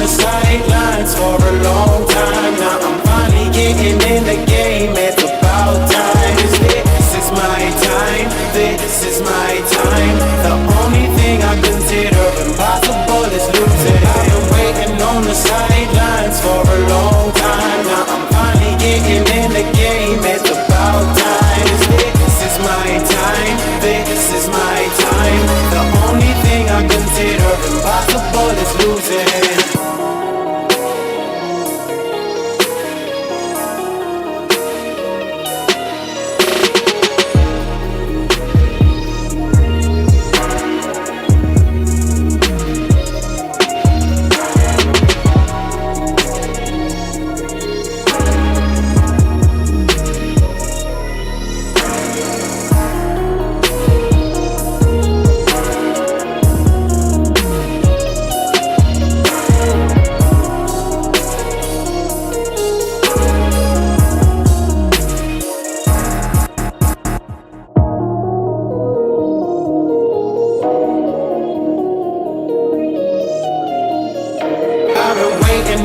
sidelines for a long time. Now I'm finally getting in the game. It's about time. This is my time. This is my time. The only thing I consider impossible is losing. I've been waiting on the sidelines for a long time. Now I'm finally getting in the game. It's about time. This is my time. This is my time. The only thing I consider impossible is losing.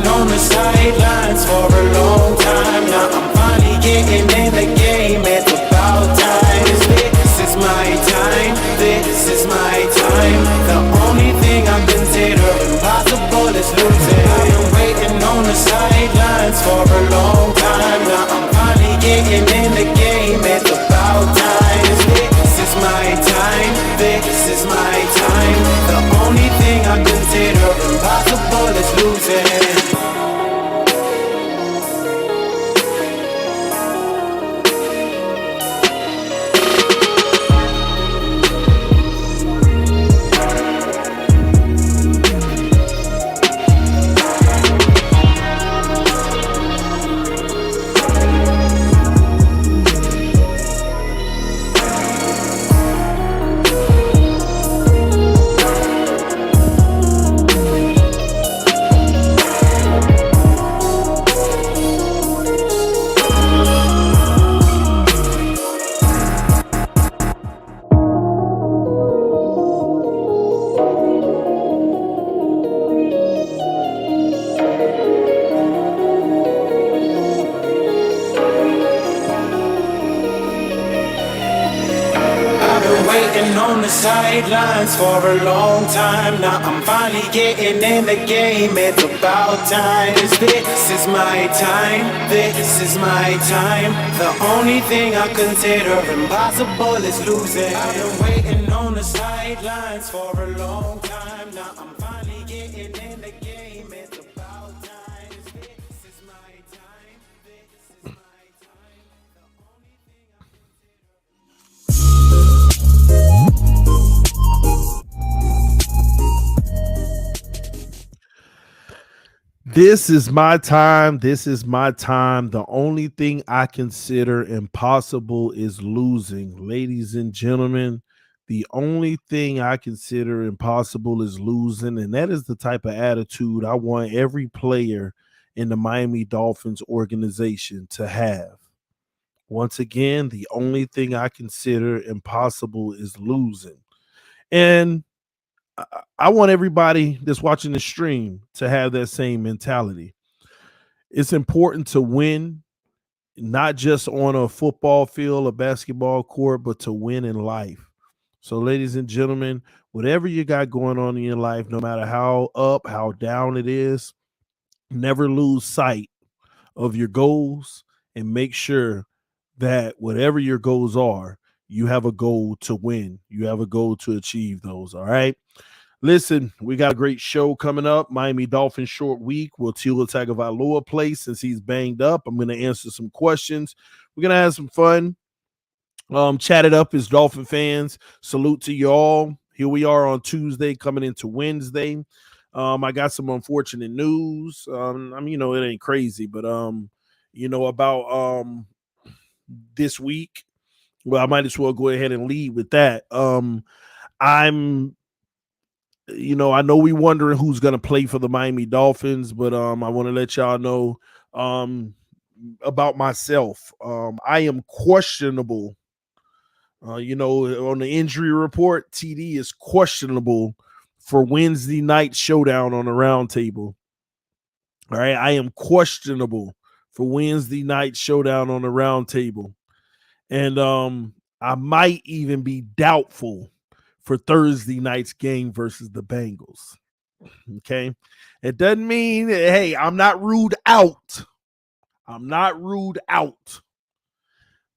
On the sidelines for a long time. Now I'm finally getting in the game. It's about time. This is my time. This is my time. The only thing I consider impossible is losing. I've been waiting on the sidelines for a long time. Now I'm finally getting in the game. It's about time. This is my time. This is my time. The only thing I consider impossible is losing. On the sidelines for a long time. Now I'm finally getting in the game. It's about time. This is my time. This is my time. The only thing I consider impossible is losing. I've been waiting on the sidelines for a long time. Now I'm finally getting in the game. It's about time. This is my time. This is my time. The only thing I This is my time. This is my time. The only thing I consider impossible is losing. Ladies and gentlemen, the only thing I consider impossible is losing. And that is the type of attitude I want every player in the Miami Dolphins organization to have. Once again, the only thing I consider impossible is losing. And I want everybody that's watching the stream to have that same mentality. It's important to win, not just on a football field, a basketball court, but to win in life. So, ladies and gentlemen, whatever you got going on in your life, no matter how up, how down it is, never lose sight of your goals and make sure that whatever your goals are, you have a goal to win. You have a goal to achieve those. All right. Listen, we got a great show coming up. Miami Dolphins short week. Will Tua Tagovailoa play since he's banged up? I'm going to answer some questions. We're going to have some fun. Chat it up as Dolphin fans. Salute to you all. Here we are on Tuesday coming into Wednesday. I got some unfortunate news. It ain't crazy, but about this week. Well, I might as well go ahead and lead with that. I know we wondering who's going to play for the Miami Dolphins, but I want to let y'all know about myself. I am questionable. On the injury report, TD is questionable for Wednesday night showdown on the round table. All right. I am questionable for Wednesday night showdown on the round table. And I might even be doubtful for Thursday night's game versus the Bengals. Okay. It doesn't mean, hey, I'm not ruled out. I'm not ruled out.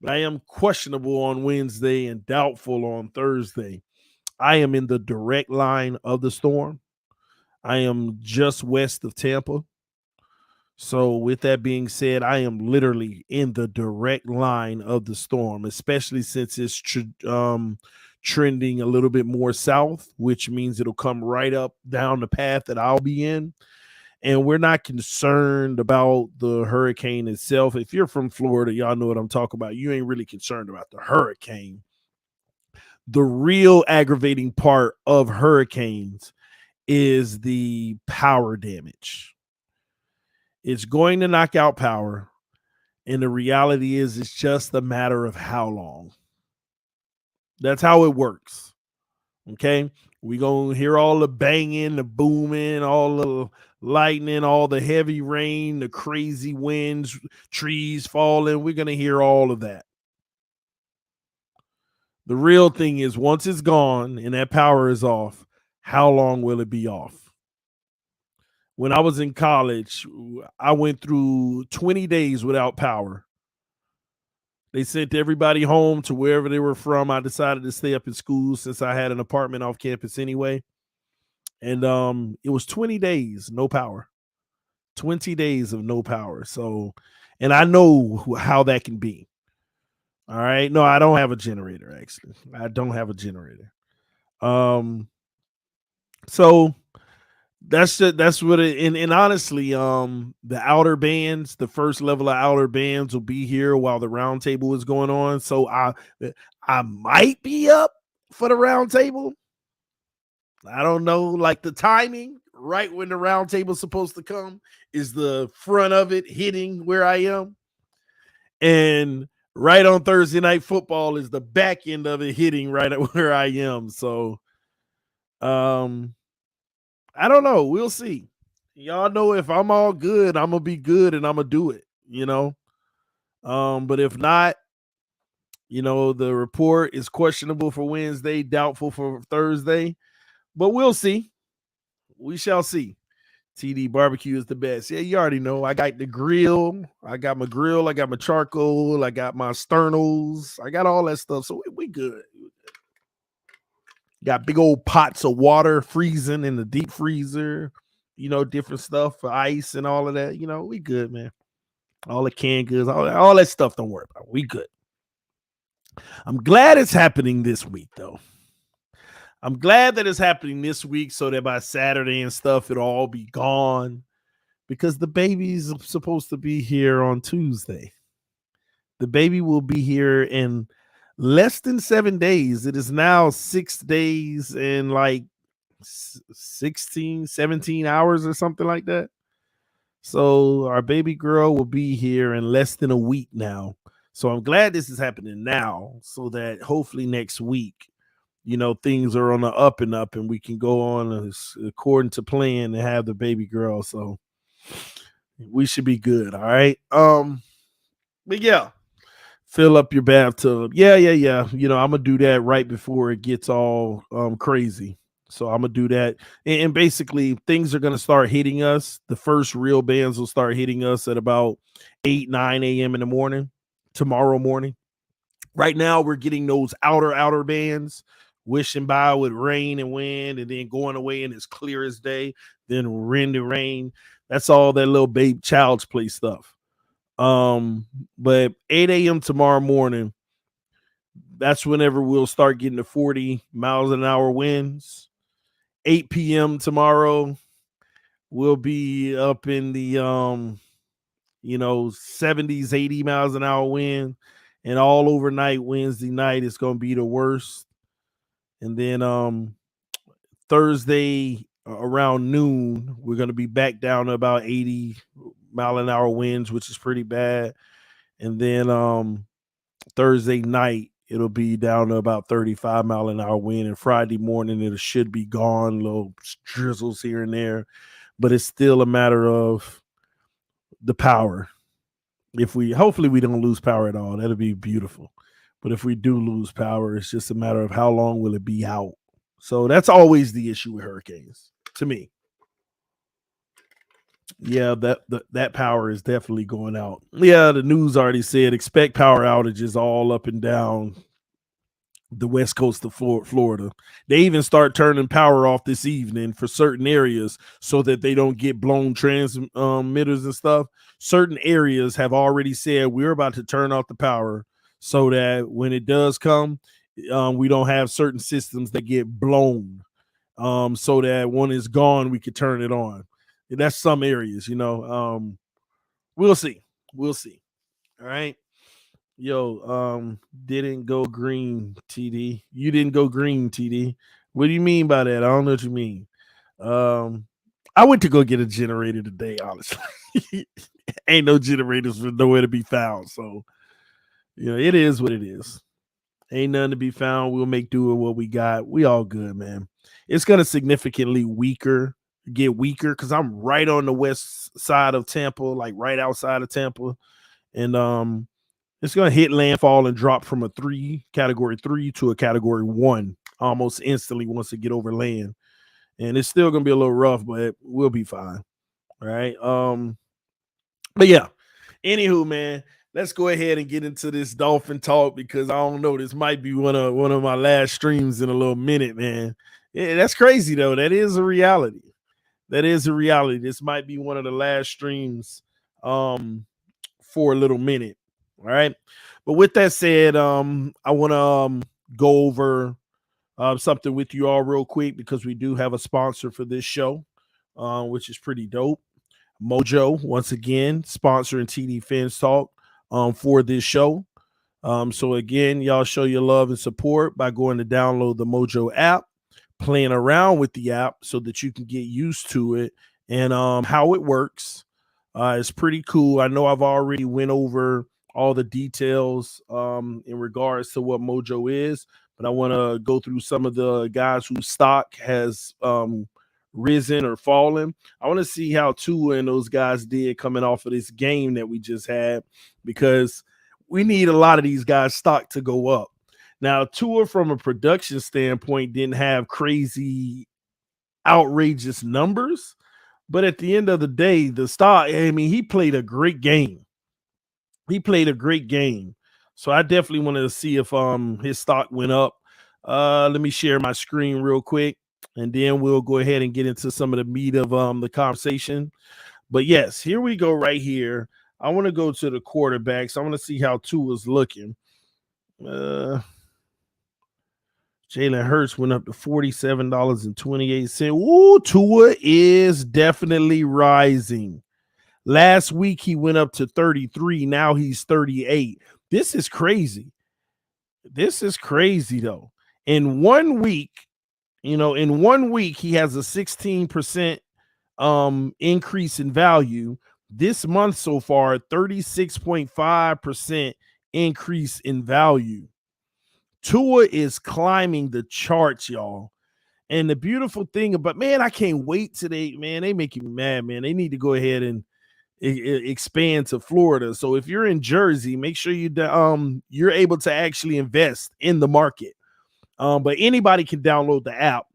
But I am questionable on Wednesday and doubtful on Thursday. I am in the direct line of the storm. I am just west of Tampa. So, with that being said, I am literally in the direct line of the storm, especially since it's trending a little bit more south, which means it'll come right up down the path that I'll be in. And we're not concerned about the hurricane itself. If you're from Florida, y'all know what I'm talking about. You ain't really concerned about the hurricane. The real aggravating part of hurricanes is the power damage. It's going to knock out power. And the reality is, it's just a matter of how long. That's how it works. Okay. We're going to hear all the banging, the booming, all the lightning, all the heavy rain, the crazy winds, trees falling. We're going to hear all of that. The real thing is, once it's gone and that power is off, how long will it be off? When I was in college, I went through 20 days without power. They sent everybody home to wherever they were from. I decided to stay up in school since I had an apartment off campus anyway. And it was 20 days, no power. 20 days of no power. So, and I know how that can be. All right. No, I don't have a generator, actually. I don't have a generator. So that's what it, and honestly, the outer bands, the first level of outer bands will be here while the round table is going on. So I might be up for the round table. I don't know, like the timing, right when the round table is supposed to come, is the front of it hitting where I am. And right on Thursday night football is the back end of it hitting right at where I am. So I don't know. We'll see. Y'all know if I'm all good, I'm gonna be good and I'm gonna do it, you know. But if not, the report is questionable for Wednesday, doubtful for Thursday, but we'll see. We shall see. TD barbecue is the best. Yeah, you already know. I got the grill. I got my grill. I got my charcoal. I got my sternos. I got all that stuff. So we good. Got big old pots of water freezing in the deep freezer. Different stuff for ice and all of that. We good, man. All the canned goods, all that stuff. Don't worry about it. We good. I'm glad it's happening this week, though. I'm glad that it's happening this week so that by Saturday and stuff, it'll all be gone because the baby's supposed to be here on Tuesday. The baby will be here in less than 7 days. It is now 6 days and like 16, 17 hours or something like that. So our baby girl will be here in less than a week now. So I'm glad this is happening now so that hopefully next week, things are on the up and up and we can go on according to plan and have the baby girl. So we should be good. All right. But yeah, fill up your bathtub. Yeah. I'm gonna do that right before it gets all crazy. So I'm gonna do that. And basically things are gonna start hitting us. The first real bands will start hitting us at about 8-9 a.m. in the morning, tomorrow morning. Right now, we're getting those outer bands wishing by with rain and wind and then going away and it's clear as day, then wind and rain. That's all that little babe child's play stuff. But 8 a.m. tomorrow morning, that's whenever we'll start getting the 40 miles an hour winds. 8 p.m. tomorrow, we'll be up in the 70s, 80 miles an hour wind. And all overnight Wednesday night is going to be the worst. And then Thursday around noon, we're going to be back down to about 80 mile an hour winds, which is pretty bad. And then Thursday night, it'll be down to about 35 mile an hour wind. And Friday morning, it should be gone, little drizzles here and there. But it's still a matter of the power. If we hopefully we don't lose power at all, that'll be beautiful. But if we do lose power, it's just a matter of how long will it be out. So that's always the issue with hurricanes to me. Yeah, that power is definitely going out. Yeah, the news already said expect power outages all up and down the west coast of Florida. They even start turning power off this evening for certain areas so that they don't get blown transmitters and stuff. Certain areas have already said we're about to turn off the power so that when it does come, we don't have certain systems that get blown. So that when it's gone, we could turn it on. That's some areas, you know. We'll see. We'll see. All right. Yo, didn't go green, TD. You didn't go green, TD. What do you mean by that? I don't know what you mean. Um, I went to go get a generator today, honestly. Ain't no generators for nowhere to be found. So, you know, it is what it is. Ain't nothing to be found. We'll make do with what we got. We all good, man. It's gonna significantly get weaker because I'm right on the west side of Tampa, like right outside of Tampa. And it's going to hit landfall and drop from a category 3 to a category 1 almost instantly once it get over land. And it's still going to be a little rough, but we'll be fine. All right. But yeah, anywho, man, let's go ahead and get into this Dolphin talk because I don't know, this might be one of my last streams in a little minute, man. Yeah, that's crazy though. That is a reality. This might be one of the last streams for a little minute. All right. But with that said, I want to go over something with you all real quick because we do have a sponsor for this show, which is pretty dope. Mojo, once again, sponsoring TD Fans Talk for this show. So again, y'all show your love and support by going to download the Mojo app, playing around with the app so that you can get used to it and how it works. It's pretty cool. I know I've already went over all the details in regards to what Mojo is, but I want to go through some of the guys whose stock has risen or fallen. I want to see how Tua and those guys did coming off of this game that we just had because we need a lot of these guys' stock to go up. Now, Tua, from a production standpoint, didn't have crazy, outrageous numbers, but at the end of the day, the stock, I mean, he played a great game. So I definitely wanted to see if his stock went up. Let me share my screen real quick, and then we'll go ahead and get into some of the meat of the conversation. But yes, here we go right here. I want to go to the quarterbacks. I want to see how Tua's looking. Jalen Hurts went up to $47.28. Ooh, Tua is definitely rising. Last week he went up to 33. Now he's 38. This is crazy. Though. In 1 week, he has a 16% increase in value. This month so far, 36.5% increase in value. Tua is climbing the charts, y'all. And the beautiful thing about, man, I can't wait today, man. They make me mad, man. They need to go ahead and expand to Florida. So if you're in Jersey, make sure you're able to actually invest in the market. But anybody can download the app.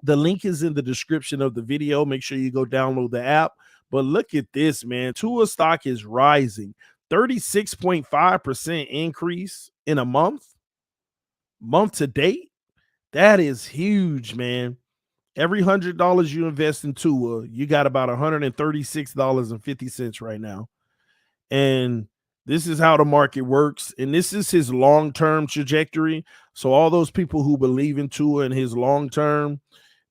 The link is in the description of the video. Make sure you go download the app. But look at this, man. Tua stock is rising. 36.5% increase in a month to date. That is huge, man. Every $100 you invest in Tua, you got about $136.50 right now. And this is how the market works. And this is his long-term trajectory. So all those people who believe in Tua and his long-term,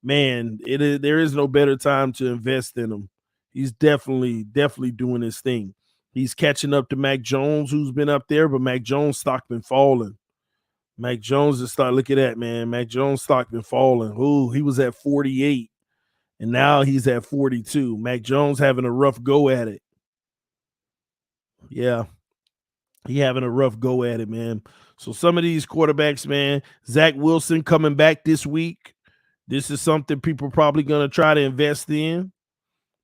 man, there is no better time to invest in him. He's definitely doing his thing. He's catching up to Mac Jones, who's been up there, but Mac Jones' stock been falling. Mac Jones is look at that, man. Mac Jones' stock been falling. Ooh, he was at 48, and now he's at 42. Mac Jones having a rough go at it. Yeah, he having a rough go at it, man. So some of these quarterbacks, man, Zach Wilson coming back this week. This is something people are probably going to try to invest in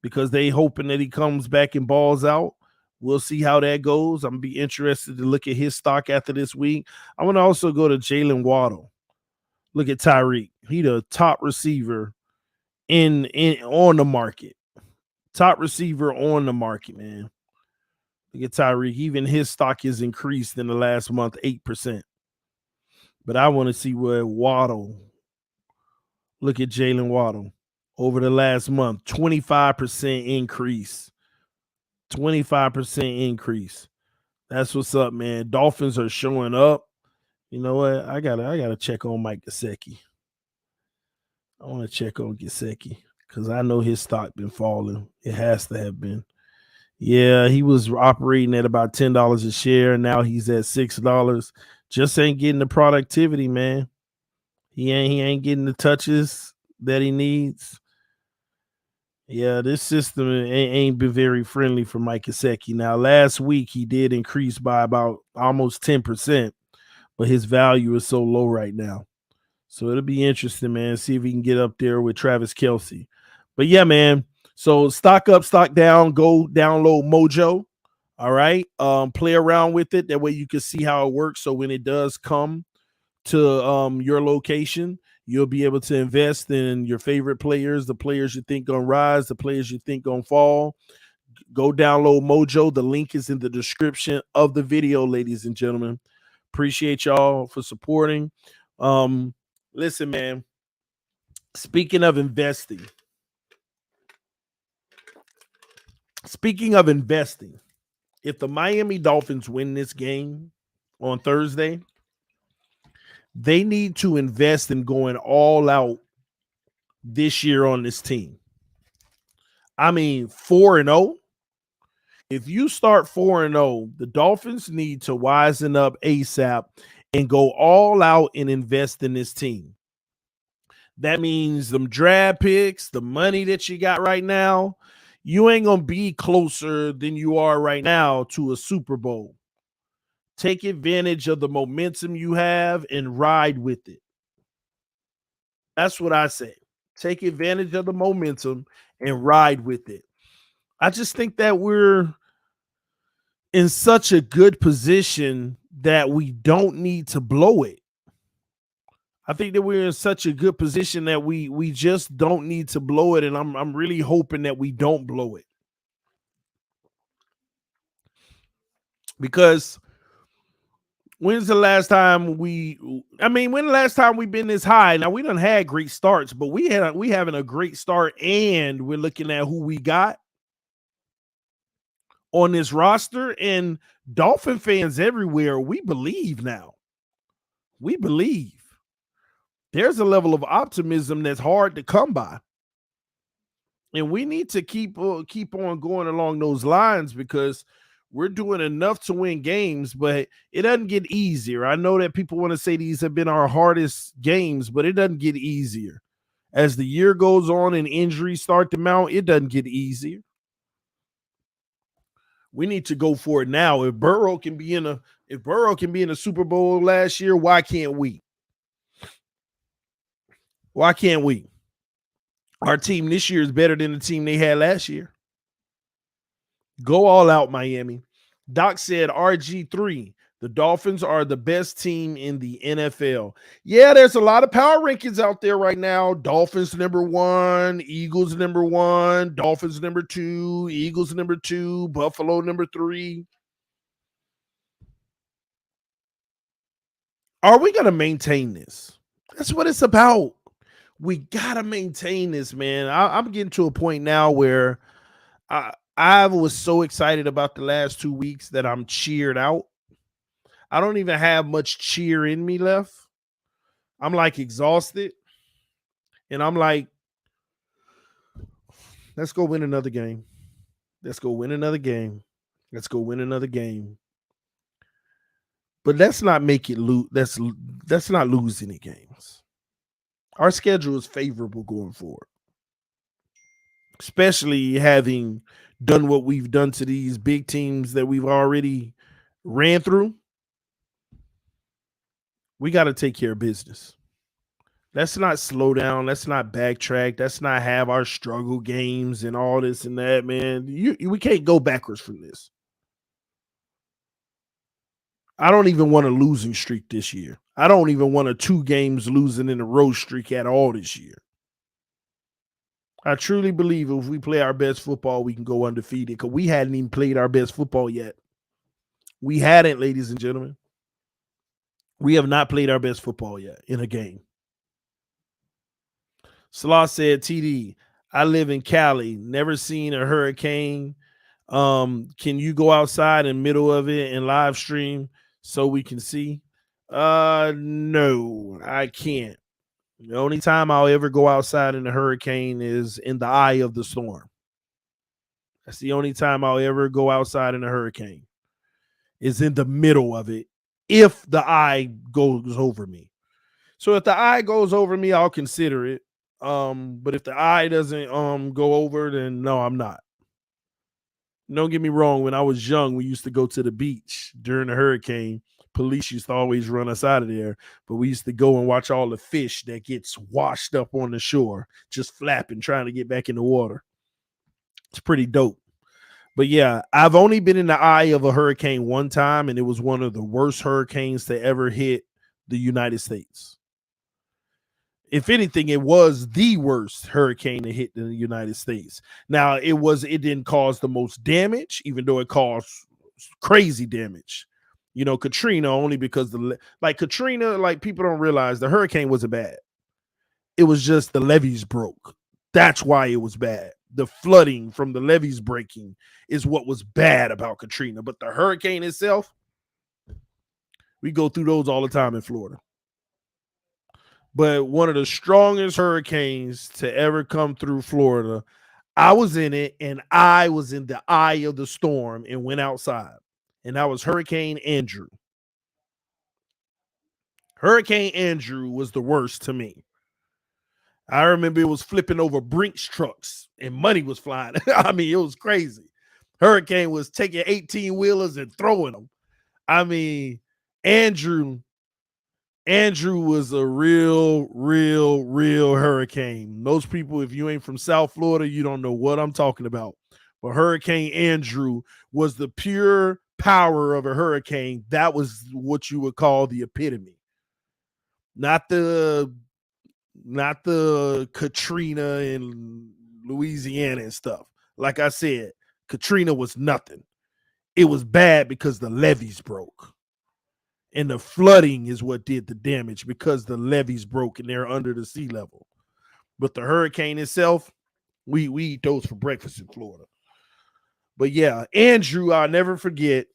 because they hoping that he comes back and balls out. We'll see how that goes. I'm gonna be interested to look at his stock after this week. I want to also go to Jalen Waddle. Look at Tyreek. He the top receiver in on the market. Top receiver on the market, man. Look at Tyreek. Even his stock has increased in the last month 8%. But I want to see where Waddle. Look at Jalen Waddle over the last month, 25% increase. 25% increase. That's what's up, man. Dolphins are showing up. You know what? I gotta check on Mike Gesicki. I want to check on Gesicki because I know his stock been falling. It has to have been. Yeah, he was operating at about $10 a share. Now he's at $6. Just ain't getting the productivity, man. He ain't getting the touches that he needs. Yeah, this system ain't been very friendly for Mike Gesicki. Now, last week he did increase by about almost 10%, but his value is so low right now. So it'll be interesting, man. See if he can get up there with Travis Kelce. But yeah, man. So stock up, stock down. Go download Mojo. All right. Play around with it. That way you can see how it works. So when it does come to your location, you'll be able to invest in your favorite players, the players you think gonna rise, the players you think gonna fall. Go download Mojo. The link is in the description of the video, ladies and gentlemen. Appreciate y'all for supporting. Listen, man. Speaking of investing, if the Miami Dolphins win this game on Thursday, they need to invest in going all out this year on this team. I mean, 4-0. If you start 4-0, the Dolphins need to wisen up ASAP and go all out and invest in this team. That means them draft picks, the money that you got right now, you ain't going to be closer than you are right now to a Super Bowl. Take advantage of the momentum you have and ride with it. That's what I say. Take advantage of the momentum and ride with it. I just think that we're in such a good position that we don't need to blow it. I think that we're in such a good position that we just don't need to blow it, and I'm really hoping that we don't blow it. Because when's the last time we've been this high? Now we done had great starts, but we having a great start, and we're looking at who we got on this roster, and Dolphin fans everywhere, we believe now. We believe. There's a level of optimism that's hard to come by. And we need to keep on going along those lines because we're doing enough to win games, but it doesn't get easier. I know that people want to say these have been our hardest games, but it doesn't get easier. As the year goes on and injuries start to mount, it doesn't get easier. We need to go for it now. If Burrow can be in a Super Bowl last year, why can't we? Why can't we? Our team this year is better than the team they had last year. Go all out, Miami. Doc said RG3, the Dolphins are the best team in the NFL. Yeah, there's a lot of power rankings out there right now. Dolphins number 1, Eagles number 1, Dolphins number 2, Eagles number 2, Buffalo number 3. Are we going to maintain this? That's what it's about. We got to maintain this, man. I'm getting to a point now where I was so excited about the last 2 weeks that I'm cheered out. I don't even have much cheer in me left. I'm like exhausted. And I'm like, let's go win another game. Let's go win another game. Let's go win another game. But let's not make it lose. Let's not lose any games. Our schedule is favorable going forward, especially having done what we've done to these big teams that we've already ran through. We got to take care of business. Let's not slow down. Let's not backtrack. Let's not have our struggle games and all this and that, man. We can't go backwards from this. I don't even want a losing streak this year. I don't even want a 2 games losing in a row streak at all this year. I truly believe if we play our best football, we can go undefeated because we hadn't even played our best football yet. We hadn't, ladies and gentlemen. We have not played our best football yet in a game. Salah said, TD, I live in Cali, never seen a hurricane. Can you go outside in the middle of it and live stream so we can see? No, I can't. The only time I'll ever go outside in a hurricane is in the eye of the storm. That's the only time I'll ever go outside in a hurricane. Is in the middle of it if the eye goes over me. So if the eye goes over me, I'll consider it. But if the eye doesn't go over, then no, I'm not. Don't get me wrong. When I was young, we used to go to the beach during the hurricane. Police used to always run us out of there, but we used to go and watch all the fish that gets washed up on the shore, just flapping, trying to get back in the water. It's pretty dope. But yeah, I've only been in the eye of a hurricane one time, and it was one of the worst hurricanes to ever hit the United States. If anything, it was the worst hurricane to hit in the United States. Now, it didn't cause the most damage, even though it caused crazy damage. You know, Katrina, only because Katrina, like, people don't realize the hurricane wasn't bad. It was just the levees broke. That's why it was bad. The flooding from the levees breaking is what was bad about Katrina. But the hurricane itself, we go through those all the time in Florida. But one of the strongest hurricanes to ever come through Florida, I was in it, and I was in the eye of the storm and went outside. And that was Hurricane Andrew. Hurricane Andrew was the worst to me. I remember it was flipping over Brinks trucks and money was flying. I mean, it was crazy. Hurricane was taking 18-wheelers and throwing them. I mean, Andrew was a real hurricane. Most people, if you ain't from South Florida, you don't know what I'm talking about. But Hurricane Andrew was the pure power of a hurricane. That was what you would call the epitome. Not the Katrina in Louisiana and stuff. Like I said, Katrina was nothing. It was bad because the levees broke. And the flooding is what did the damage because the levees broke and they're under the sea level. But the hurricane itself, we eat those for breakfast in Florida. But yeah, Andrew, I'll never forget.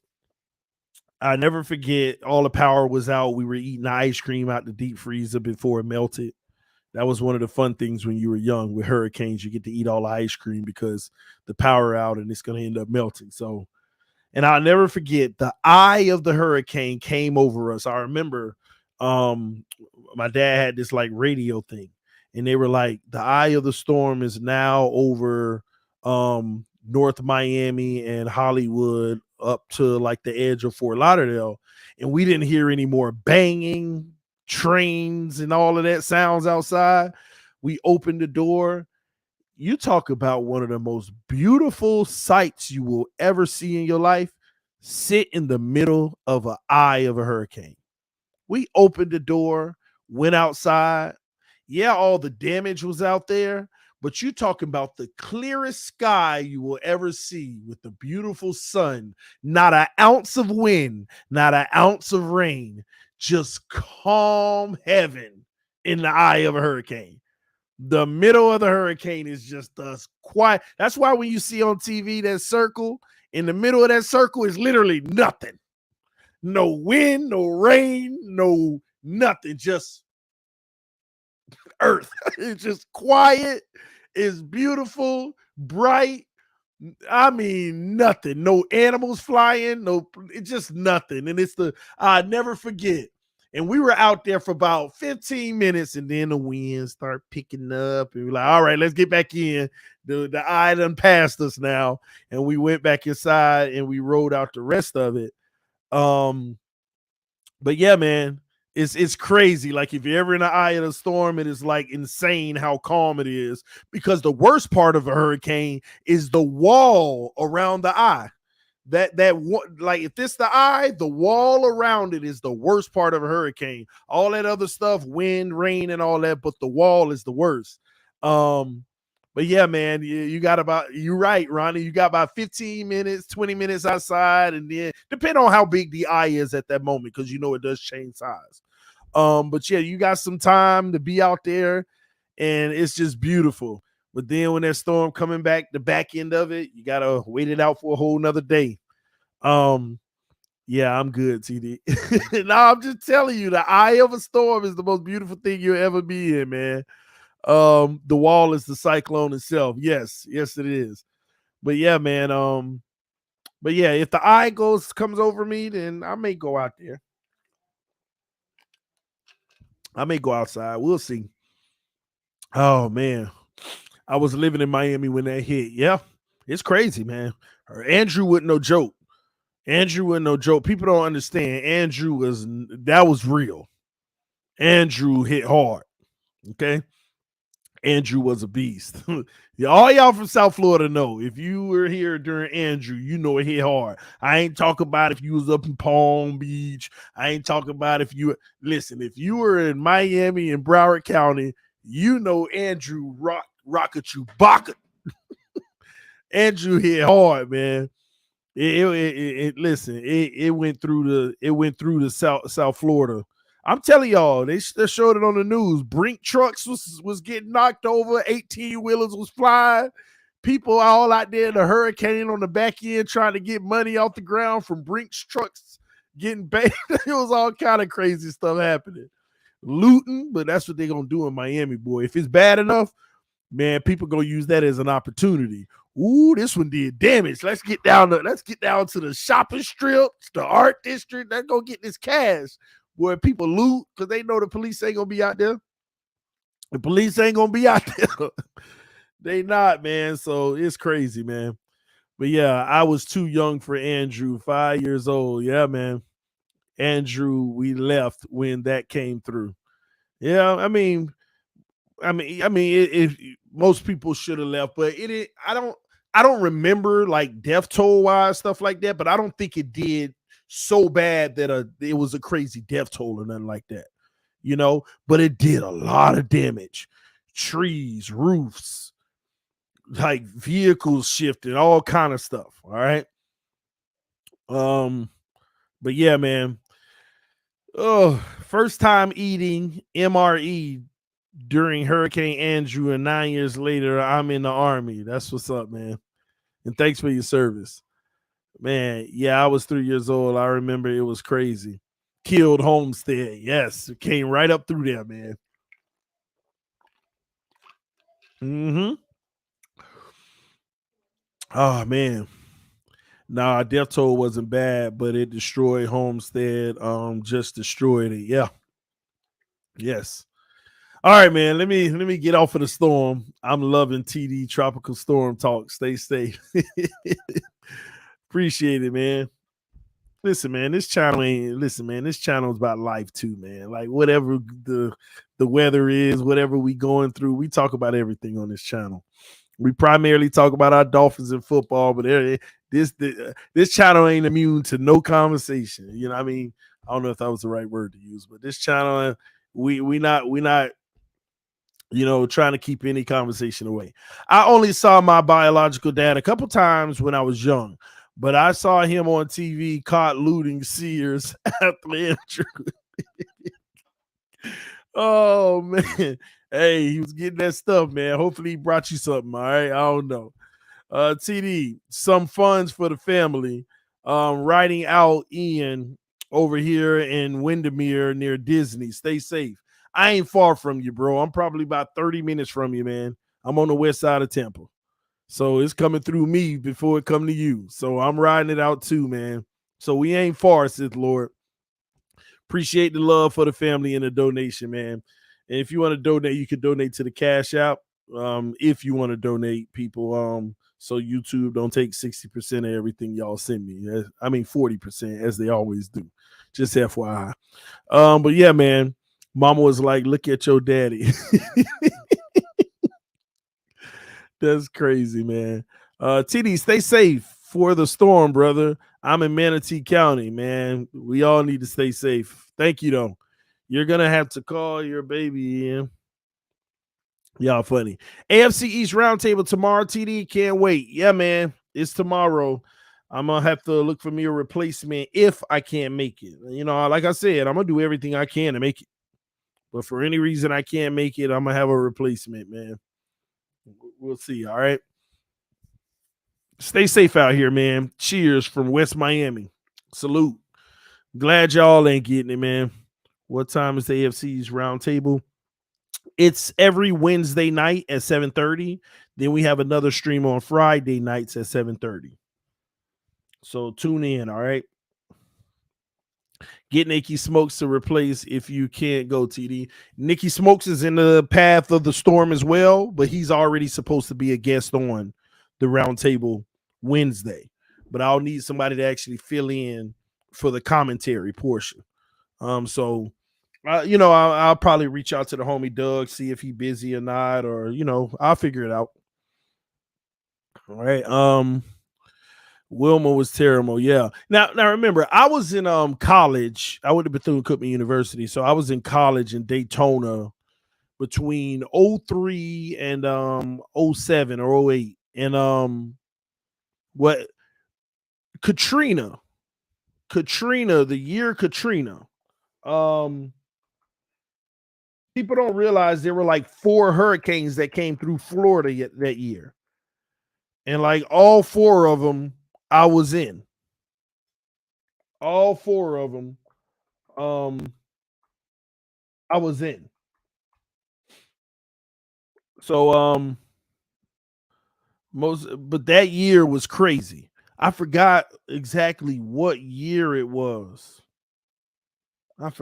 All the power was out. We were eating ice cream out the deep freezer before it melted. That was one of the fun things when you were young with hurricanes. You get to eat all the ice cream because the power out and it's going to end up melting. So, and I'll never forget, the eye of the hurricane came over us. I remember my dad had this like radio thing, and they were like, the eye of the storm is now over North Miami and Hollywood up to like the edge of Fort Lauderdale. And we didn't hear any more banging, trains, and all of that sounds outside. We opened the door. You talk about one of the most beautiful sights you will ever see in your life. Sit in the middle of an eye of a hurricane. We opened the door, went outside. Yeah, all the damage was out there, but you talking about the clearest sky you will ever see with the beautiful sun, not an ounce of wind, not an ounce of rain, just calm heaven in the eye of a hurricane. The middle of the hurricane is just us quiet. That's why when you see on TV that circle, in the middle of that circle is literally nothing. No wind, no rain, no nothing. Just earth. It's just quiet. It's beautiful, bright. I mean, nothing. No animals flying. No, it's just nothing. And I never forget. And we were out there for about 15 minutes, and then the wind started picking up. And we're like, all right, let's get back in. The eye done passed us now. And we went back inside and we rode out the rest of it. But yeah, man, It's crazy. Like if you're ever in the eye of the storm, it is like insane how calm it is. Because the worst part of a hurricane is the wall around the eye. Like if this the eye, the wall around it is the worst part of a hurricane. All that other stuff, wind, rain, and all that, but the wall is the worst. Um, but yeah, man, you got about you're right, Ronnie. You got about 15 minutes, 20 minutes outside, and then depending on how big the eye is at that moment, because you know it does change size. But yeah, you got some time to be out there, and it's just beautiful. But then when that storm coming back, the back end of it, you gotta wait it out for a whole nother day. Um, yeah, I'm good, TD. No, I'm just telling you, the eye of a storm is the most beautiful thing you'll ever be in, man. The wall is the cyclone itself. Yes, yes, it is. But yeah, man. But yeah, if the eye comes over me, then I may go out there. I may go outside. We'll see. Oh man. I was living in Miami when that hit. Yeah, it's crazy, man. Andrew wasn't no joke. Andrew wasn't no joke. People don't understand. That was real. Andrew hit hard. Okay. Andrew was a beast. Yeah, all y'all from South Florida know. If you were here during Andrew, you know it hit hard. I ain't talking about if you was up in Palm Beach. I ain't talking about if you listen. If you were in Miami and Broward County, you know Andrew rocket you baka. Andrew hit hard, man. Listen, it went through the South Florida. I'm telling y'all, they showed it on the news. Brink trucks was getting knocked over. 18 wheelers was flying. People all out there in the hurricane on the back end trying to get money off the ground from Brink's trucks getting banged. It was all kind of crazy stuff happening. Looting, but that's what they're gonna do in Miami, boy. If it's bad enough, man, people gonna use that as an opportunity. Ooh, this one did damage. Let's get down to the shopping strips, the art district. Let's go get this cash. Where people loot because they know the police ain't gonna be out there. The police ain't gonna be out there. They not, man. So it's crazy, man. But yeah, I was too young for Andrew, 5 years old. Yeah, man. Andrew, we left when that came through. Yeah, if most people should have left, but I don't remember like death toll wise stuff like that, but I don't think it did so bad that it was a crazy death toll or nothing like that, but it did a lot of damage. Trees, roofs, like vehicles shifted, all kind of stuff. All right. But yeah, man. Oh, first time eating MRE during Hurricane Andrew, and 9 years later, I'm in the Army. That's what's up, man. And thanks for your service. Man, yeah, I was 3 years old. I remember it was crazy. Killed Homestead. Yes, it came right up through there, man. Mm-hmm. Oh, man. Nah, Death Toll wasn't bad, but it destroyed Homestead. Just destroyed it. Yeah. Yes. All right, man. Let me get off of the storm. I'm loving TD Tropical Storm Talk. Stay safe. Appreciate it, man. Listen, man, this channel is about life too, man. Like whatever the weather is, whatever we going through, we talk about everything on this channel. We primarily talk about our Dolphins and football, but this channel ain't immune to no conversation. You know what I mean? I don't know if that was the right word to use, but this channel, we not trying to keep any conversation away. I only saw my biological dad a couple times when I was young. But I saw him on TV caught looting Sears after Andrew. Oh, man. Hey, he was getting that stuff, man. Hopefully he brought you something, all right? I don't know. TD, some funds for the family. Riding out Ian over here in Windermere near Disney. Stay safe. I ain't far from you, bro. I'm probably about 30 minutes from you, man. I'm on the west side of Tampa. So it's coming through me before it come to you. So I'm riding it out too, man. So we ain't far, Sith Lord. Appreciate the love for the family and the donation, man. And if you want to donate, you can donate to the Cash App. If you want to donate, people, so YouTube don't take 60% of everything y'all send me. I mean 40%, as they always do. Just FYI. But yeah, man, mama was like, look at your daddy. That's crazy, man. TD, stay safe for the storm, brother. I'm in Manatee County, man. We all need to stay safe. Thank you, though. You're gonna have to call your baby in. Y'all funny. AFC East Roundtable tomorrow, TD. Can't wait. Yeah, man. It's tomorrow. I'm gonna have to look for me a replacement if I can't make it. You know, like I said, I'm gonna do everything I can to make it. But for any reason I can't make it, I'm gonna have a replacement, man. We'll see. All right. Stay safe out here, man. Cheers from West Miami. Salute. Glad y'all ain't getting it, man. What time is the AFC's roundtable? It's every Wednesday night at 7:30. Then we have another stream on Friday nights at 7:30. So tune in, all right? Get Nikki Smokes to replace if you can't go, TD. Nikki Smokes is in the path of the storm as well, but he's already supposed to be a guest on the roundtable Wednesday. But I'll need somebody to actually fill in for the commentary portion. So I'll probably reach out to the homie Doug, see if he's busy or not, or I'll figure it out. All right. Wilma was terrible. Yeah. Now remember, I was in college. I went to Bethune-Cookman University, so I was in college in Daytona between 03 and 07 or 08. And what Katrina, the year Katrina. People don't realize there were like 4 hurricanes that came through Florida that year. And like all 4 of them I was in. All 4 of them I was in. So but that year was crazy. I forgot exactly what year it was. And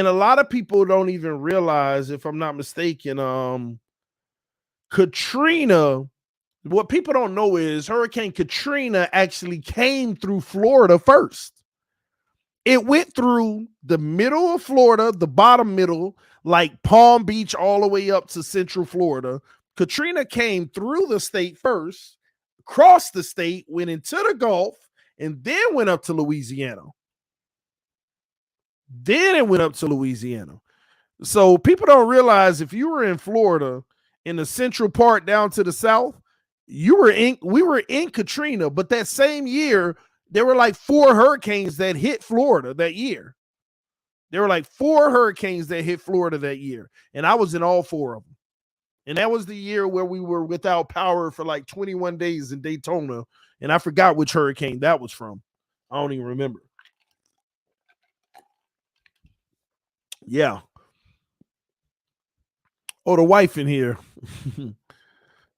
a lot of people don't even realize, if I'm not mistaken, Katrina, what people don't know is Hurricane Katrina actually came through Florida first. It went through the middle of Florida, the bottom middle, like Palm Beach all the way up to Central Florida. Katrina came through the state first, crossed the state, went into the Gulf, and then went up to Louisiana. So people don't realize, if you were in Florida, in the central part down to the south, we were in Katrina, but that same year, there were like 4 hurricanes that hit Florida that year. And I was in all 4 of them. And that was the year where we were without power for like 21 days in Daytona. And I forgot which hurricane that was from. I don't even remember. Yeah. Oh, the wife in here. The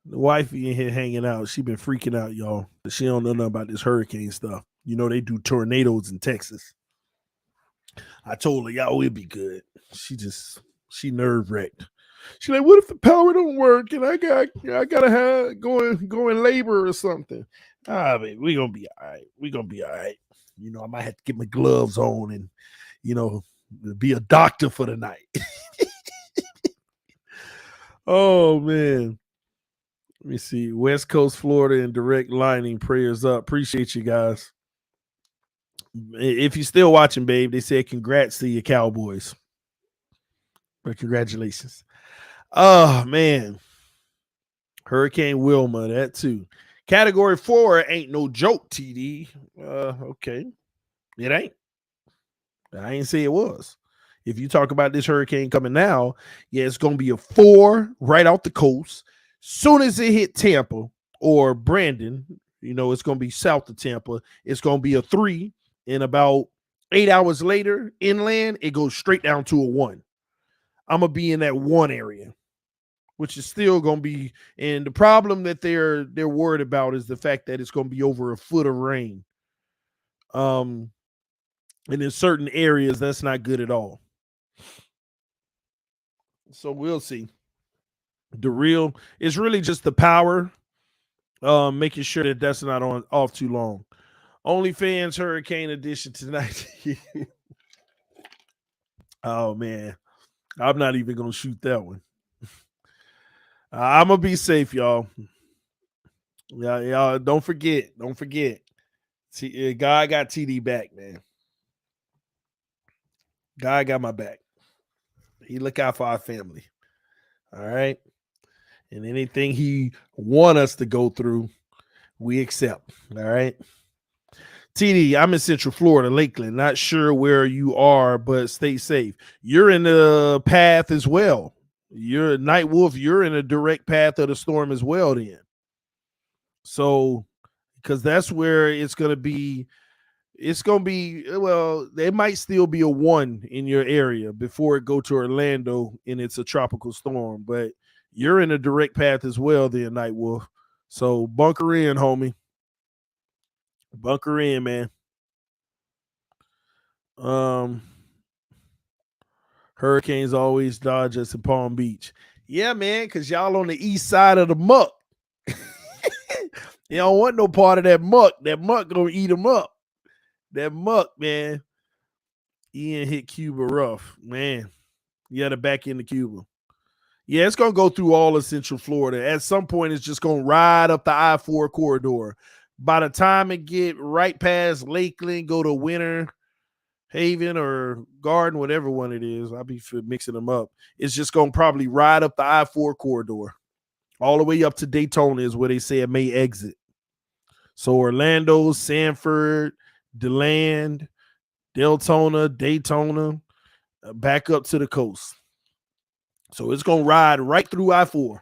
wifey in here hanging out. She been freaking out, y'all. But she don't know nothing about this hurricane stuff. You know, they do tornadoes in Texas. I told her, y'all, it'd be good. She nerve wracked. She's like, what if the power don't work and I gotta have go in labor or something? Baby, we gonna be all right. You know, I might have to get my gloves on and be a doctor for the night. Oh man. Let me see. West Coast Florida and direct lining, prayers up. Appreciate you guys. If you're still watching, babe, they said congrats to your Cowboys. But congratulations. Oh man. Hurricane Wilma, that too. Category 4 ain't no joke, TD. Okay. It ain't. I ain't say it was. If you talk about this hurricane coming now, yeah, it's going to be a 4 right out the coast. Soon as it hit Tampa or Brandon, it's going to be south of Tampa. It's going to be a 3. And about 8 hours later, inland, it goes straight down to a 1. I'm going to be in that 1 area, which is still going to be. And the problem that they're worried about is the fact that it's going to be over a foot of rain. And in certain areas, that's not good at all. So we'll see. It's really just the power Making sure that that's not on off too long. OnlyFans Hurricane Edition tonight. Oh man, I'm not even gonna shoot that one. I'm gonna be safe, y'all. Yeah, y'all. Don't forget. Don't forget. God got TD back, man. God got my back. He look out for our family. All right. And anything he want us to go through, we accept. All right. TD, I'm in Central Florida, Lakeland. Not sure where you are, but stay safe. You're in the path as well. You're Night Wolf. You're in a direct path of the storm as well. Then, so because that's where it's gonna be. It's gonna be well. There might still be a one in your area before it go to Orlando, and it's a tropical storm. But you're in a direct path as well, then Night Wolf. So bunker in, homie. Bunker in, man. Um, Hurricanes always dodge us in Palm Beach. Yeah, man, because y'all on the east side of the muck. You don't want no part of that muck. That muck gonna eat them up. That muck, man. Ian hit Cuba rough, man. Yeah, the back end of Cuba. Yeah, it's gonna go through all of Central Florida. At some point, it's just gonna ride up the I-4 corridor. By the time it get right past Lakeland, go to Winter Haven or Garden, whatever one it is, I'll be mixing them up. It's just gonna probably ride up the I-4 corridor, all the way up to Daytona is where they say it may exit. So Orlando, Sanford, DeLand, Deltona, Daytona, back up to the coast. So it's gonna ride right through I-4.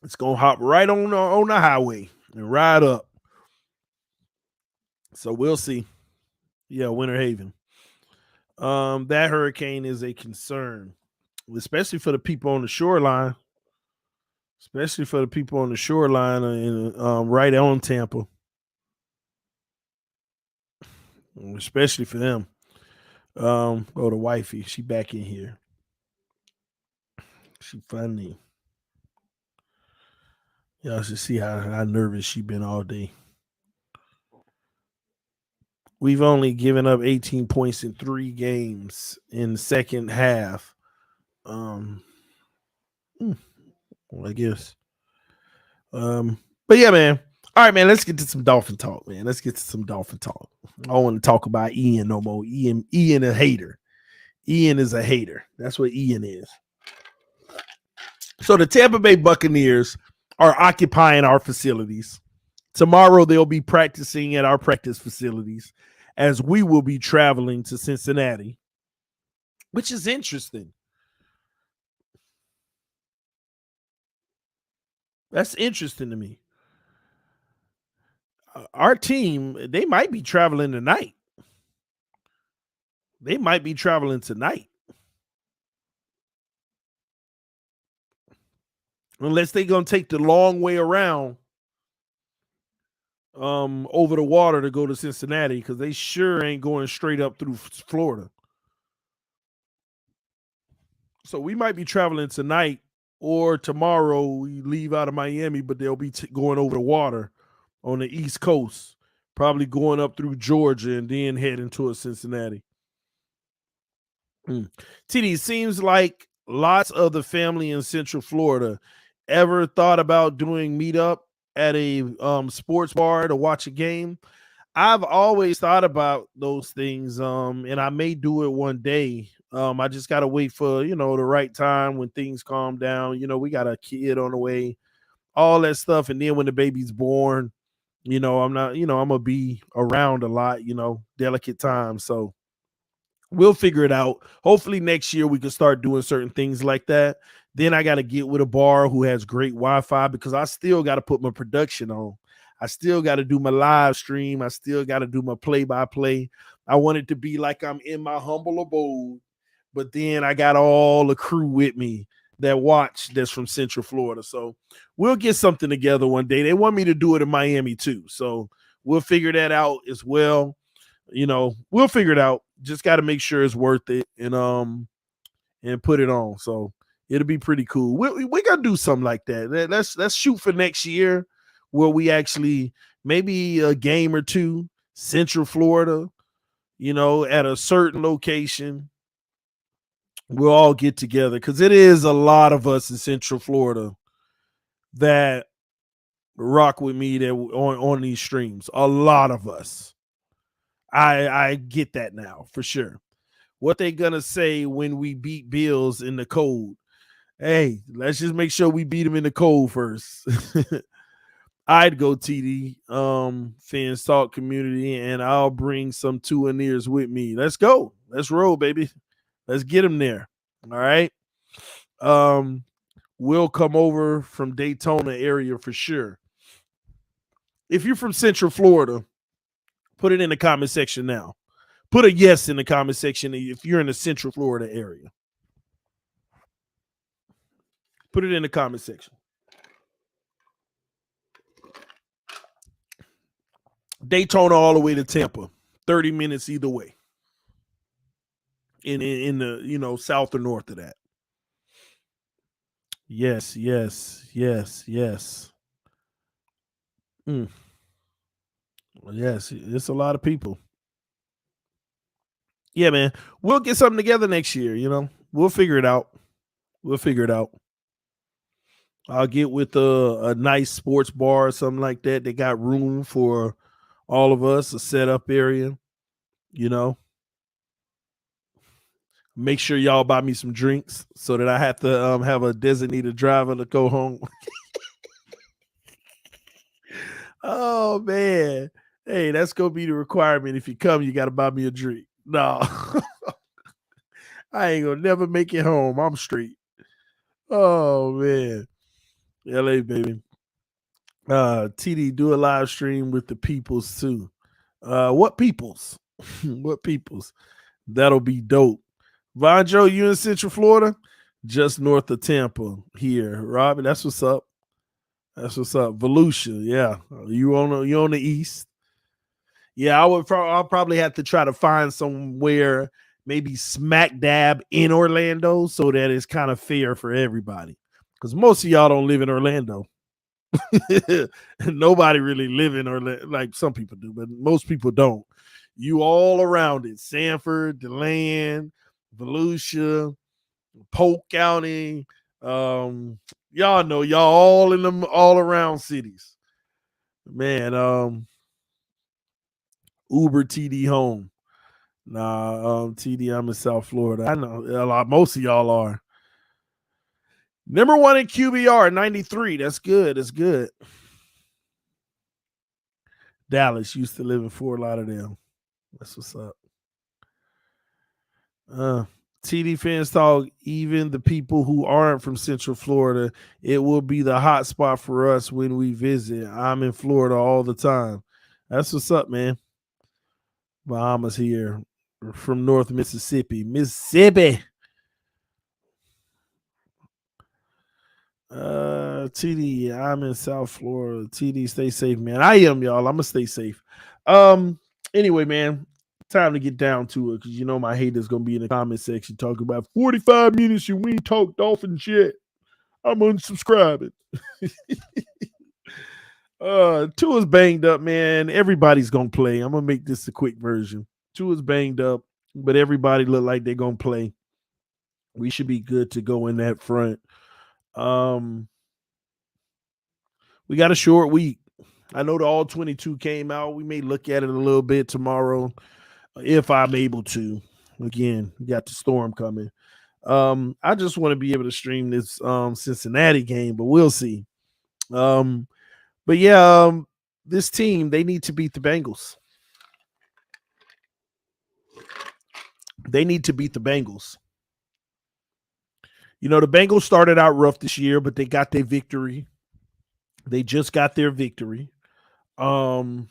It's gonna hop right on the highway and ride up. So we'll see. Yeah, Winter Haven. That hurricane is a concern, especially for the people on the shoreline. Especially for the people on the shoreline and right on Tampa. Especially for them. Oh, the wifey, she back in here. She funny. Y'all should see how nervous she been all day. We've only given up 18 points in 3 games in the second half. Well, I guess. But yeah, man. All right, man. Let's get to some Dolphin talk, man. Let's get to some Dolphin talk. I don't want to talk about Ian no more. Ian a hater. Ian is a hater. That's what Ian is. So the Tampa Bay Buccaneers are occupying our facilities. Tomorrow they'll be practicing at our practice facilities as we will be traveling to Cincinnati, which is interesting. That's interesting to me. Our team, they might be traveling tonight. They might be traveling tonight. Unless they're going to take the long way around over the water to go to Cincinnati, because they sure ain't going straight up through Florida. So we might be traveling tonight or tomorrow. We leave out of Miami, but they'll be going over the water on the East Coast, probably going up through Georgia and then heading towards Cincinnati. TD, seems like lots of the family in Central Florida ever thought about doing meetup at a sports bar to watch a game. I've always thought about those things, and I may do it one day. I just gotta wait for the right time when things calm down. We got a kid on the way, all that stuff, and then when the baby's born, I'm not, I'm gonna be around a lot. Delicate time, so we'll figure it out. Hopefully next year we can start doing certain things like that. Then I got to get with a bar who has great Wi-Fi, because I still got to put my production on. I still got to do my live stream. I still got to do my play-by-play. I want it to be like I'm in my humble abode, but then I got all the crew with me that watch that's from Central Florida. So we'll get something together one day. They want me to do it in Miami too. So we'll figure that out as well. We'll figure it out. Just got to make sure it's worth it and put it on. So It'll be pretty cool. We gotta do something like that. Let's shoot for next year, where we actually maybe a game or two, Central Florida, at a certain location. We'll all get together because it is a lot of us in Central Florida that rock with me that on these streams. A lot of us. I get that now for sure. What they gonna say when we beat Bills in the cold? Hey, let's just make sure we beat them in the cold first. I'd go TD Fans Talk community, and I'll bring some two and ears with me. Let's go. Let's roll, baby. Let's get them there. All right. We'll come over from Daytona area for sure. If you're from Central Florida, put it in the comment section now. Put a yes in the comment section if you're in the Central Florida area. Put it in the comment section. Daytona all the way to Tampa, 30 minutes either way. In the south or north of that. Yes. Yes, it's a lot of people. Yeah, man. We'll get something together next year, We'll figure it out. I'll get with a nice sports bar or something like that. They got room for all of us, a setup area, Make sure y'all buy me some drinks so that I have to have a designated driver to go home. Oh man. Hey, that's gonna be the requirement. If you come, you gotta buy me a drink. No. I ain't gonna never make it home. I'm straight. Oh man. LA baby. TD, do a live stream with the peoples too. What peoples? What peoples? That'll be dope. Vonjo, you in Central Florida? Just north of Tampa here. Robbie, that's what's up. That's what's up. Volusia, yeah. You on the east. Yeah, I'll probably have to try to find somewhere maybe smack dab in Orlando so that it's kind of fair for everybody. Because most of y'all don't live in Orlando. Nobody really live in Orlando. Like some people do, but most people don't. You all around it. Sanford, DeLand, Volusia, Polk County. Y'all know y'all all in them all around cities. Man, Uber TD home. Nah, TD, I'm in South Florida. I know most of y'all are. Number 1 in QBR, 93. That's good. That's good. Dallas used to live in Fort Lauderdale. That's what's up. TD Fans Talk, even the people who aren't from Central Florida, it will be the hot spot for us when we visit. I'm in Florida all the time. That's what's up, man. Bahamas here from North Mississippi. TD, I'm in South Florida. TD, stay safe, man. I am, y'all. I'm gonna stay safe. Anyway, man, time to get down to it because my haters gonna be in the comment section talking about 45 minutes and we ain't talk Dolphin shit. I'm unsubscribing. Tua's banged up, man. Everybody's gonna play. I'm gonna make this a quick version. Tua's banged up, but everybody look like they're gonna play. We should be good to go in that front. We got a short week. I know the all 22 came out. We may look at it a little bit tomorrow if I'm able to. Again, we got the storm coming. I just want to be able to stream this Cincinnati game, but we'll see. But yeah, this team, they need to beat the Bengals. They need to beat the Bengals. The Bengals started out rough this year, but they got their victory. They just got their victory. We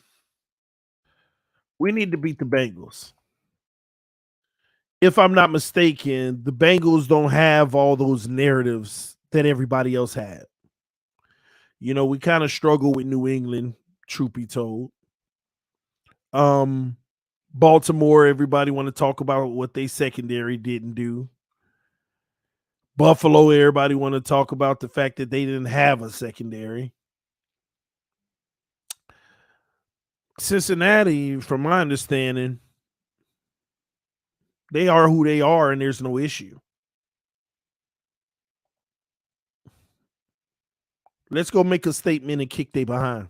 need to beat the Bengals. If I'm not mistaken, the Bengals don't have all those narratives that everybody else had. We kind of struggle with New England, truth be told. Baltimore, everybody want to talk about what they secondary didn't do. Buffalo, everybody want to talk about the fact that they didn't have a secondary. Cincinnati, from my understanding, they are who they are, and there's no issue. Let's go make a statement and kick they behind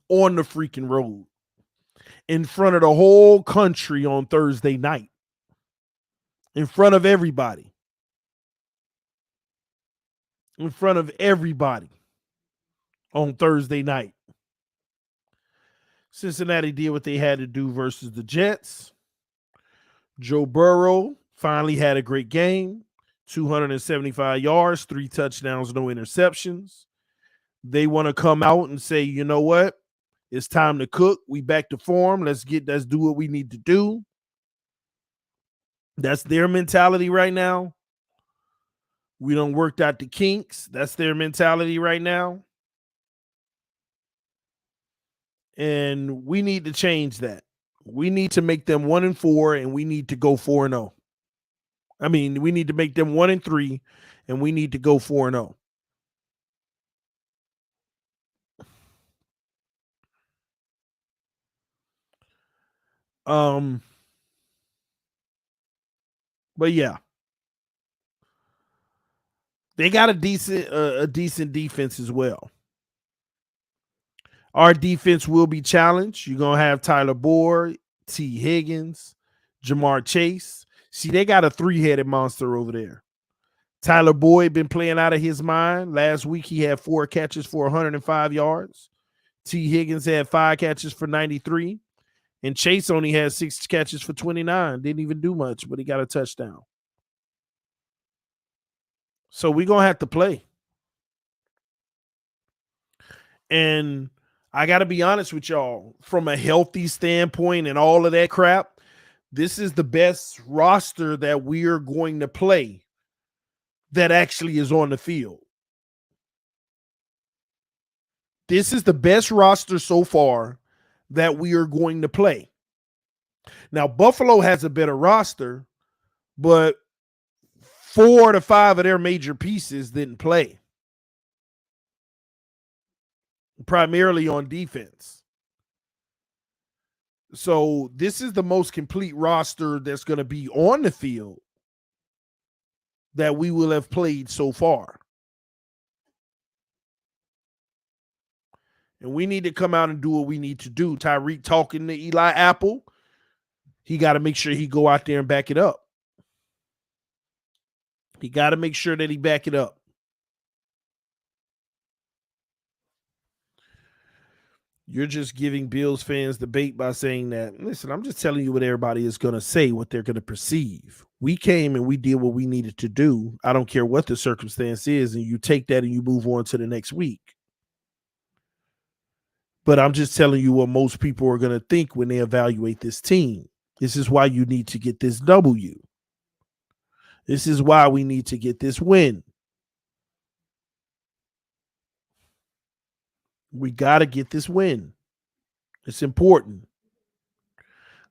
on the freaking road in front of the whole country on Thursday night, in front of everybody, in front of everybody on Thursday night. Cincinnati did what they had to do versus the Jets. Joe Burrow finally had a great game, 275 yards, 3 touchdowns, no interceptions. They want to come out and say, you know what? It's time to cook. We back to form. Let's do what we need to do. That's their mentality right now. We done worked out the kinks. That's their mentality right now. And we need to change that. We need to make them 1-4, and we need to go 4-0. I mean, we need to make them 1-3, and we need to go 4-0. But yeah, they got a decent defense as well. Our defense will be challenged. You're gonna have Tyler Boyd, T. Higgins, Jamar Chase. See, they got a 3-headed monster over there. Tyler Boyd been playing out of his mind. Last week he had 4 catches for 105 yards. T. Higgins had 5 catches for 93. And Chase only had 6 catches for 29. Didn't even do much, but he got a touchdown. So we're going to have to play. And I got to be honest with y'all, from a healthy standpoint and all of that crap, this is the best roster that we are going to play that actually is on the field. This is the best roster so far that we are going to play. Now, Buffalo has a better roster, but 4 to 5 of their major pieces didn't play, primarily on defense. So this is the most complete roster that's going to be on the field that we will have played so far. And we need to come out and do what we need to do. Tyreek talking to Eli Apple, he got to make sure he go out there and back it up. He got to make sure that he back it up. You're just giving Bills fans the bait by saying that, listen, I'm just telling you what everybody is going to say, what they're going to perceive. We came and we did what we needed to do. I don't care what the circumstance is, and you take that and you move on to the next week. But I'm just telling you what most people are going to think when they evaluate this team. This is why you need to get this W. This is why we need to get this win. We got to get this win. It's important.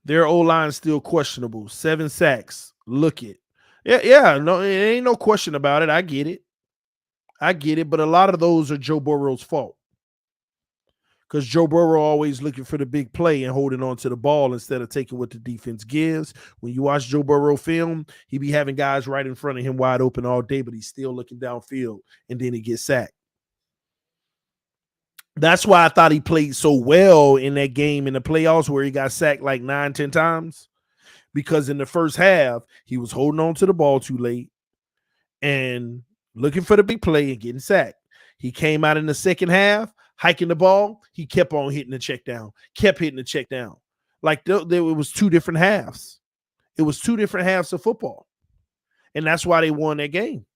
Their O-line is still questionable. 7 sacks. Look it. Yeah, no, it ain't no question about it. I get it. But a lot of those are Joe Burrow's fault. Because Joe Burrow always looking for the big play and holding on to the ball instead of taking what the defense gives. When you watch Joe Burrow film, he be having guys right in front of him wide open all day, but he's still looking downfield, and then he gets sacked. That's why I thought he played so well in that game in the playoffs where he got sacked like 9-10 times. Because in the first half, he was holding on to the ball too late and looking for the big play and getting sacked. He came out in the second half, hiking the ball. He kept on hitting the check down, kept hitting the check down. Like it was 2 different halves. It was 2 different halves of football. And that's why they won that game.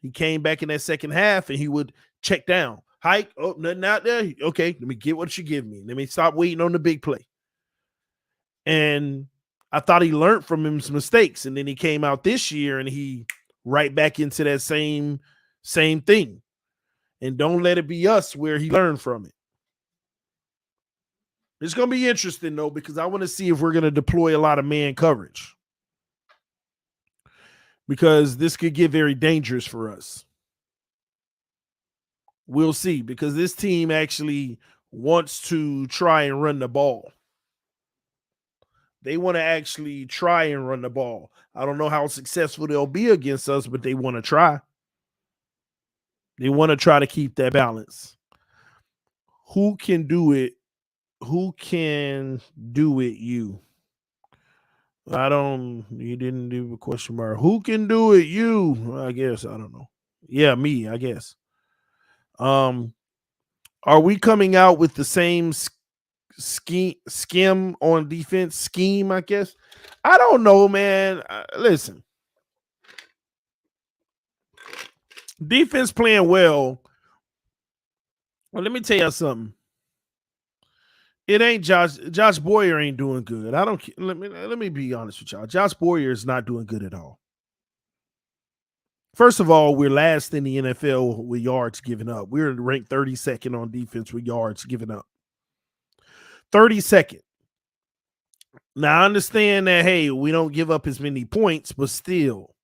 He came back in that second half and he would check down. Hike, oh, nothing out there. Okay, let me get what you give me. Let me stop waiting on the big play. And I thought he learned from his mistakes. And then he came out this year and he right back into that same thing. And don't let it be us where he learned from it. It's going to be interesting, though, because I want to see if we're going to deploy a lot of man coverage. because this could get very dangerous for us. We'll see, because this team actually wants to try and run the ball. They want to actually try and run the ball. I don't know how successful they'll be against us, but they want to try. They want to try to keep that balance. Who can do it? Who can do it? You. You didn't do a question mark. Who can do it? You. I guess. I don't know. Yeah, me, I guess. Um, are we coming out with the same scheme on defense? Scheme, I guess. I don't know, man. Listen, defense playing well. Well, let me tell you something. It ain't Josh Boyer ain't doing good. I don't. Let me be honest with y'all. Josh Boyer is not doing good at all. First of all, we're last in the NFL with yards given up. We're ranked 32nd on defense with yards given up. 32nd. Now I understand that, hey, we don't give up as many points, but still,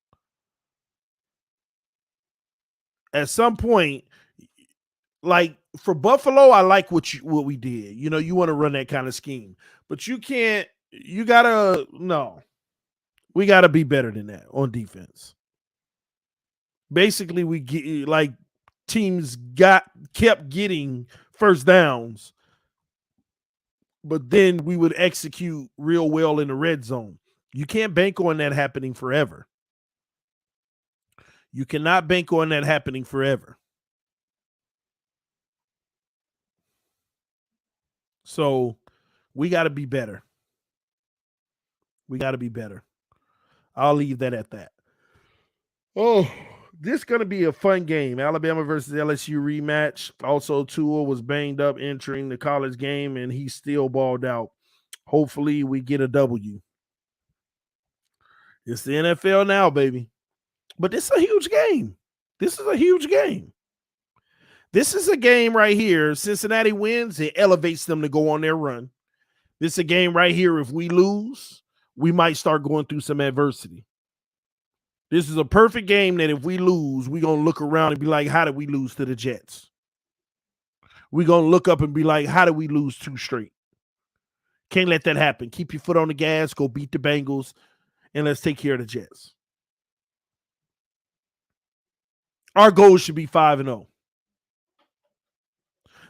at some point, like for Buffalo, I like what we did. You know, you want to run that kind of scheme, but you can't. You gotta no. We gotta be better than that on defense. Basically, we get like teams kept getting first downs, but then we would execute real well in the red zone. You can't bank on that happening forever. You cannot bank on that happening forever. So we got to be better. We got to be better. I'll leave that at that. Oh, this is going to be a fun game. Alabama versus LSU rematch. Also, Tua was banged up entering the college game, and he still balled out. Hopefully, we get a W. It's the NFL now, baby. But this is a huge game. This is a huge game. This is a game right here. Cincinnati wins, it elevates them to go on their run. This is a game right here. If we lose, we might start going through some adversity. This is a perfect game that if we lose, we're going to look around and be like, how did we lose to the Jets? We're going to look up and be like, how did we lose 2 straight? Can't let that happen. Keep your foot on the gas, go beat the Bengals, and let's take care of the Jets. Our goal should be 5-0.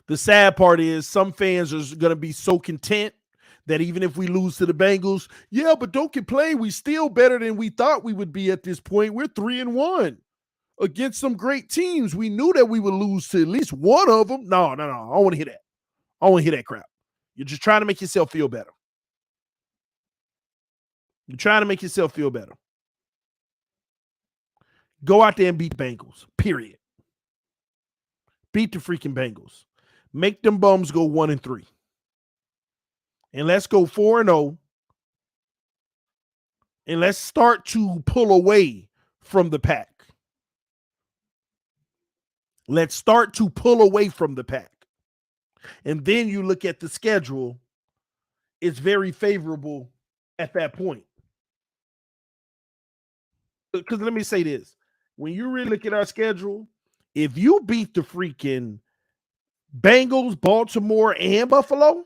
The sad part is some fans are going to be so content that even if we lose to the Bengals, yeah, but don't complain. We still better than we thought we would be at this point. We're 3-1 against some great teams. We knew that we would lose to at least one of them. No. I don't want to hear that. I don't want to hear that crap. You're just trying to make yourself feel better. You're trying to make yourself feel better. Go out there and beat the Bengals, period. Beat the freaking Bengals. Make them bums go 1-3. And let's go 4-0. And let's start to pull away from the pack. Let's start to pull away from the pack. And then you look at the schedule. It's very favorable at that point. Because let me say this. When you really look at our schedule, if you beat the freaking Bengals, Baltimore, and Buffalo,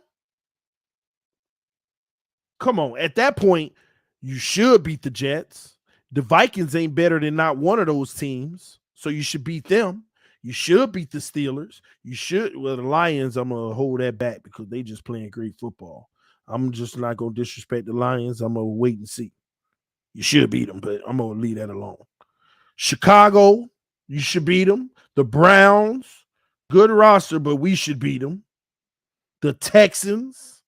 come on. At that point, you should beat the Jets. The Vikings ain't better than not one of those teams, so you should beat them. You should beat the Steelers. You should. Well, the Lions, I'm going to hold that back because they just playing great football. I'm just not going to disrespect the Lions. I'm going to wait and see. You should beat them, but I'm going to leave that alone. Chicago, you should beat them. The Browns, good roster, but we should beat them. The Texans.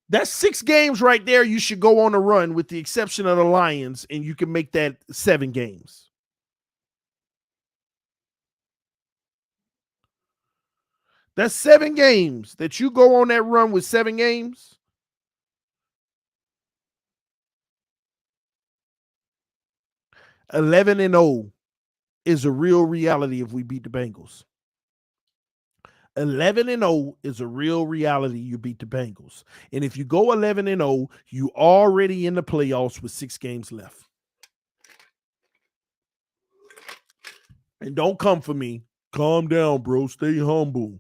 That's 6 games right there. You should go on a run with the exception of the Lions, and you can make that 7 games. That's 7 games that you go on that run with 7 games. (11-0) is a real reality if we beat the Bengals. 11-0 is a real reality. You beat the Bengals. And if you go 11-0, you already in the playoffs with 6 games left. And don't come for me. Calm down, bro. Stay humble.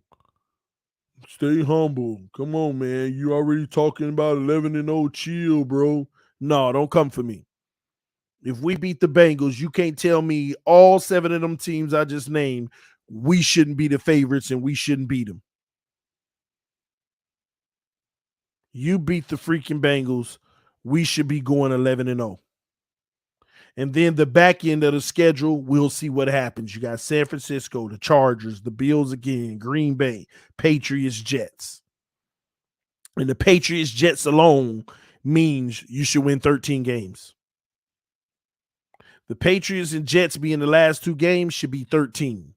Stay humble. Come on, man. You already talking about 11-0. Chill, bro. No, don't come for me. If we beat the Bengals, you can't tell me all 7 of them teams I just named, we shouldn't be the favorites and we shouldn't beat them. You beat the freaking Bengals, we should be going 11-0. And then the back end of the schedule, we'll see what happens. You got San Francisco, the Chargers, the Bills again, Green Bay, Patriots, Jets. And the Patriots, Jets alone means you should win 13 games. The Patriots and Jets being the last 2 games should be 13.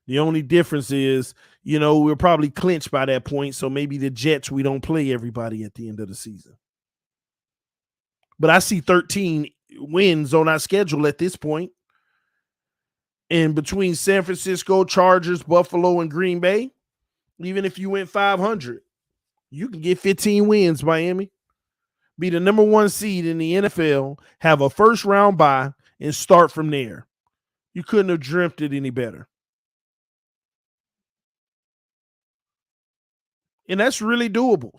The only difference is, we're probably clinched by that point. So maybe the Jets, we don't play everybody at the end of the season. But I see 13 wins on our schedule at this point. And between San Francisco, Chargers, Buffalo, and Green Bay, even if you went 500, you can get 15 wins, Miami. Be the number 1 seed in the NFL, have a first round bye, and start from there. You couldn't have dreamt it any better. And that's really doable.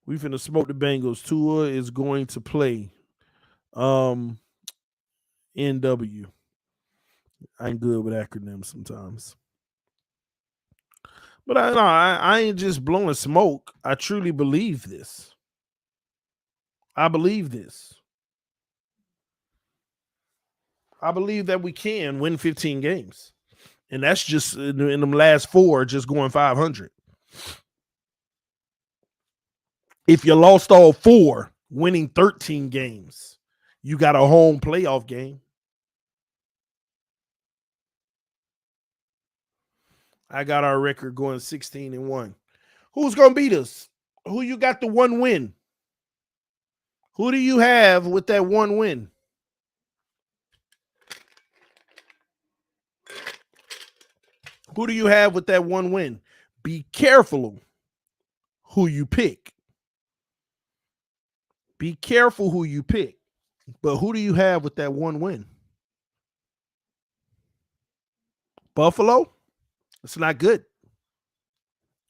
We finna smoke the Bengals. Tua is going to play NW. I'm good with acronyms sometimes. But I ain't just blowing smoke. I truly believe this. I believe this. I believe that we can win 15 games. And that's just in them last 4, just going 500. If you lost all 4, winning 13 games, you got a home playoff game. I got our record going 16-1. Who's going to beat us? Who you got the 1 win? Who do you have with that 1 win? Who do you have with that 1 win? Be careful who you pick. Be careful who you pick. But who do you have with that 1 win? Buffalo? It's not good.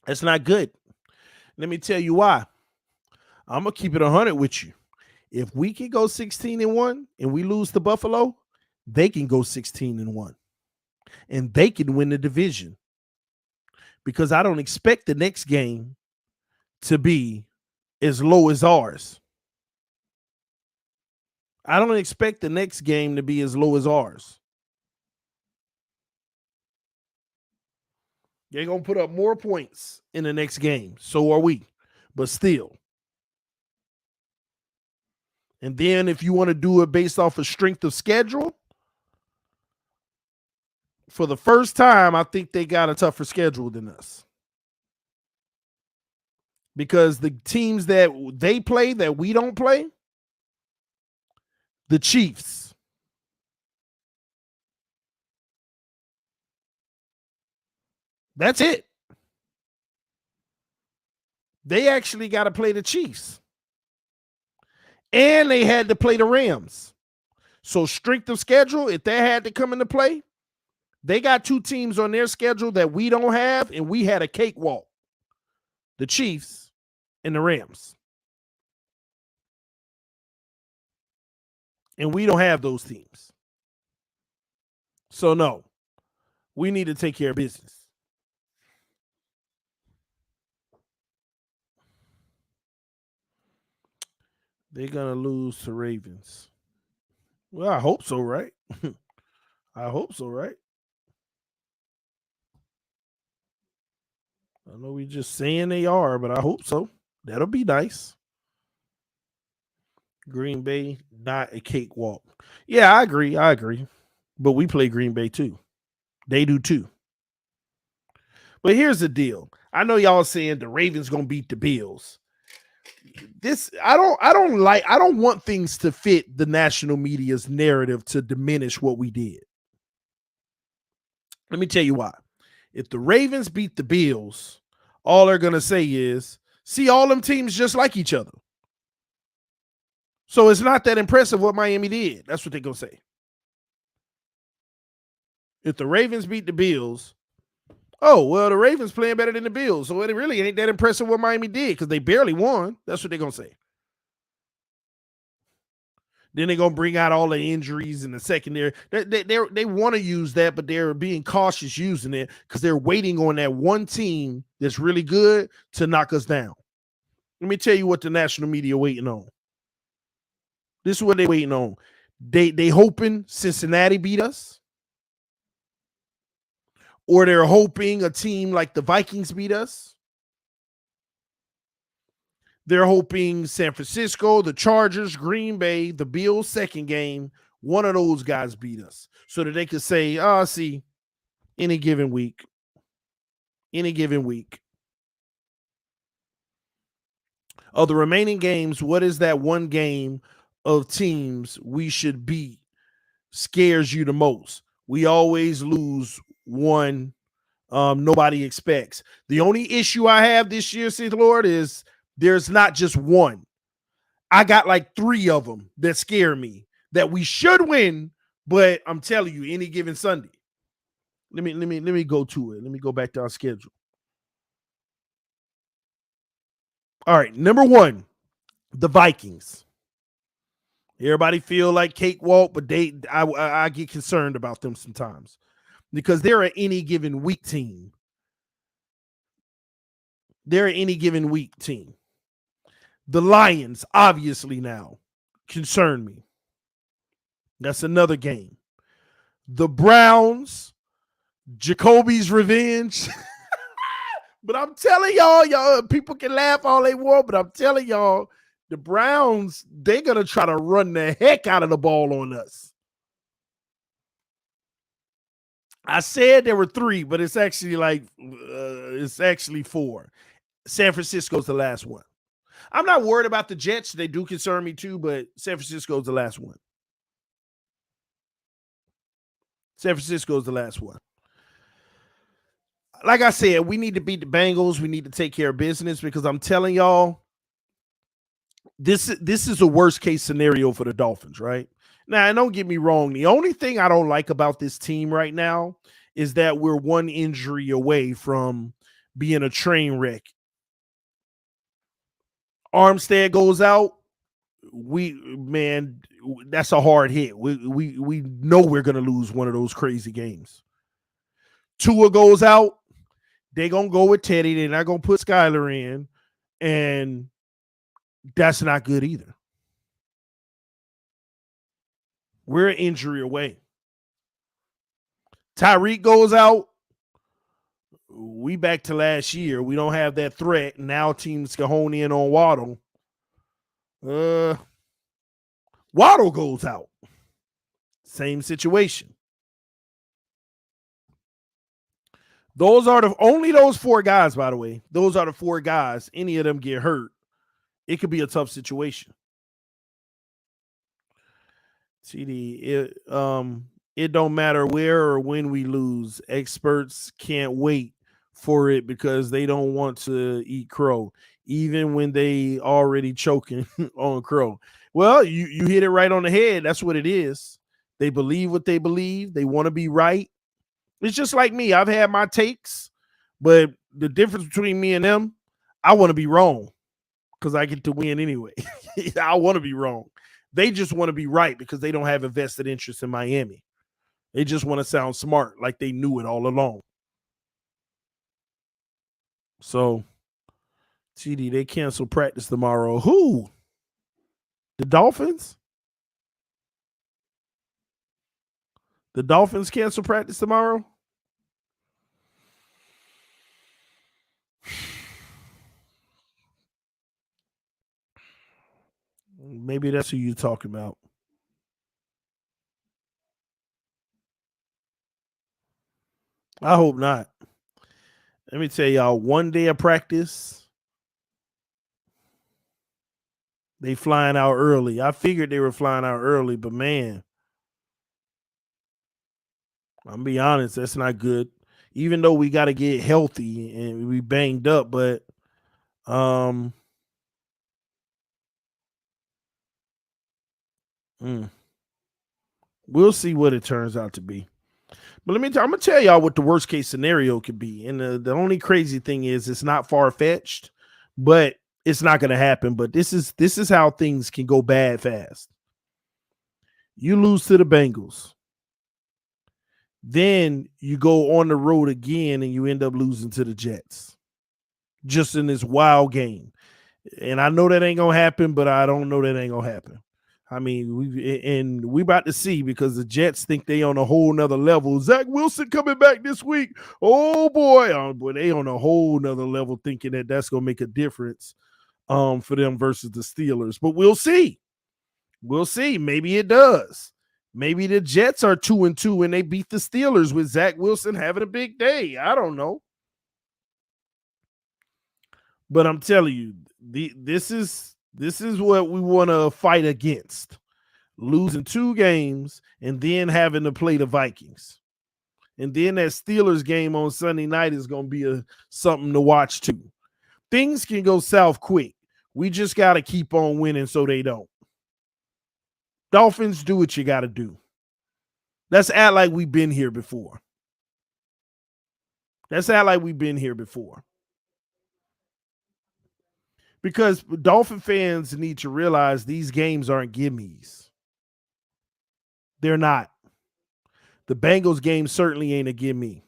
That's not good. Let me tell you why. I'm going to keep it 100 with you. If we can go 16-1 and we lose to Buffalo, they can go 16-1. And they can win the division. Because I don't expect the next game to be as low as ours. I don't expect the next game to be as low as ours. They're going to put up more points in the next game. So are we. But still. And then if you want to do it based off of strength of schedule, for the first time, I think they got a tougher schedule than us. Because the teams that they play that we don't play, the Chiefs, that's it. They actually got to play the Chiefs. And they had to play the Rams. So strength of schedule, if that had to come into play, they got 2 teams on their schedule that we don't have, and we had a cakewalk. The Chiefs and the Rams. And we don't have those teams. So no, we need to take care of business. They're going to lose to Ravens. Well, I hope so, right? I hope so, right? I know we just saying they are, but I hope so. That'll be nice. Green Bay, not a cakewalk. Yeah, I agree. But we play Green Bay too. They do too. But here's the deal. I know y'all saying the Ravens gonna beat the Bills. I don't want things to fit the national media's narrative to diminish what we did. Let me tell you why. If the Ravens beat the Bills, all they're gonna say is, see, all them teams just like each other. So it's not that impressive what Miami did. That's what they're gonna say. If the Ravens beat the Bills, oh, well, the Ravens playing better than the Bills. So it really ain't that impressive what Miami did because they barely won. That's what they're going to say. Then they're going to bring out all the injuries in the secondary. They want to use that, but they're being cautious using it because they're waiting on that one team that's really good to knock us down. Let me tell you what the national media waiting on. This is what they're waiting on. They hoping Cincinnati beat us, or they're hoping a team like the Vikings beat us. They're hoping San Francisco, the Chargers, Green Bay, the Bills' second game, one of those guys beat us so that they could say, oh, see, any given week. Of the remaining games, what is that one game of teams we should beat scares you the most? We always lose one nobody expects. The only issue I have this year, Sith Lord, is there's not just one. I got like 3 of them that scare me that we should win, but I'm telling you, any given Sunday. Let me go to it. Let me go back to our schedule. All right, number 1, the Vikings. Everybody feel like cakewalk, but I get concerned about them sometimes because they're an any given week team. The Lions, obviously now, concern me. That's another game. The Browns, Jacoby's revenge. But I'm telling y'all, people can laugh all they want, but I'm telling y'all, the Browns, they're going to try to run the heck out of the ball on us. I said there were 3, but it's actually it's actually 4. San Francisco's the last one. I'm not worried about the Jets. They do concern me too, but San Francisco's the last one. Like I said, we need to beat the Bengals. We need to take care of business because I'm telling y'all, this is a worst case scenario for the Dolphins, right? Now, and don't get me wrong. The only thing I don't like about this team right now is that we're one injury away from being a train wreck. Armstead goes out. That's a hard hit. We know we're gonna lose one of those crazy games. Tua goes out. They're gonna go with Teddy. They're not gonna put Skyler in, and that's not good either. We're an injury away. Tyreek goes out. We back to last year. We don't have that threat. Now teams can hone in on Waddle. Waddle goes out. Same situation. Those are those 4 guys, by the way. Those are the 4 guys. Any of them get hurt, it could be a tough situation. TD, it don't matter where or when we lose. Experts can't wait for it because they don't want to eat crow, even when they already choking on crow. Well, you hit it right on the head. That's what it is. They believe what they believe. They want to be right. It's just like me. I've had my takes, but the difference between me and them, I want to be wrong because I get to win anyway. I want to be wrong. They just want to be right because they don't have a vested interest in Miami. They just want to sound smart like they knew it all along. So, TD, they cancel practice tomorrow. Who? The Dolphins? The Dolphins cancel practice tomorrow? Maybe that's who you're talking about. I hope not. Let me tell y'all, one day of practice, they flying out early. I figured they were flying out early, but man, I'm gonna be honest, that's not good. Even though we got to get healthy and we banged up, but um, we'll see what it turns out to be. But I'm gonna tell y'all what the worst case scenario could be. And the only crazy thing is it's not far fetched, but it's not gonna happen. But this is how things can go bad fast. You lose to the Bengals, then you go on the road again and you end up losing to the Jets. Just in this wild game. And I know that ain't gonna happen, but I don't know that ain't gonna happen. I mean, we about to see because the Jets think they on a whole nother level. Zach Wilson coming back this week. Oh boy, they on a whole nother level thinking that that's gonna make a difference for them versus the Steelers. But we'll see. We'll see. Maybe it does. Maybe the Jets are 2-2 and they beat the Steelers with Zach Wilson having a big day. I don't know. But I'm telling you, this is what we want to fight against. Losing 2 games and then having to play the Vikings. And then that Steelers game on Sunday night is going to be something to watch too. Things can go south quick. We just got to keep on winning so they don't. Dolphins, do what you got to do. Let's act like we've been here before. Because Dolphin fans need to realize these games aren't gimmies. They're not. The Bengals game certainly ain't a gimme.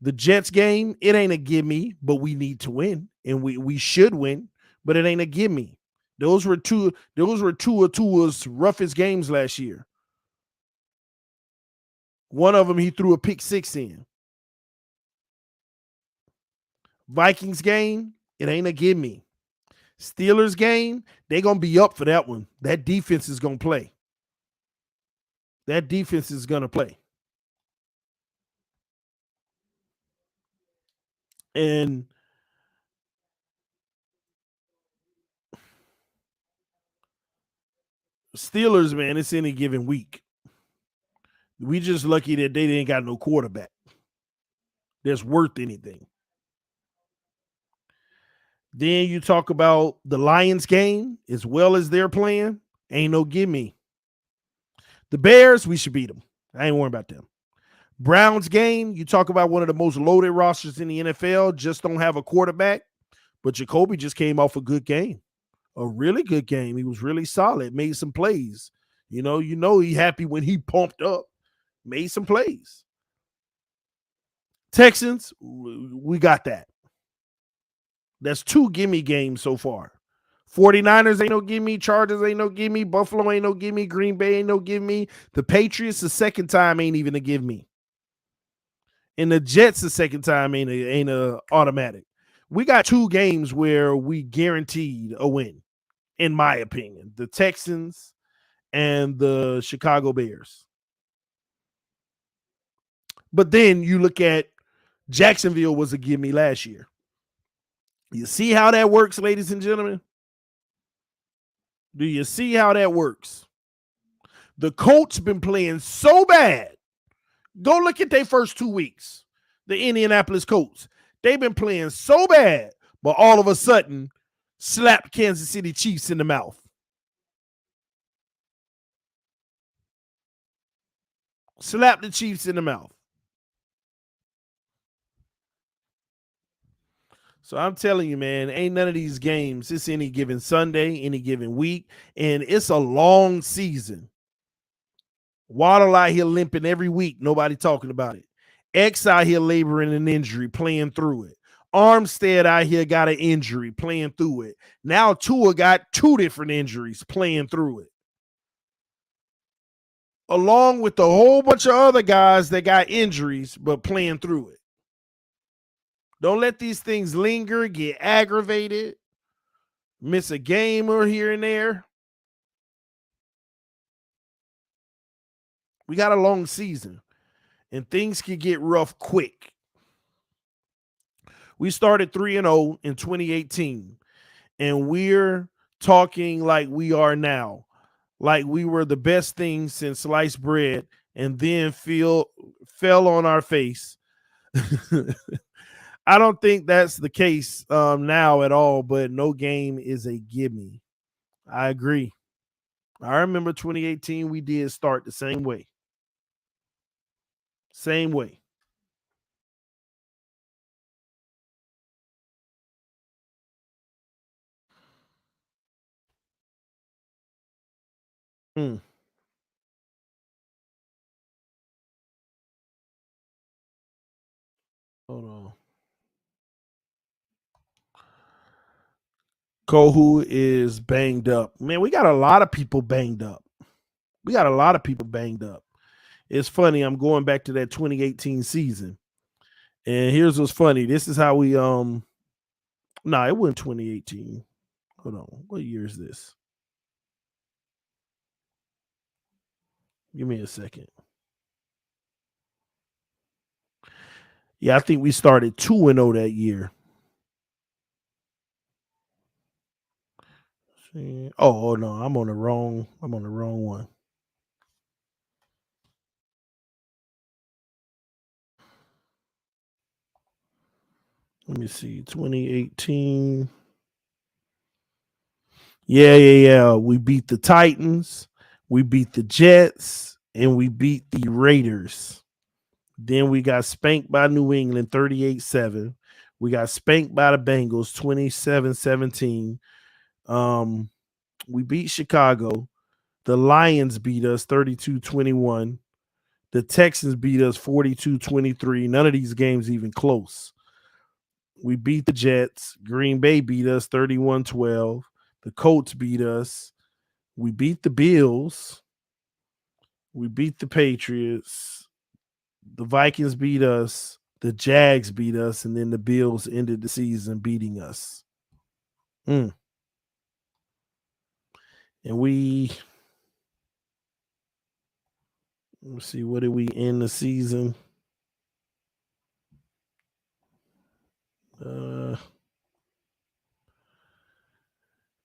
The Jets game, it ain't a gimme, but we need to win. And we should win, but it ain't a gimme. Those were two of Tua's roughest games last year. One of them he threw a pick 6 in. Vikings game, it ain't a gimme. Steelers game, they going to be up for that one. That defense is going to play. And Steelers, man, it's any given week. We just lucky that they didn't got no quarterback that's worth anything. Then you talk about the Lions game as well as they're playing. Ain't no gimme. The Bears, we should beat them. I ain't worried about them. Browns game, you talk about one of the most loaded rosters in the NFL, just don't have a quarterback. But Jacoby just came off a good game, a really good game. He was really solid, made some plays. You know he happy when he pumped up, made some plays. Texans, we got that. That's 2 gimme games so far. 49ers ain't no gimme. Chargers ain't no gimme. Buffalo ain't no gimme. Green Bay ain't no gimme. The Patriots the second time ain't even a gimme. And the Jets the second time ain't a automatic. We got 2 games where we guaranteed a win, in my opinion. The Texans and the Chicago Bears. But then you look at Jacksonville was a gimme last year. You see how that works, ladies and gentlemen? Do you see how that works? The Colts been playing so bad. Go look at their first 2 weeks. The Indianapolis Colts. They've been playing so bad, but all of a sudden slapped Kansas City Chiefs in the mouth. Slap the Chiefs in the mouth. So I'm telling you, man, ain't none of these games. It's any given Sunday, any given week, and it's a long season. Waddle out here limping every week. Nobody talking about it. X out here laboring an injury, playing through it. Armstead out here got an injury, playing through it. Now Tua got 2 different injuries, playing through it. Along with a whole bunch of other guys that got injuries, but playing through it. Don't let these things linger, get aggravated, miss a game or here and there. We got a long season, and things can get rough quick. We started 3-0 in 2018, and we're talking like we are now, like we were the best thing since sliced bread, and then fell on our face. I don't think that's the case now at all, but no game is a gimme. I agree. I remember 2018, we did start the same way. Same way. Hmm. Hold on. Kohu is banged up. Man, we got a lot of people banged up. We got a lot of people banged up. It's funny. I'm going back to that 2018 season. And here's what's funny. This is how we nah, it wasn't 2018. Hold on. What year is this? Give me a second. Yeah, I think we started 2-0 that year. Oh no, I'm on the wrong one. Let me see. 2018. Yeah. We beat the Titans, we beat the Jets, and we beat the Raiders. Then we got spanked by New England 38-7. We got spanked by the Bengals 27-17. We beat Chicago. The Lions beat us 32-21. The Texans beat us 42-23. None of these games even close. We beat the Jets. Green Bay beat us 31-12. The Colts beat us. We beat the Bills. We beat the Patriots. The Vikings beat us. The Jags beat us. And then the Bills ended the season beating us. And let's see, what did we end the season?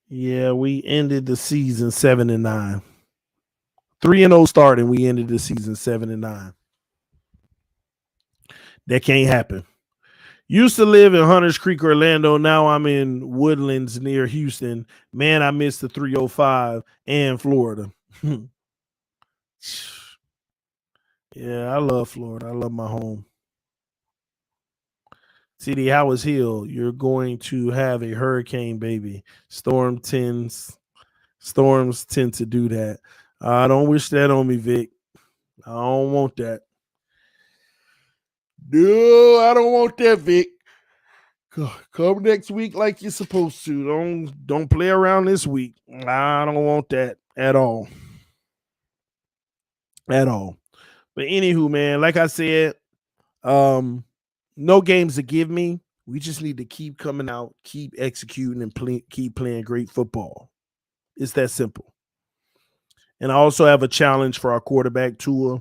Yeah, we ended the season 7-9. 3-0 starting, we ended the season 7-9. That can't happen. Used to live in Hunters Creek, Orlando. Now I'm in Woodlands near Houston. Man, I miss the 305 and Florida. Yeah, I love Florida. I love my home. CD Howard Hill, you're going to have a hurricane baby. Storms tend to do that. I don't wish that on me, Vic. I don't want that. No, I don't want that, Vic. Come next week like you're supposed to. Don't play around this week. I don't want that at all. At all. But anywho, man, like I said, no games to give me. We just need to keep coming out, keep executing, and keep playing great football. It's that simple. And I also have a challenge for our quarterback, Tua.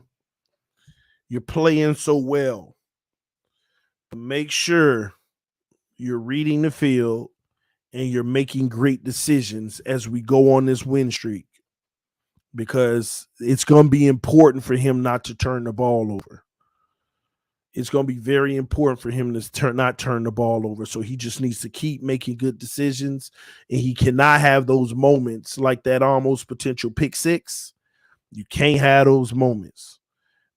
You're playing so well. Make sure you're reading the field and you're making great decisions as we go on this win streak, because it's going to be important for him not to turn the ball over. It's going to be very important for him to not turn the ball over. So he just needs to keep making good decisions, and he cannot have those moments like that almost potential pick six. You can't have those moments,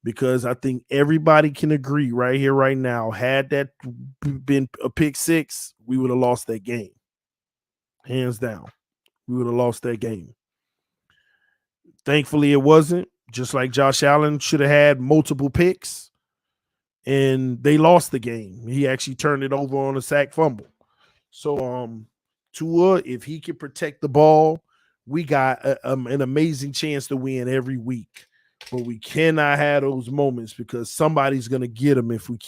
because I think everybody can agree right here, right now, had that been a pick six, we would have lost that game. Hands down. We would have lost that game. Thankfully, it wasn't. Just like Josh Allen should have had multiple picks, and they lost the game. He actually turned it over on a sack fumble. So, Tua, if he can protect the ball, we got an amazing chance to win every week. But we cannot have those moments, because somebody's going to get them if we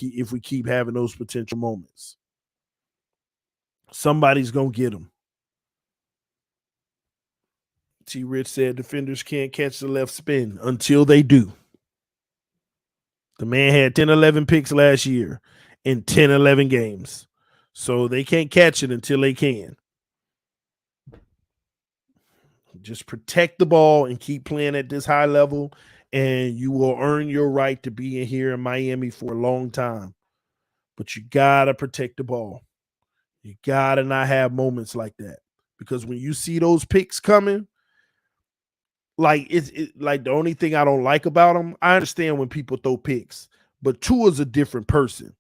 keep having those potential moments. Somebody's going to get them. T. Rich said defenders can't catch the left spin until they do. The man had 10, 11 picks last year in 10, 11 games. So they can't catch it until they can. Just protect the ball and keep playing at this high level, and you will earn your right to be in here in Miami for a long time. But you got to protect the ball. You got to not have moments like that, because when you see those picks coming, like it's like the only thing I don't like about them, I understand when people throw picks, But Tua's a different person.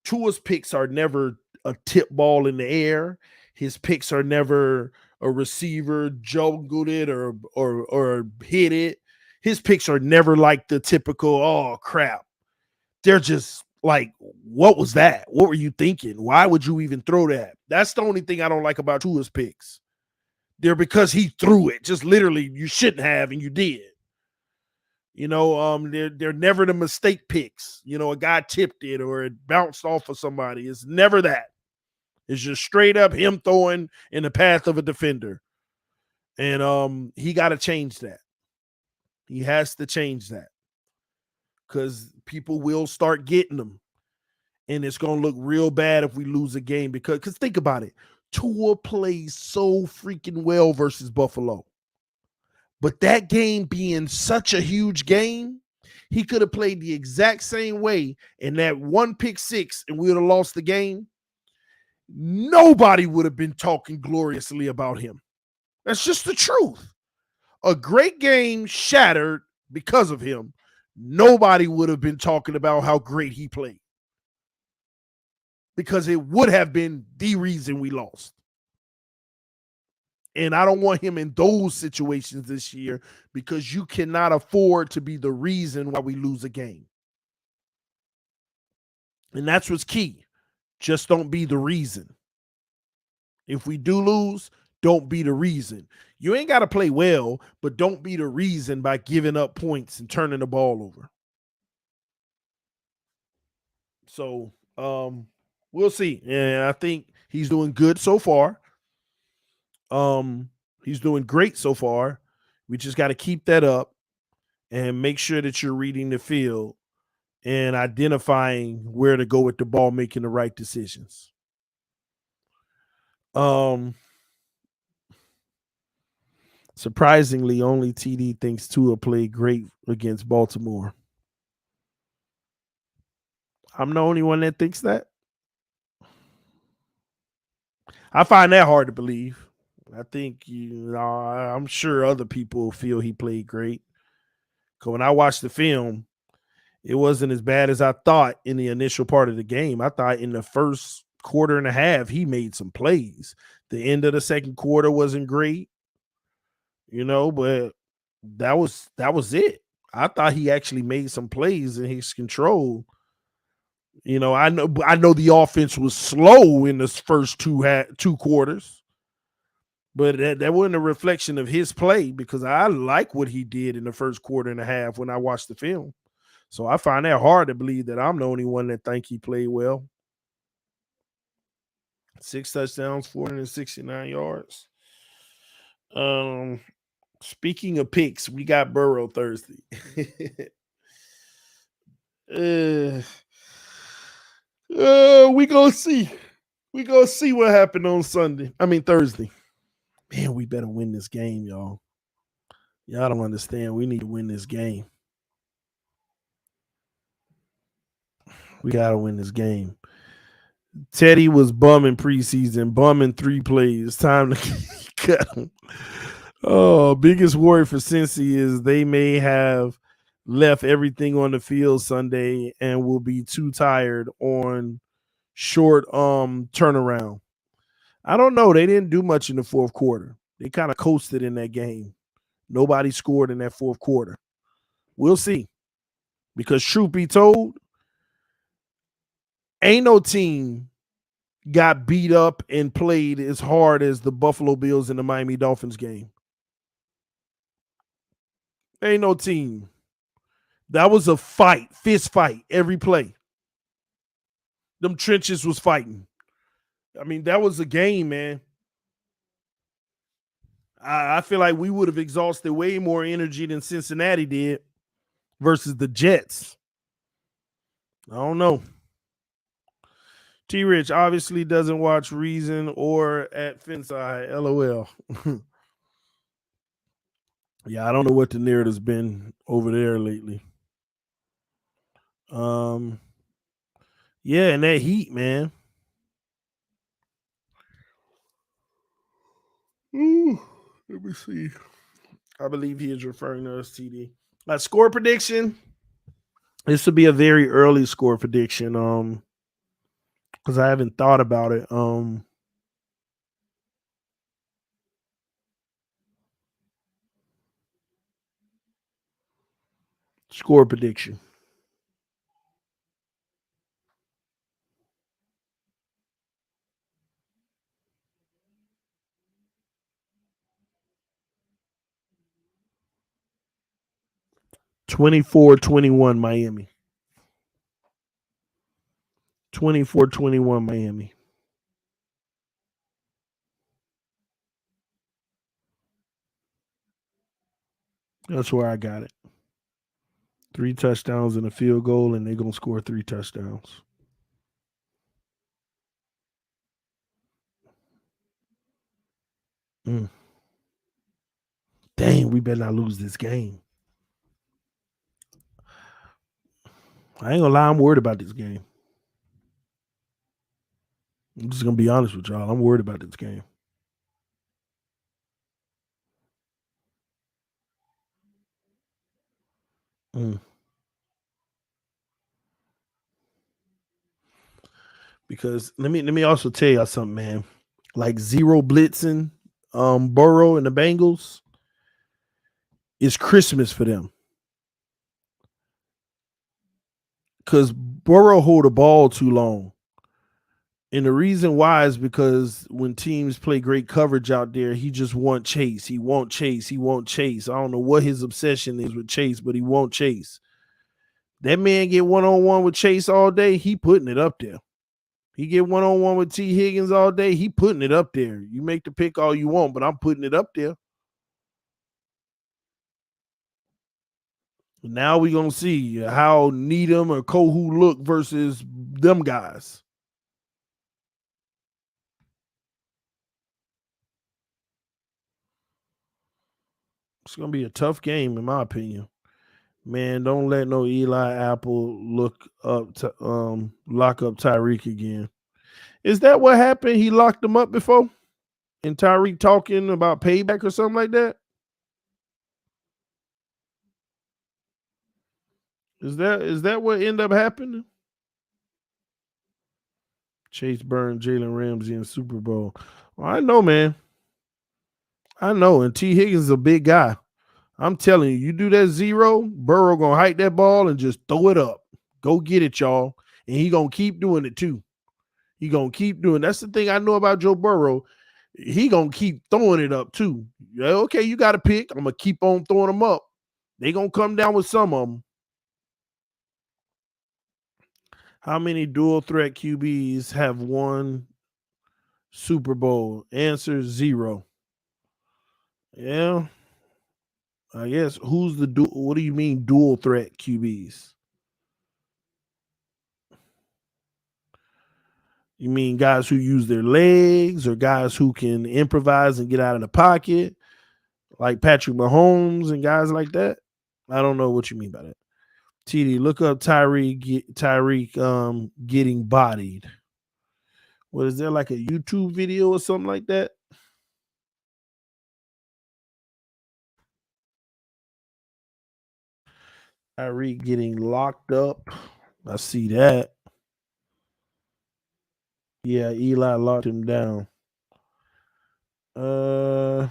Tua's picks are never a tip ball in the air. His picks are never a receiver juggled it or hit it. His picks are never like the typical, oh crap. They're just like, what was that? What were you thinking? Why would you even throw that? That's the only thing I don't like about Tua's picks. They're because he threw it. Just literally, you shouldn't have, and you did. They're never the mistake picks. A guy tipped it or it bounced off of somebody. It's never that. It's just straight up him throwing in the path of a defender. And he got to change that. He has to change that because people will start getting them. And it's going to look real bad if we lose a game because think about it. Tua plays so freaking well versus Buffalo. But that game being such a huge game, he could have played the exact same way in that one pick six and we would have lost the game. Nobody would have been talking gloriously about him. That's just the truth. A great game shattered because of him. Nobody would have been talking about how great he played because it would have been the reason we lost. And I don't want him in those situations this year because you cannot afford to be the reason why we lose a game. And that's what's key. Just don't be the reason. If we do lose, don't be the reason. You ain't got to play well, but don't be the reason by giving up points and turning the ball over. So we'll see. And I think he's doing good so far. He's doing great so far. We just got to keep that up and make sure that you're reading the field and identifying where to go with the ball, making the right decisions. Surprisingly, only TD thinks Tua played great against Baltimore. I'm the only one that thinks that. I find that hard to believe. I think I'm sure other people feel he played great. Because when I watched the film, it wasn't as bad as I thought in the initial part of the game. I thought in the first quarter and a half, he made some plays. The end of the second quarter wasn't great, but that was it. I thought he actually made some plays in his control. I know the offense was slow in the first two quarters, but that wasn't a reflection of his play because I like what he did in the first quarter and a half when I watched the film. So I find that hard to believe that I'm the only one that think he played well. 6 touchdowns, 469 yards. Speaking of picks, we got Burrow Thursday. We gonna see. We gonna see what happened on Thursday. Man, we better win this game, y'all. Y'all don't understand. We need to win this game. We gotta win this game. Teddy was bumming preseason, bumming 3 plays. Time to cut him. Oh, biggest worry for Cincy is they may have left everything on the field Sunday and will be too tired on short turnaround. I don't know. They didn't do much in the fourth quarter. They kind of coasted in that game. Nobody scored in that fourth quarter. We'll see. Because truth be told, ain't no team got beat up and played as hard as the Buffalo Bills in the Miami Dolphins game. Ain't no team. That was a fight, fist fight, every play. Them trenches was fighting. That was a game, man. I feel like we would have exhausted way more energy than Cincinnati did versus the Jets. I don't know. T-Rich obviously doesn't watch Reason or at Finside. LOL. Yeah, I don't know what the narrative's been over there lately. Yeah, and that heat, man. Ooh, let me see. I believe he is referring to us, TD. Score prediction. This would be a very early score prediction. Because I haven't thought about it. Score prediction. 24-21 Miami. 24-21 Miami. That's where I got it. 3 touchdowns and a field goal, and they're going to score 3 touchdowns. Mm. Dang, we better not lose this game. I ain't going to lie, I'm worried about this game. I'm just going to be honest with y'all. I'm worried about this game. Mm. Because let me also tell y'all something, man. Like zero blitzing, Burrow and the Bengals is Christmas for them. Because Burrow hold the ball too long. And the reason why is because when teams play great coverage out there, he just won't chase. He won't chase. He won't chase. I don't know what his obsession is with Chase, but he won't chase. That man get one-on-one with Chase all day, he putting it up there. He get one-on-one with T. Higgins all day, he putting it up there. You make the pick all you want, but I'm putting it up there. Now we gonna see how Needham or Kohu look versus them guys. It's gonna be a tough game, in my opinion. Man, don't let no Eli Apple lock up Tyreek again. Is that what happened? He locked him up before? And Tyreek talking about payback or something like that? Is that what ended up happening? Chase burned Jalen Ramsey in Super Bowl. Well, I know, man. I know. And T. Higgins is a big guy. I'm telling you, you do that zero, Burrow gonna hike that ball and just throw it up. Go get it, y'all. And he gonna keep doing it too. He gonna keep doing. That's the thing I know about Joe Burrow. He gonna keep throwing it up too. Yeah, okay, you got to pick. I'm gonna keep on throwing them up. They gonna come down with some of them. How many dual threat QBs have won Super Bowl? Answer 0. Yeah, I guess. Who's the dual? What do you mean dual threat QBs? You mean guys who use their legs or guys who can improvise and get out of the pocket, like Patrick Mahomes and guys like that? I don't know what you mean by that. TD, look up Tyreek getting bodied. What is there like a YouTube video or something like that? Tyreek getting locked up. I see that. Yeah, Eli locked him down. Uh,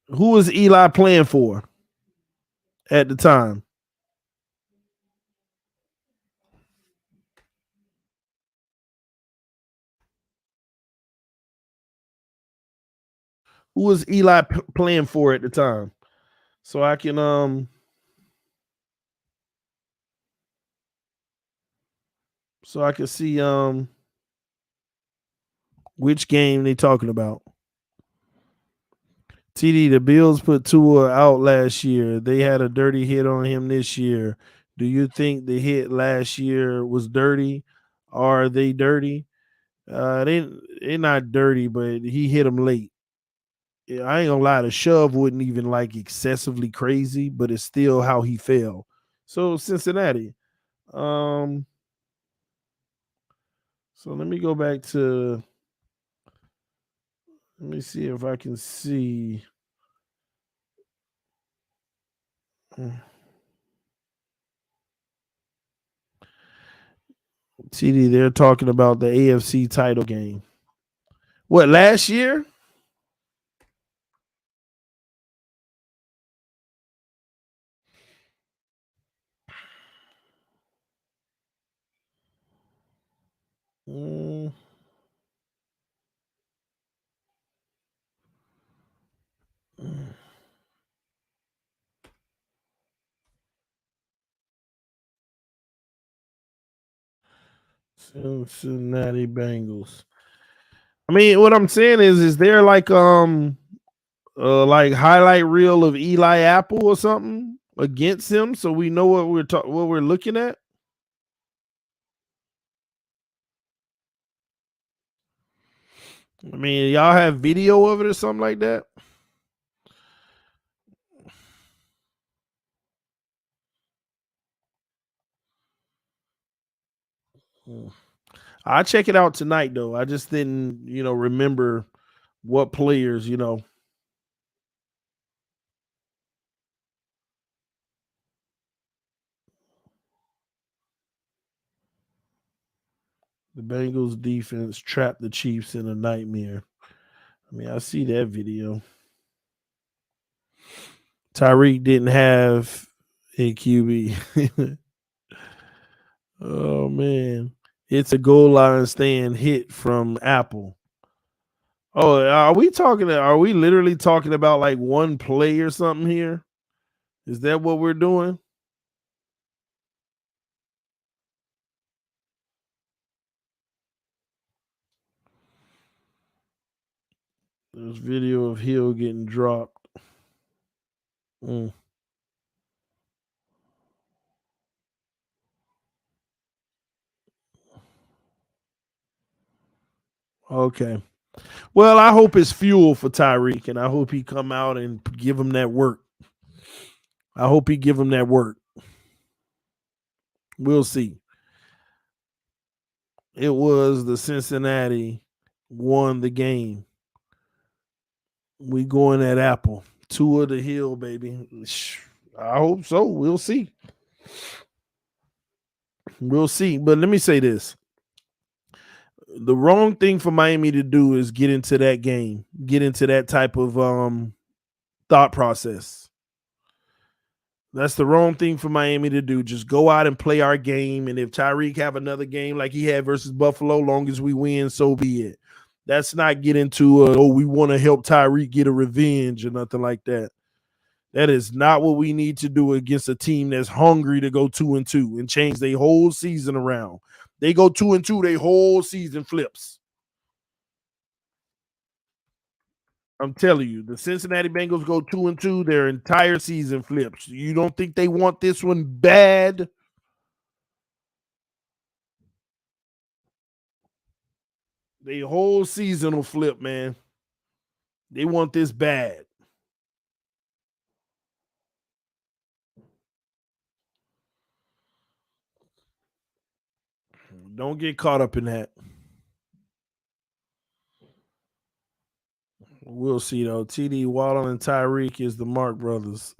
who was Eli playing for at the time? Who was Eli playing for at the time? So I can see which game they talking about. TD, the Bills put Tua out last year. They had a dirty hit on him this year. Do you think the hit last year was dirty? Are they dirty? They're not dirty, but he hit them late. Yeah, I ain't gonna lie, the shove wasn't even like excessively crazy, but it's still how he fell. So Cincinnati. Um, so let me go back to let me see if I can see. TD, they're talking about the AFC title game. What, last year? Mm. Cincinnati Bengals. I mean, what I'm saying is there like highlight reel of Eli Apple or something against him, so we know what we're looking at? I mean, y'all have video of it or something like that? I'll check it out tonight though. I just didn't, remember what players, The Bengals defense trapped the Chiefs in a nightmare. I mean, I see that video. Tyreek didn't have a QB. Oh man. It's a goal line stand hit from Apple. Oh, are we literally talking about like one play or something here? Is that what we're doing? There's video of Hill getting dropped. Mm. Okay. Well, I hope it's fuel for Tyreek, and I hope he come out and give him that work. I hope he give him that work. We'll see. It was the Cincinnati won the game. We going at Apple. Tua the Hill, baby. I hope so. We'll see. We'll see. But let me say this. The wrong thing for Miami to do is get into that game, get into that type of thought process. That's the wrong thing for Miami to do. Just go out and play our game. And if Tyreek have another game like he had versus Buffalo, long as we win, so be it. That's not get into we want to help Tyreek get a revenge or nothing like that. That is not what we need to do against a team that's hungry to go 2-2 and change their whole season around. They go 2-2, their whole season flips. I'm telling you, the Cincinnati Bengals go 2-2, their entire season flips. You don't think they want this one bad? The whole season will flip, man. They want this bad. Don't get caught up in that. We'll see though. TD Waddle and Tyreek is the Mark brothers.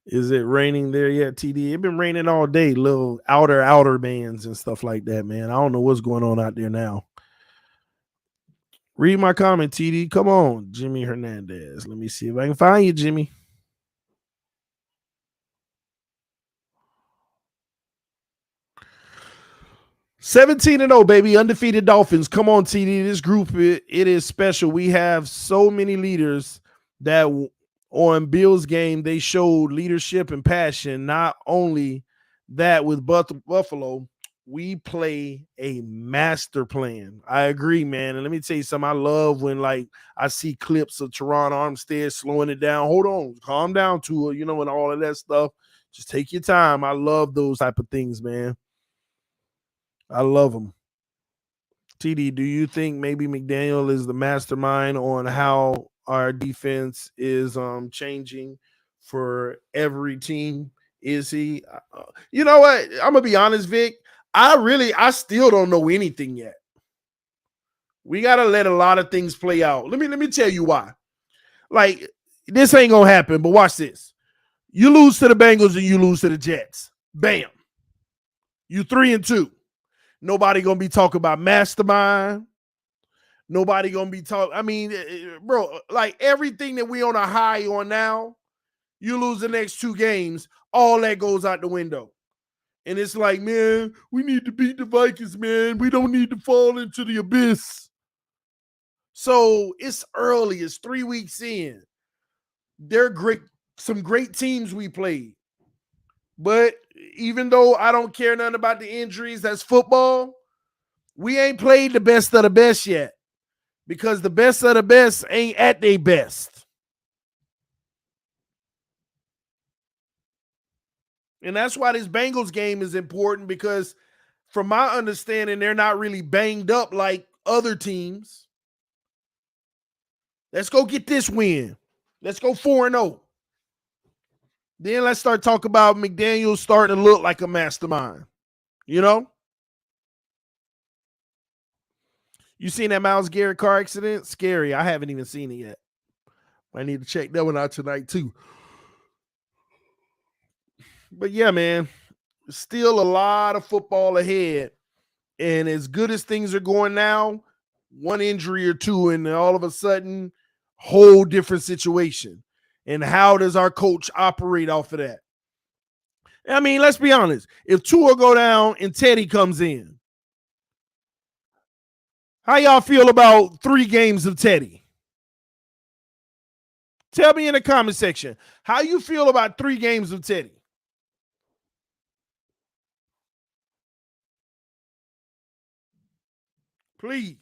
Is it raining there yet, TD? It's been raining all day, little outer bands and stuff like that, man. I don't know what's going on out there now. Read my comment, TD. Come on, Jimmy Hernandez. Let me see if I can find you, Jimmy. 17-0, baby. Undefeated Dolphins. Come on, TD. This group, it is special. We have so many leaders that on Bill's game, they showed leadership and passion. Not only that, with Buffalo, we play a master plan. I agree, man. And let me tell you something. I love when I see clips of Teron Armstead slowing it down. Hold on, calm down, Tua, and all of that stuff. Just take your time. I love those type of things, man. I love them. TD, do you think maybe McDaniel is the mastermind on how our defense is changing for every team? Is he? You know what? I'm gonna be honest, Vic. I still don't know anything yet. We gotta let a lot of things play out. Let me tell you why. Like, this ain't gonna happen, but watch this. You lose to the Bengals and you lose to the Jets. Bam. You 3-2. Nobody gonna be talking about mastermind. Nobody gonna be talking. I mean, bro, like everything that we on a high on now, you lose the next two games, all that goes out the window. And it's like, man, we need to beat the Vikings, man. We don't need to fall into the abyss. So it's early. It's 3 weeks in. They're great, some great teams we played. But even though I don't care nothing about the injuries, that's football. We ain't played the best of the best yet because the best of the best ain't at their best. And that's why this Bengals game is important because from my understanding, they're not really banged up like other teams. Let's go get this win. Let's go 4-0. Then let's start talking about McDaniels starting to look like a mastermind. You know? You seen that Myles Garrett car accident? Scary. I haven't even seen it yet. I need to check that one out tonight too. But yeah, man, still a lot of football ahead. And as good as things are going now, one injury or two, and all of a sudden, whole different situation. And how does our coach operate off of that? I mean, let's be honest. If Tua go down and Teddy comes in, how y'all feel about 3 games of Teddy? Tell me in the comment section how you feel about 3 games of Teddy. Please.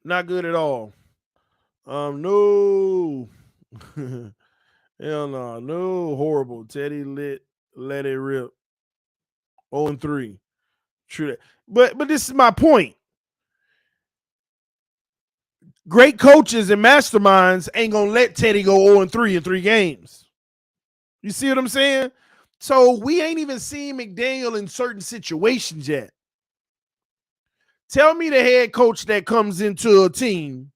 Not good at all. No. Hell no. No, horrible. Teddy let it rip. 0-3. True. But this is my point. Great coaches and masterminds ain't gonna let Teddy go 0-3 in 3 games. You see what I'm saying? So we ain't even seen McDaniel in certain situations yet. Tell me the head coach that comes into a team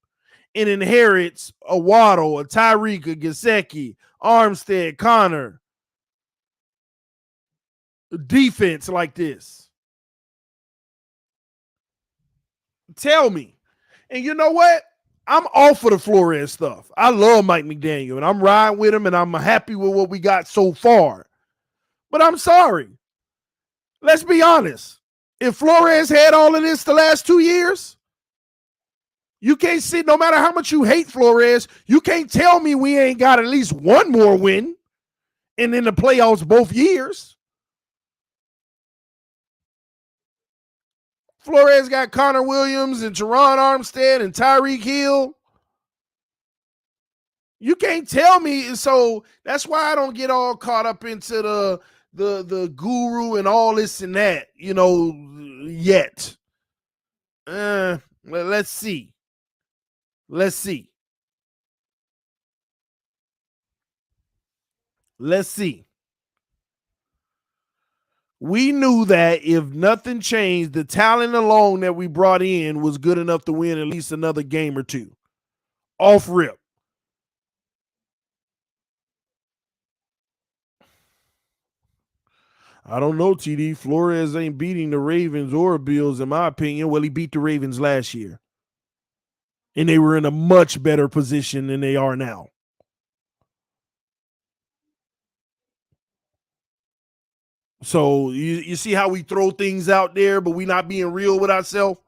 and inherits a Waddle, a Tyreek, a Gesicki, Armstead, Connor, defense like this. Tell me. And you know what? I'm all for the Flores stuff. I love Mike McDaniel, and I'm riding with him, and I'm happy with what we got so far. But I'm sorry. Let's be honest. If Flores had all of this the last 2 years, you can't sit, no matter how much you hate Flores, you can't tell me we ain't got at least one more win and in the playoffs both years. Flores got Connor Williams and Teron Armstead and Tyreek Hill. You can't tell me. So that's why I don't get all caught up into the guru and all this and that, yet. Well, let's see. Let's see. Let's see. We knew that if nothing changed, the talent alone that we brought in was good enough to win at least another game or two. Off rip. I don't know, TD. Flores ain't beating the Ravens or Bills, in my opinion. Well, he beat the Ravens last year. And they were in a much better position than they are now. So you see how we throw things out there, but we not being real with ourselves?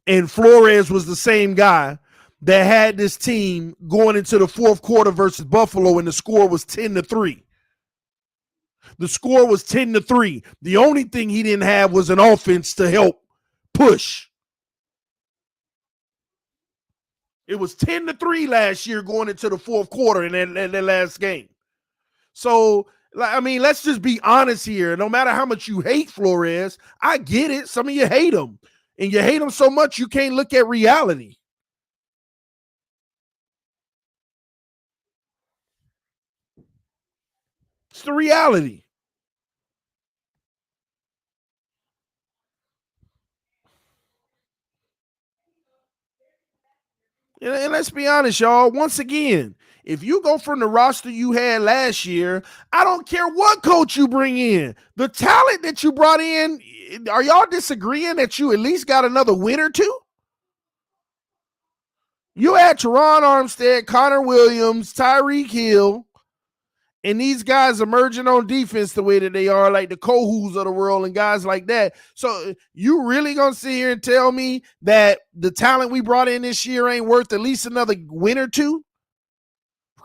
And Flores was the same guy that had this team going into the fourth quarter versus Buffalo, and the score was 10-3. The score was 10-3. The only thing he didn't have was an offense to help push. It was 10-3 last year going into the fourth quarter in that last game. So, I mean, let's just be honest here. No matter how much you hate Flores, I get it. Some of you hate him. And you hate him so much you can't look at reality. It's the reality. And let's be honest, y'all. Once again, If you go from the roster you had last year, I don't care what coach you bring in. The talent that you brought in, are y'all disagreeing that you at least got another win or two? You had Teron Armstead, Connor Williams, Tyreek Hill, and these guys emerging on defense the way that they are, like the Kohus of the world and guys like that. So you really gonna sit here and tell me that the talent we brought in this year ain't worth at least another win or two?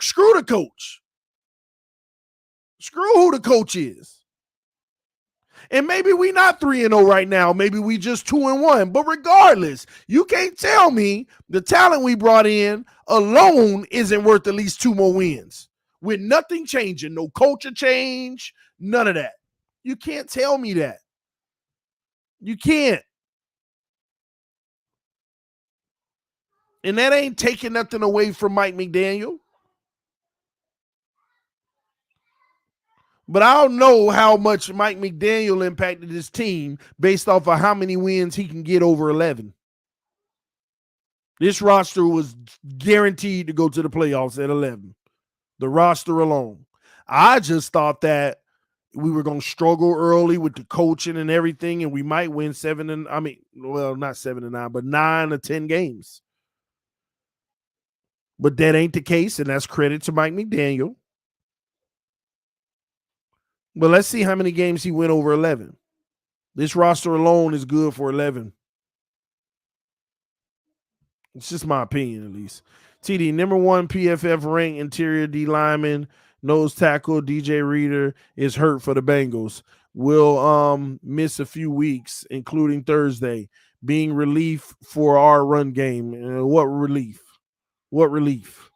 Screw the coach. Screw who the coach is. And maybe we not 3-0 right now. Maybe we just 2-1. But regardless, you can't tell me the talent we brought in alone isn't worth at least 2 more wins. With nothing changing, no culture change, none of that. You can't tell me that. You can't. And that ain't taking nothing away from Mike McDaniel. But I don't know how much Mike McDaniel impacted his team based off of how many wins he can get over 11. This roster was guaranteed to go to the playoffs at 11. The roster alone. I just thought that we were going to struggle early with the coaching and everything, and we might win not 7-9, but 9 or 10 games. But that ain't the case, and that's credit to Mike McDaniel. But let's see how many games he went over 11. This roster alone is good for 11. It's just my opinion, at least. TD, number 1 PFF ranked interior D lineman, nose tackle, DJ Reader is hurt for the Bengals. Will miss a few weeks, including Thursday, being relief for our run game. What relief? What relief?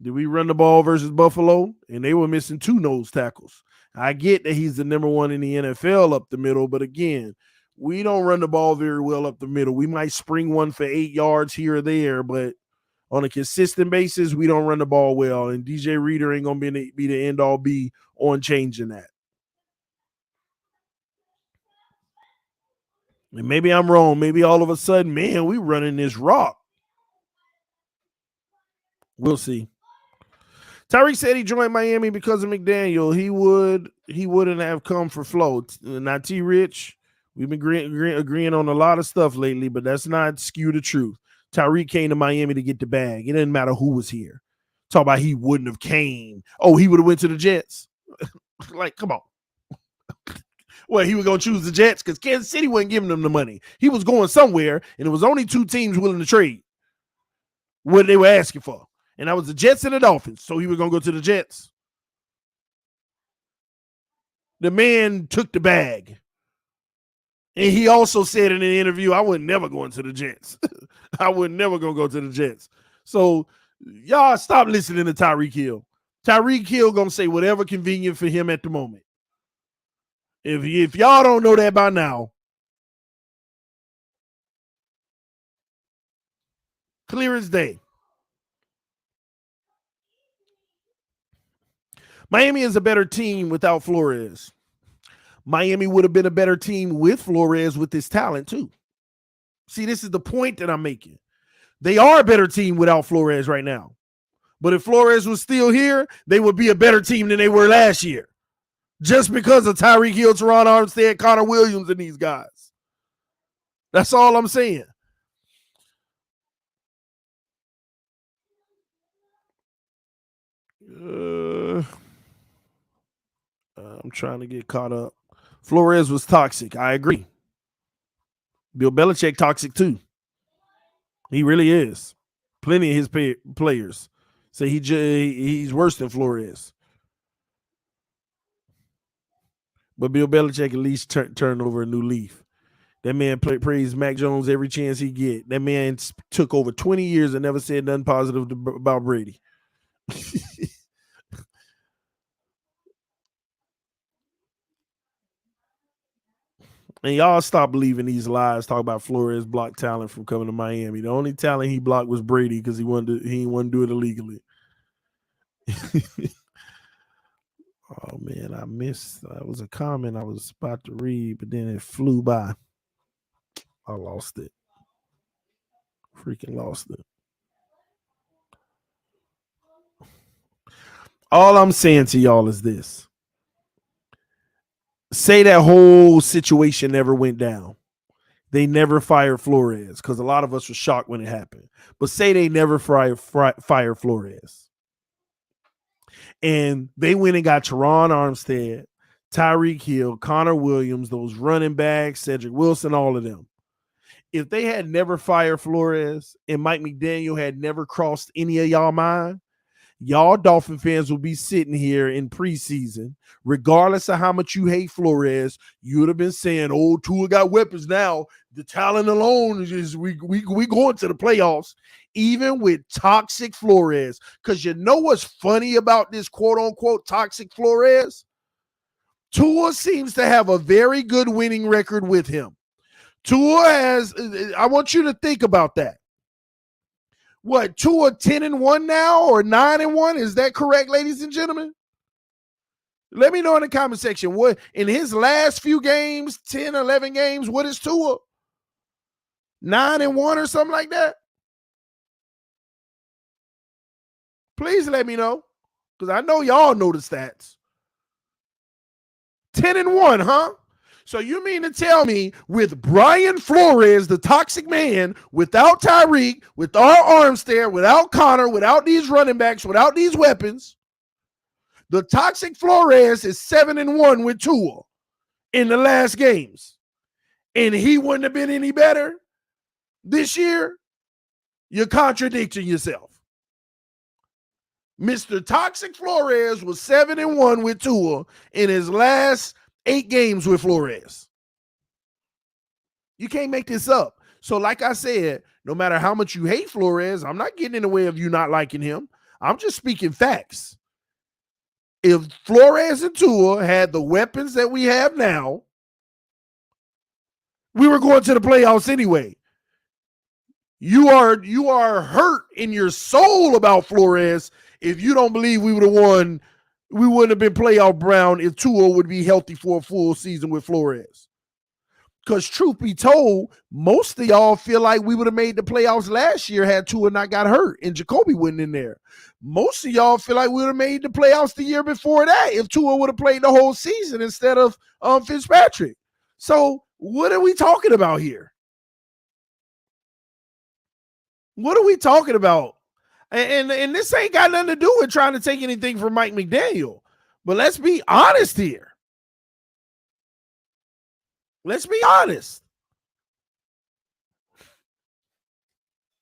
Did we run the ball versus Buffalo? And they were missing 2 nose tackles. I get that he's the number 1 in the NFL up the middle, but again, we don't run the ball very well up the middle. We might spring one for 8 yards here or there, but on a consistent basis, we don't run the ball well. And DJ Reader ain't going to be the end-all be on changing that. And maybe I'm wrong. Maybe all of a sudden, man, we running this rock. We'll see. Tyreek said he joined Miami because of McDaniel. He wouldn't have come for Flo. Now, T-Rich, we've been agreeing on a lot of stuff lately, but that's not skew the truth. Tyreek came to Miami to get the bag. It didn't matter who was here. Talk about he wouldn't have came. Oh, he would have went to the Jets. Like, come on. Well, he was going to choose the Jets because Kansas City wasn't giving him the money. He was going somewhere, and it was only 2 teams willing to trade what they were asking for. And that was the Jets and the Dolphins. So he was going to go to the Jets. The man took the bag. And he also said in an interview, I would never go into the Jets. I would never go to the Jets. So y'all stop listening to Tyreek Hill. Tyreek Hill going to say whatever convenient for him at the moment. If y'all don't know that by now, clear as day. Miami is a better team without Flores. Miami would have been a better team with Flores with his talent too. See, this is the point that I'm making. They are a better team without Flores right now. But if Flores was still here, they would be a better team than they were last year. Just because of Tyreek Hill, Teron Armstead, Connor Williams, and these guys. That's all I'm saying. I'm trying to get caught up. Flores was toxic. I agree. Bill Belichick toxic too. He really is. Plenty of his players say he's worse than Flores. But Bill Belichick at least turned over a new leaf. That man praised Mac Jones every chance he get. That man took over 20 years and never said nothing positive about Brady. And y'all stop believing these lies. Talk about Flores blocked talent from coming to Miami. The only talent he blocked was Brady because he didn't want to do it illegally. Oh man, I missed. That was a comment I was about to read, but then it flew by. I lost it. Freaking lost it. All I'm saying to y'all is this. Say that whole situation never went down. They never fired Flores because a lot of us were shocked when it happened. But say they never fired Flores. And they went and got Teron Armstead, Tyreek Hill, Connor Williams, those running backs, Cedric Wilson, all of them. If they had never fired Flores and Mike McDaniel had never crossed any of y'all mind, y'all Dolphin fans will be sitting here in preseason, regardless of how much you hate Flores, you would have been saying, oh, Tua got weapons now. The talent alone is we going to the playoffs, even with toxic Flores. Because you know what's funny about this quote-unquote toxic Flores? Tua seems to have a very good winning record with him. Tua has, I want you to think about that. What, Tua 10-1 now or 9-1? Is that correct, ladies and gentlemen? Let me know in the comment section. What in his last few games, 10, 11 games, what is Tua? 9-1 or something like that? Please let me know. Because I know y'all know the stats. 10-1, huh? So you mean to tell me with Brian Flores, the toxic man, without Tyreek, without Armstead, without Connor, without these running backs, without these weapons, the toxic Flores is 7-1 with Tua in the last games, and he wouldn't have been any better this year? You're contradicting yourself. Mr. Toxic Flores was 7-1 with Tua in his last 8 games with Flores. You can't make this up. So like I said, no matter how much you hate Flores, I'm not getting in the way of you not liking him. I'm just speaking facts. If Flores and Tua had the weapons that we have now, we were going to the playoffs anyway. You are hurt in your soul about Flores if you don't believe we would have won. We wouldn't have been playoff bound if Tua would be healthy for a full season with Flores. Because truth be told, most of y'all feel like we would have made the playoffs last year had Tua not got hurt and Jacoby wasn't in there. Most of y'all feel like we would have made the playoffs the year before that if Tua would have played the whole season instead of Fitzpatrick. So what are we talking about here? What are we talking about? And this ain't got nothing to do with trying to take anything from Mike McDaniel. But let's be honest here. Let's be honest.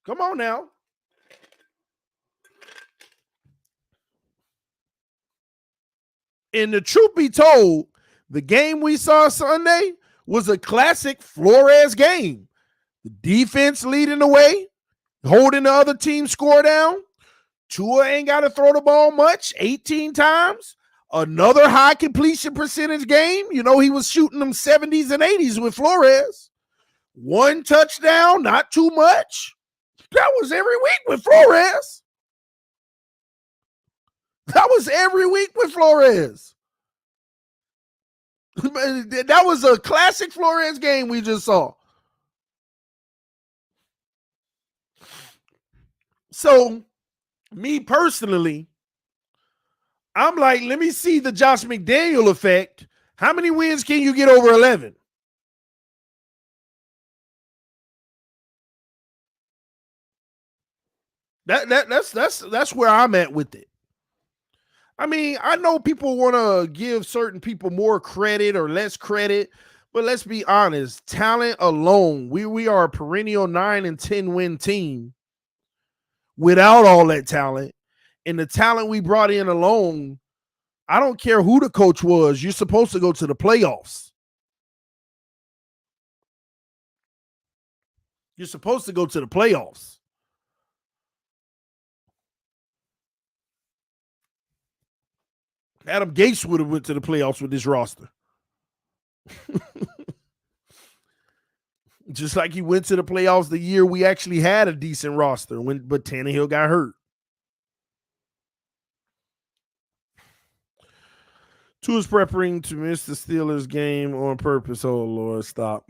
Come on now. And the truth be told, the game we saw Sunday was a classic Flores game. The defense leading the way, holding the other team score down. Tua ain't got to throw the ball much, 18 times. Another high completion percentage game. You know, he was shooting them 70s and 80s with Flores. 1 touchdown, not too much. That was every week with Flores. That was every week with Flores. That was a classic Flores game we just saw. So, me personally, I'm like, let me see the Josh McDaniel effect. How many wins can you get over 11? That's where I'm at with it. I mean, I know people want to give certain people more credit or less credit, but let's be honest. Talent alone, we are a perennial 9 and 10 win team without all that talent. And the talent we brought in alone, I don't care who the coach was, you're supposed to go to the playoffs. You're supposed to go to the playoffs. Adam Gase would have went to the playoffs with this roster. Just like he went to the playoffs the year we actually had a decent roster, but Tannehill got hurt. Tua's preparing to miss the Steelers game on purpose. Oh, Lord, stop.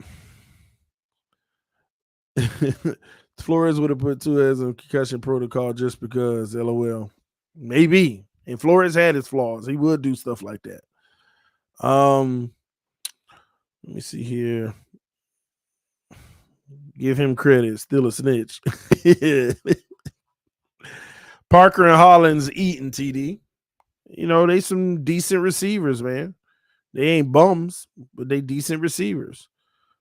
Flores would have put Tua as a concussion protocol just because, LOL. Maybe. And Flores had his flaws. He would do stuff like that. Let me see here. Give him credit. Still a snitch. Parker and Hollins eating TD. You know, they some decent receivers, man. They ain't bums, but they decent receivers.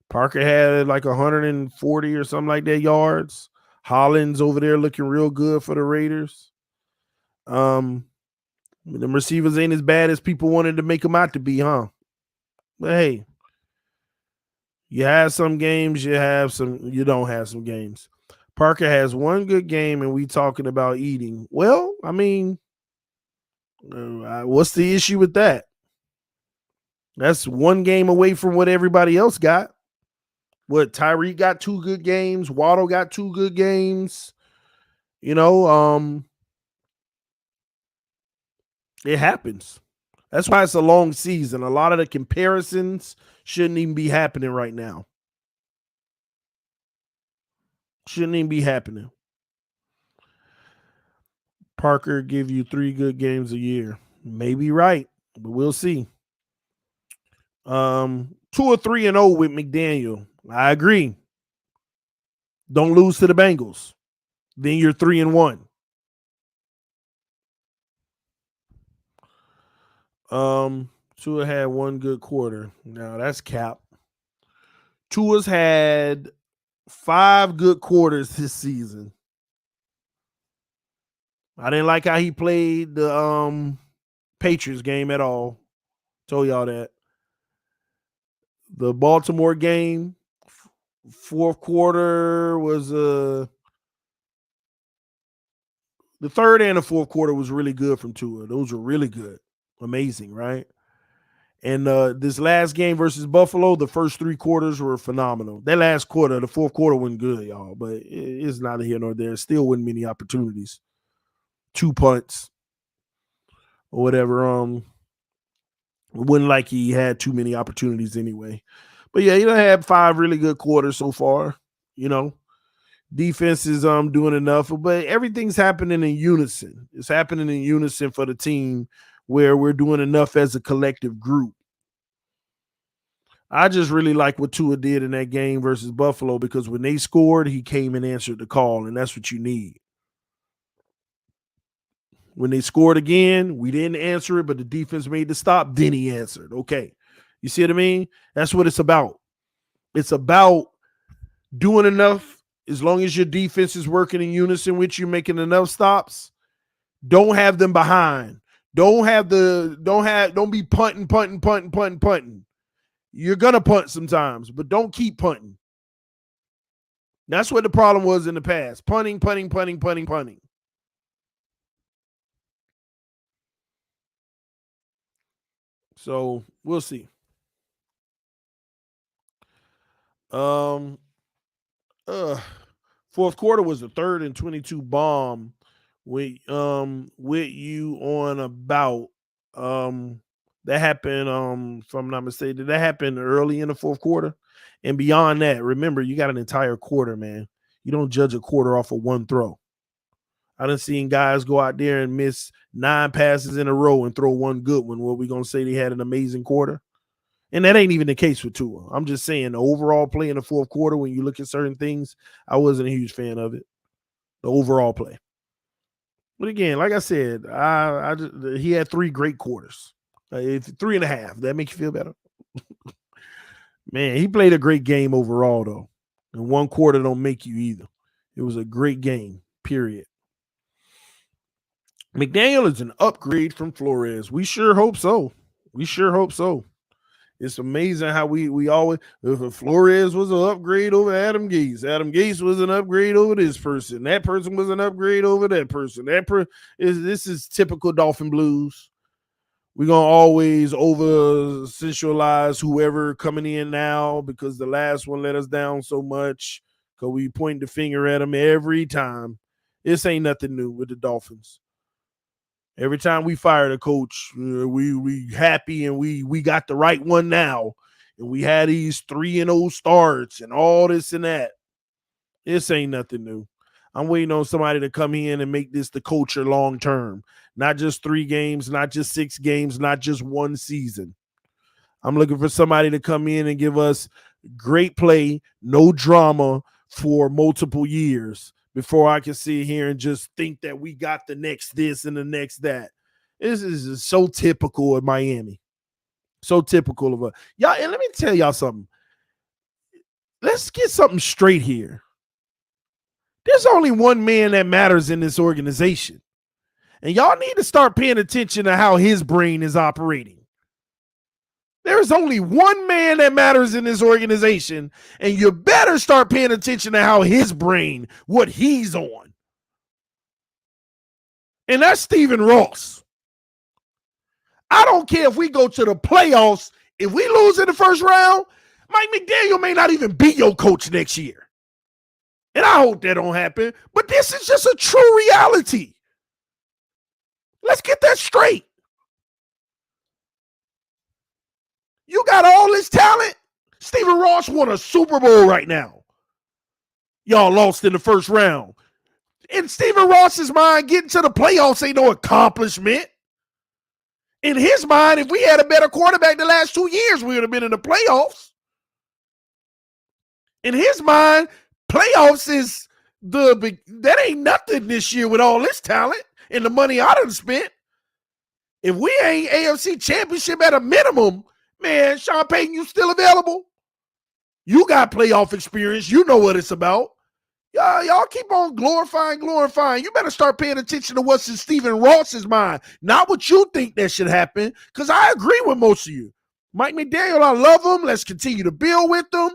Parker had like 140 or something like that yards. Hollins over there looking real good for the Raiders. The receivers ain't as bad as people wanted to make them out to be, huh? But hey, you have some games, you don't have some games. Parker has one good game, and we talking about eating. Well, I mean, what's the issue with that? That's one game away from what everybody else got. What, Tyreek got 2 good games, Waddle got 2 good games. You know, it happens. That's why it's a long season. A lot of the comparisons shouldn't even be happening right now. Shouldn't even be happening. Parker give you 3 good games a year. Maybe right, but we'll see. 2 or 3-0 with McDaniel. I agree. Don't lose to the Bengals. Then you're 3-1. Tua had 1 good quarter. Now that's cap. Tua's had 5 good quarters this season. I didn't like how he played the Patriots game at all. Told y'all that. The Baltimore game, fourth quarter was the third and the fourth quarter was really good from Tua. Those were really good. Amazing, right? And this last game versus Buffalo, the first 3 quarters were phenomenal. That last quarter, the fourth quarter wasn't good, y'all, but it's neither here nor there. Still wasn't many opportunities. 2 punts or whatever. It wasn't like he had too many opportunities anyway. But yeah, he done had 5 really good quarters so far. You know, defense is doing enough, but everything's happening in unison. It's happening in unison for the team where we're doing enough as a collective group. I just really like what Tua did in that game versus Buffalo because when they scored, he came and answered the call, and that's what you need. When they scored again, we didn't answer it, but the defense made the stop. Then he answered. Okay. You see what I mean? That's what it's about. It's about doing enough as long as your defense is working in unison with you, making enough stops. Don't have them behind. Don't be punting. You're going to punt sometimes, but don't keep punting. That's what the problem was in the past. Punting. So we'll see. Fourth quarter was the 3rd and 22 bomb with you on about that happened if I'm not mistaken. That happened early in the fourth quarter. And beyond that, remember, you got an entire quarter, man. You don't judge a quarter off of 1 throw. I done seen guys go out there and miss 9 passes in a row and throw 1 good one. What we gonna say they had an amazing quarter? And that ain't even the case with Tua. I'm just saying the overall play in the fourth quarter, when you look at certain things, I wasn't a huge fan of it. The overall play. But again, like I said, he had 3 great quarters. 3.5. That make you feel better? Man, he played a great game overall, though. And 1 quarter don't make you either. It was a great game, period. McDaniel is an upgrade from Flores. We sure hope so. It's amazing how we always, if Flores was an upgrade over Adam Gase was an upgrade over this person. That person was an upgrade over that person. This is typical Dolphin blues. We're going to always over sensualize whoever coming in now because the last one let us down so much because we point the finger at them every time. This ain't nothing new with the Dolphins. Every time we fire the coach, we happy and we got the right one now. And we had these 3-0 starts and all this and that. This ain't nothing new. I'm waiting on somebody to come in and make this the culture long term. Not just 3 games, not just 6 games, not just one season. I'm looking for somebody to come in and give us great play, no drama for multiple years before I can sit here and just think that we got the next this and the next that. This is so typical of Miami. So typical of y'all. And let me tell y'all something. Let's get something straight here. There's only one man that matters in this organization. And y'all need to start paying attention to how his brain is operating. There is only one man that matters in this organization, and you better start paying attention to how his brain, what he's on. And that's Stephen Ross. I don't care if we go to the playoffs. If we lose in the first round, Mike McDaniel may not even be your coach next year. And I hope that don't happen. But this is just a true reality. Let's get that straight. You got all this talent. Stephen Ross won a Super Bowl right now. Y'all lost in the first round. In Stephen Ross's mind, getting to the playoffs ain't no accomplishment. In his mind, if we had a better quarterback the last 2 years, we would have been in the playoffs. In his mind, playoffs is that ain't nothing this year with all this talent and the money I done spent. If we ain't AFC Championship at a minimum, man, Sean Payton, you still available? You got playoff experience. You know what it's about. Y'all keep on glorifying. You better start paying attention to what's in Stephen Ross's mind, not what you think that should happen, because I agree with most of you. Mike McDaniel, I love him. Let's continue to build with them.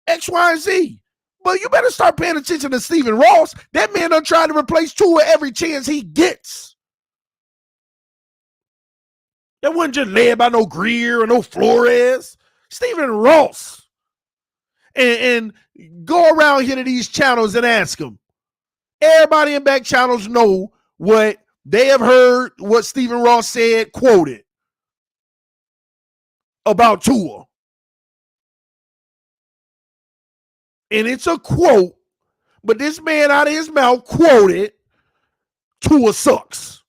X, Y, and Z. But you better start paying attention to Stephen Ross. That man done trying to replace Tua every chance he gets. That wasn't just led by no Greer or no Flores. Stephen Ross. And go around here to these channels and ask them. Everybody in back channels know what they have heard, what Stephen Ross said, quoted about Tua. And it's a quote, but this man out of his mouth quoted, Tua sucks.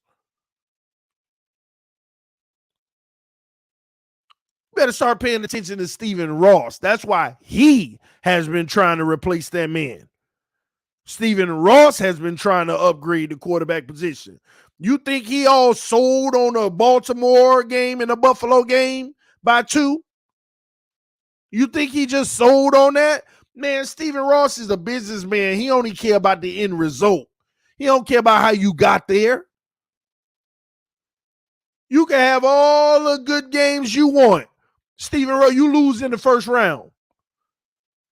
Better start paying attention to Stephen Ross. That's why he has been trying to replace that man. Stephen Ross has been trying to upgrade the quarterback position. You think he all sold on a Baltimore game and a Buffalo game by 2? You think he just sold on that? Man, Stephen Ross is a businessman. He only care about the end result. He don't care about how you got there. You can have all the good games you want. Stephen Ross, you lose in the first round.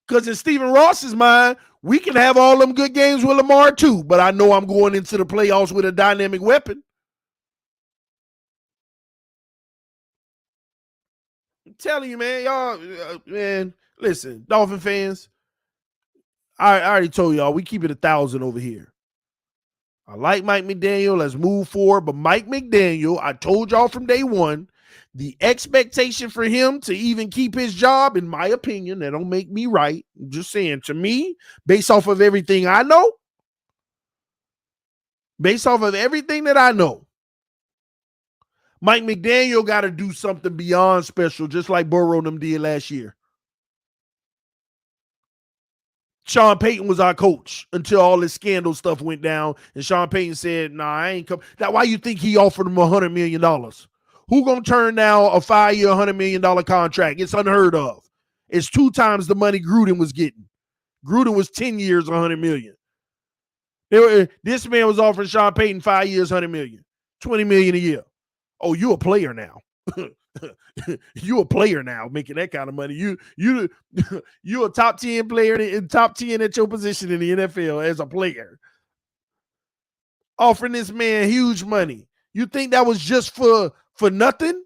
Because in Stephen Ross's mind, we can have all them good games with Lamar too, but I know I'm going into the playoffs with a dynamic weapon. I'm telling you, man, y'all, man, listen, Dolphin fans, I already told y'all, we keep it 1,000 over here. I like Mike McDaniel. Let's move forward. But Mike McDaniel, I told y'all from day one, the expectation for him to even keep his job, in my opinion, that don't make me right. I'm just saying, to me, based off of everything I know, Mike McDaniel got to do something beyond special, just like Burrow and them did last year. Sean Payton was our coach until all this scandal stuff went down, and Sean Payton said, nah, I ain't come. Now, why you think he offered him $100 million? Who going to turn down a 5-year, $100 million contract? It's unheard of. It's 2 times the money Gruden was getting. Gruden was 10 years, $100 million. This man was offering Sean Payton 5 years, $100 million, $20 million a year. Oh, you a player now. You a player now, making that kind of money. You a top 10 player in top 10 at your position in the NFL as a player. Offering this man huge money. You think that was just for nothing?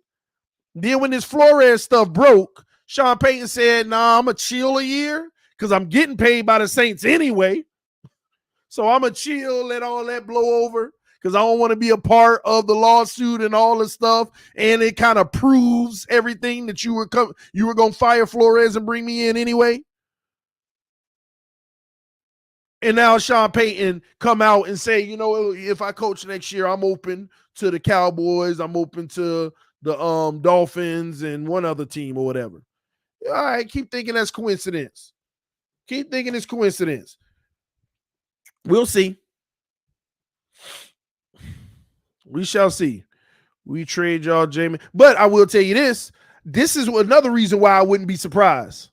Then when this Flores stuff broke, Sean Payton said, nah, I'm going to chill a year because I'm getting paid by the Saints anyway. So I'm going to chill, let all that blow over because I don't want to be a part of the lawsuit and all this stuff. And it kind of proves everything that you were going to fire Flores and bring me in anyway. And now Sean Payton come out and say, you know, if I coach next year, I'm open to the Cowboys. I'm open to the Dolphins and one other team or whatever. All right, keep thinking that's coincidence. Keep thinking it's coincidence. We'll see. We shall see. We trade y'all, Jamie. But I will tell you this. This is another reason why I wouldn't be surprised.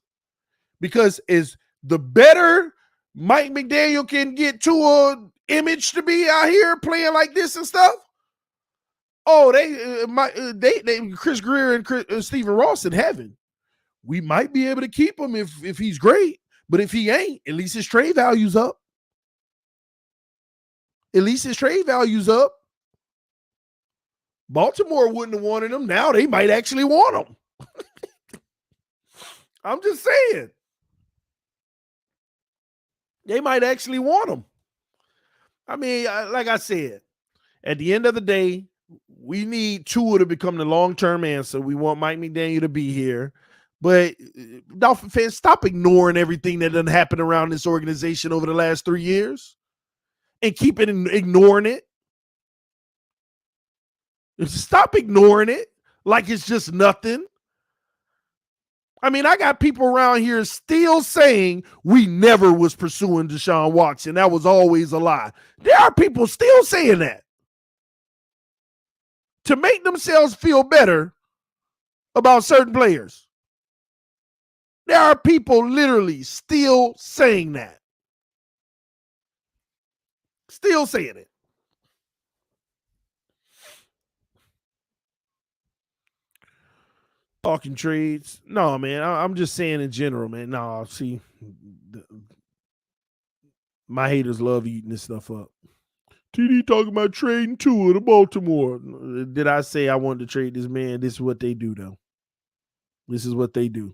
Because is the better Mike McDaniel can get to a image to be out here playing like this and stuff. Oh, they Chris Greer and Stephen Ross in heaven. We might be able to keep him if he's great, but if he ain't, at least his trade value's up. At least his trade value's up. Baltimore wouldn't have wanted him. Now they might actually want him. I'm just saying. They might actually want him. I mean, like I said, at the end of the day, we need Tua to become the long-term answer. We want Mike McDaniel to be here. But Dolphin fans, stop ignoring everything that done happened around this organization over the last 3 years and keep ignoring it. Stop ignoring it like it's just nothing. I mean, I got people around here still saying we never was pursuing Deshaun Watson. That was always a lie. There are people still saying that to make themselves feel better about certain players. There are people literally still saying that. Still saying it. Talking trades. No, man. I'm just saying in general, man. No, see, my haters love eating this stuff up. TD talking about trading Tua to Baltimore. Did I say I wanted to trade this man? This is what they do, though. This is what they do.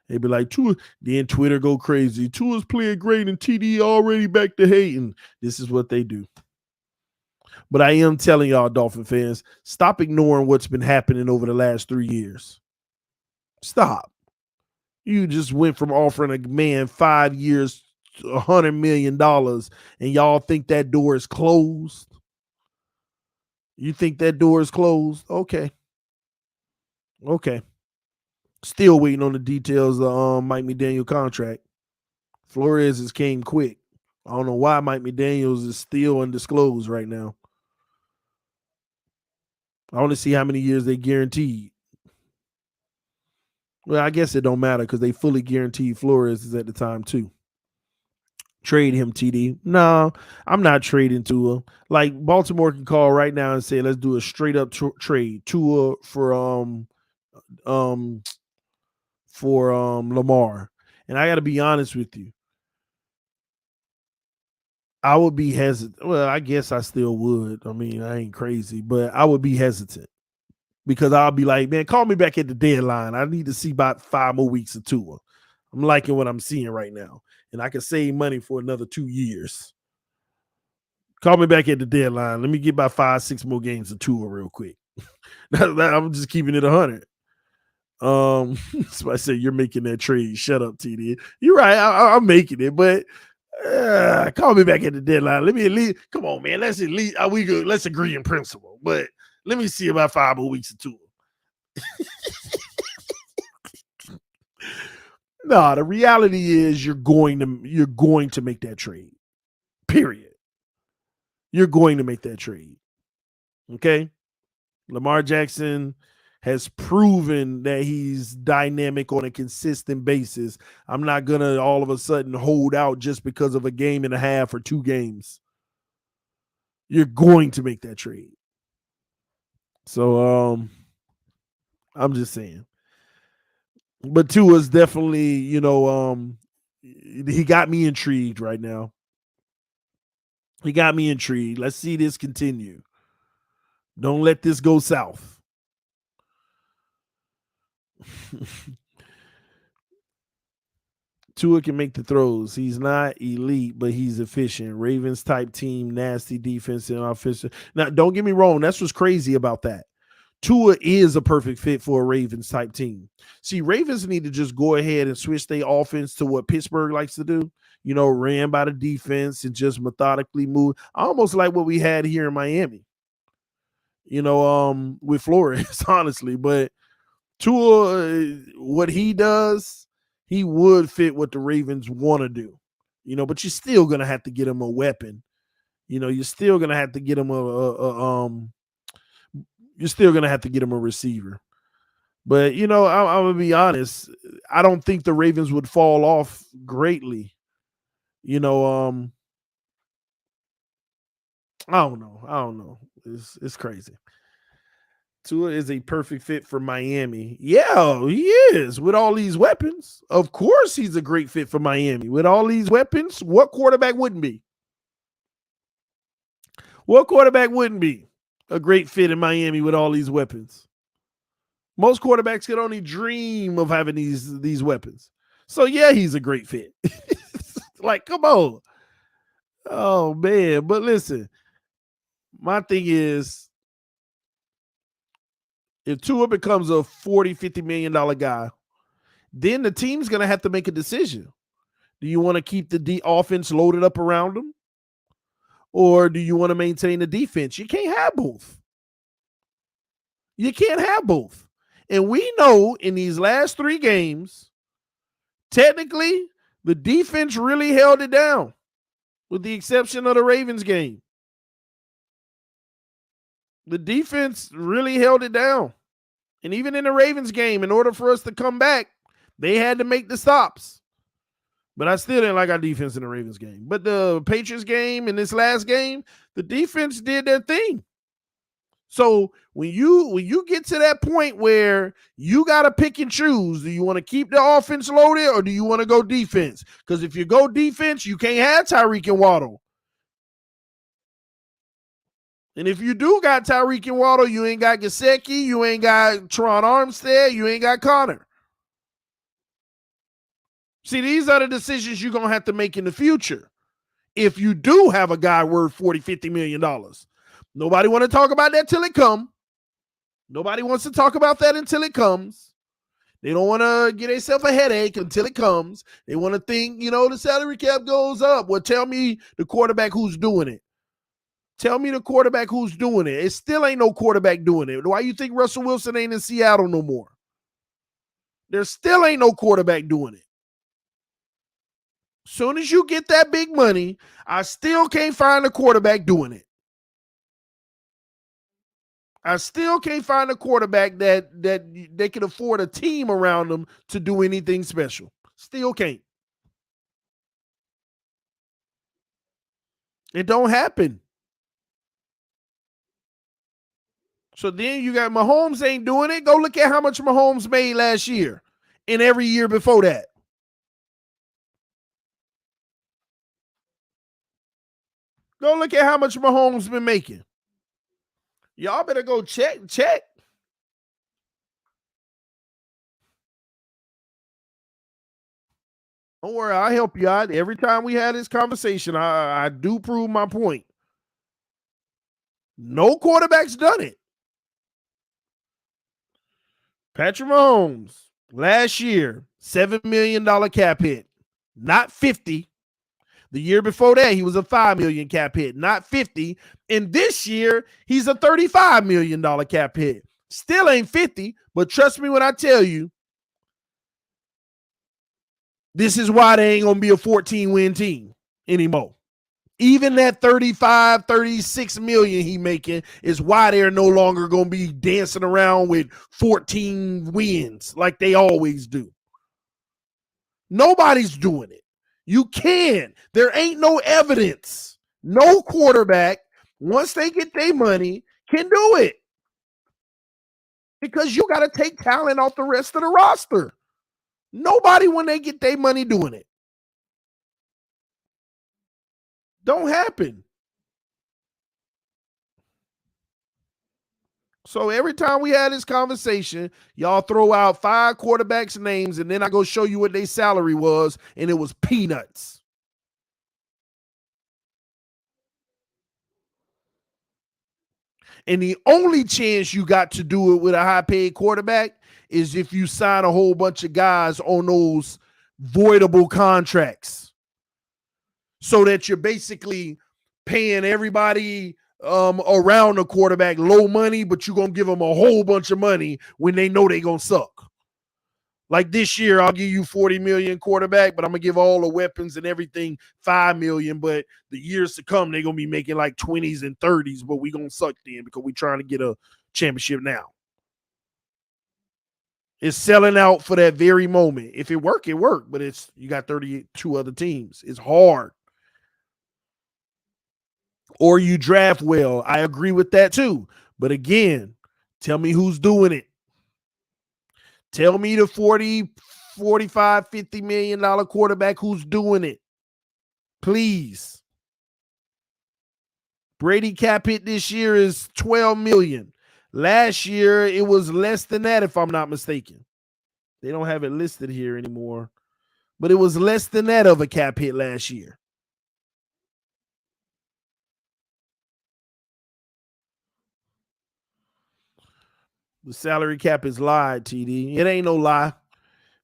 They be like, Tua, then Twitter go crazy. Tua's playing great and TD already back to hating. This is what they do. But I am telling y'all, Dolphin fans, stop ignoring what's been happening over the last 3 years. Stop. You just went from offering a man 5 years, $100 million, and y'all think that door is closed? You think that door is closed? Okay. Still waiting on the details of Mike McDaniel contract. Flores came quick. I don't know why Mike McDaniels is still undisclosed right now. I want to see how many years they guaranteed. Well, I guess it don't matter because they fully guaranteed Flores at the time too. Trade him, TD. No, I'm not trading Tua. Like Baltimore can call right now and say, let's do a straight up trade. Tua for Lamar. And I got to be honest with you. I would be hesitant. Well, I guess I still would. I mean, I ain't crazy, but I would be hesitant because I'll be like, man, call me back at the deadline. I need to see about 5 more weeks of Tua. I'm liking what I'm seeing right now, and I can save money for another 2 years. Call me back at the deadline. Let me get about 5, 6 more games of Tua real quick. I'm just keeping it 100. So I say you're making that trade. Shut up, TD. You're right. I'm making it, but call me back at the deadline. Let me at least come on, man. Let's at least let's agree in principle. But let me see about 5 more weeks of Tua. No, the reality is you're going to make that trade. Period. You're going to make that trade. Okay? Lamar Jackson has proven that he's dynamic on a consistent basis. I'm not going to all of a sudden hold out just because of a game and a half or 2 games. You're going to make that trade. So I'm just saying. But Tua's definitely, he got me intrigued right now. He got me intrigued. Let's see this continue. Don't let this go south. Tua can make the throws. He's not elite, but he's efficient. Ravens type team, nasty defense and offensive. Now, don't get me wrong. That's what's crazy about that. Tua is a perfect fit for a Ravens type team. See, Ravens need to just go ahead and switch their offense to what Pittsburgh likes to do. Ran by the defense and just methodically move, almost like what we had here in Miami. With Flores, honestly. But Tua, what he does, he would fit what the Ravens want to do. But you're still gonna have to get him a weapon. You're still gonna have to get him you're still gonna have to get him a receiver. But I'm gonna be honest. I don't think the Ravens would fall off greatly. I don't know. It's crazy. Tua is a perfect fit for Miami. Yeah, he is with all these weapons. Of course, he's a great fit for Miami with all these weapons. What quarterback wouldn't be? What quarterback wouldn't be a great fit in Miami with all these weapons? Most quarterbacks could only dream of having these weapons. So yeah, he's a great fit. Like, come on. Oh man, but listen, my thing is, if Tua becomes a 40, $50 million guy, then the team's going to have to make a decision. Do you want to keep the offense loaded up around him? Or do you want to maintain the defense? You can't have both. You can't have both. And we know in these last 3 games, technically, the defense really held it down, with the exception of the Ravens game. The defense really held it down. And even in the Ravens game, in order for us to come back, they had to make the stops. But I still didn't like our defense in the Ravens game. But the Patriots game and this last game, the defense did their thing. So when you get to that point where you got to pick and choose, do you want to keep the offense loaded or do you want to go defense? Because if you go defense, you can't have Tyreek and Waddle. And if you do got Tyreek and Waddle, you ain't got Gesicki, you ain't got Teron Armstead, you ain't got Connor. See, these are the decisions you're going to have to make in the future. If you do have a guy worth $40, $50 million. Nobody want to talk about that till it comes. Nobody wants to talk about that until it comes. They don't want to get themselves a headache until it comes. They want to think, the salary cap goes up. Well, tell me the quarterback who's doing it. Tell me the quarterback who's doing it. It still ain't no quarterback doing it. Why you think Russell Wilson ain't in Seattle no more? There still ain't no quarterback doing it. Soon as you get that big money, I still can't find a quarterback doing it. I still can't find a quarterback that they can afford a team around them to do anything special. Still can't. It don't happen. So then you got Mahomes ain't doing it. Go look at how much Mahomes made last year and every year before that. Go look at how much Mahomes been making. Y'all better go check. Don't worry, I'll help you out. Every time we had this conversation, I do prove my point. No quarterback's done it. Patrick Mahomes, last year, $7 million cap hit, not 50. The year before that, he was a $5 million cap hit, not 50. And this year, he's a $35 million cap hit. Still ain't 50, but trust me when I tell you, this is why they ain't going to be a 14-win team anymore. Even that 35, 36 million he making is why they're no longer going to be dancing around with 14 wins like they always do. Nobody's doing it. You can. There ain't no evidence. No quarterback, once they get their money, can do it. Because you got to take talent off the rest of the roster. Nobody, when they get their money, doing it. Don't happen. So every time we had this conversation, y'all throw out 5 quarterbacks' names, and then I go show you what their salary was, and it was peanuts. And the only chance you got to do it with a high-paid quarterback is if you sign a whole bunch of guys on those voidable contracts, so that you're basically paying everybody around the quarterback low money, but you're going to give them a whole bunch of money when they know they're going to suck. Like this year, I'll give you $40 million quarterback, but I'm going to give all the weapons and everything $5 million. But the years to come, they're going to be making like 20s and 30s, but we're going to suck then because we're trying to get a championship now. It's selling out for that very moment. If it work, it worked, but you got 32 other teams. It's hard. Or you draft well. I agree with that too. But again, tell me who's doing it. Tell me the 40, 45, $50 million quarterback who's doing it. Please. Brady cap hit this year is $12 million. Last year, it was less than that, if I'm not mistaken. They don't have it listed here anymore. But it was less than that of a cap hit last year. The salary cap is lied, TD. It ain't no lie.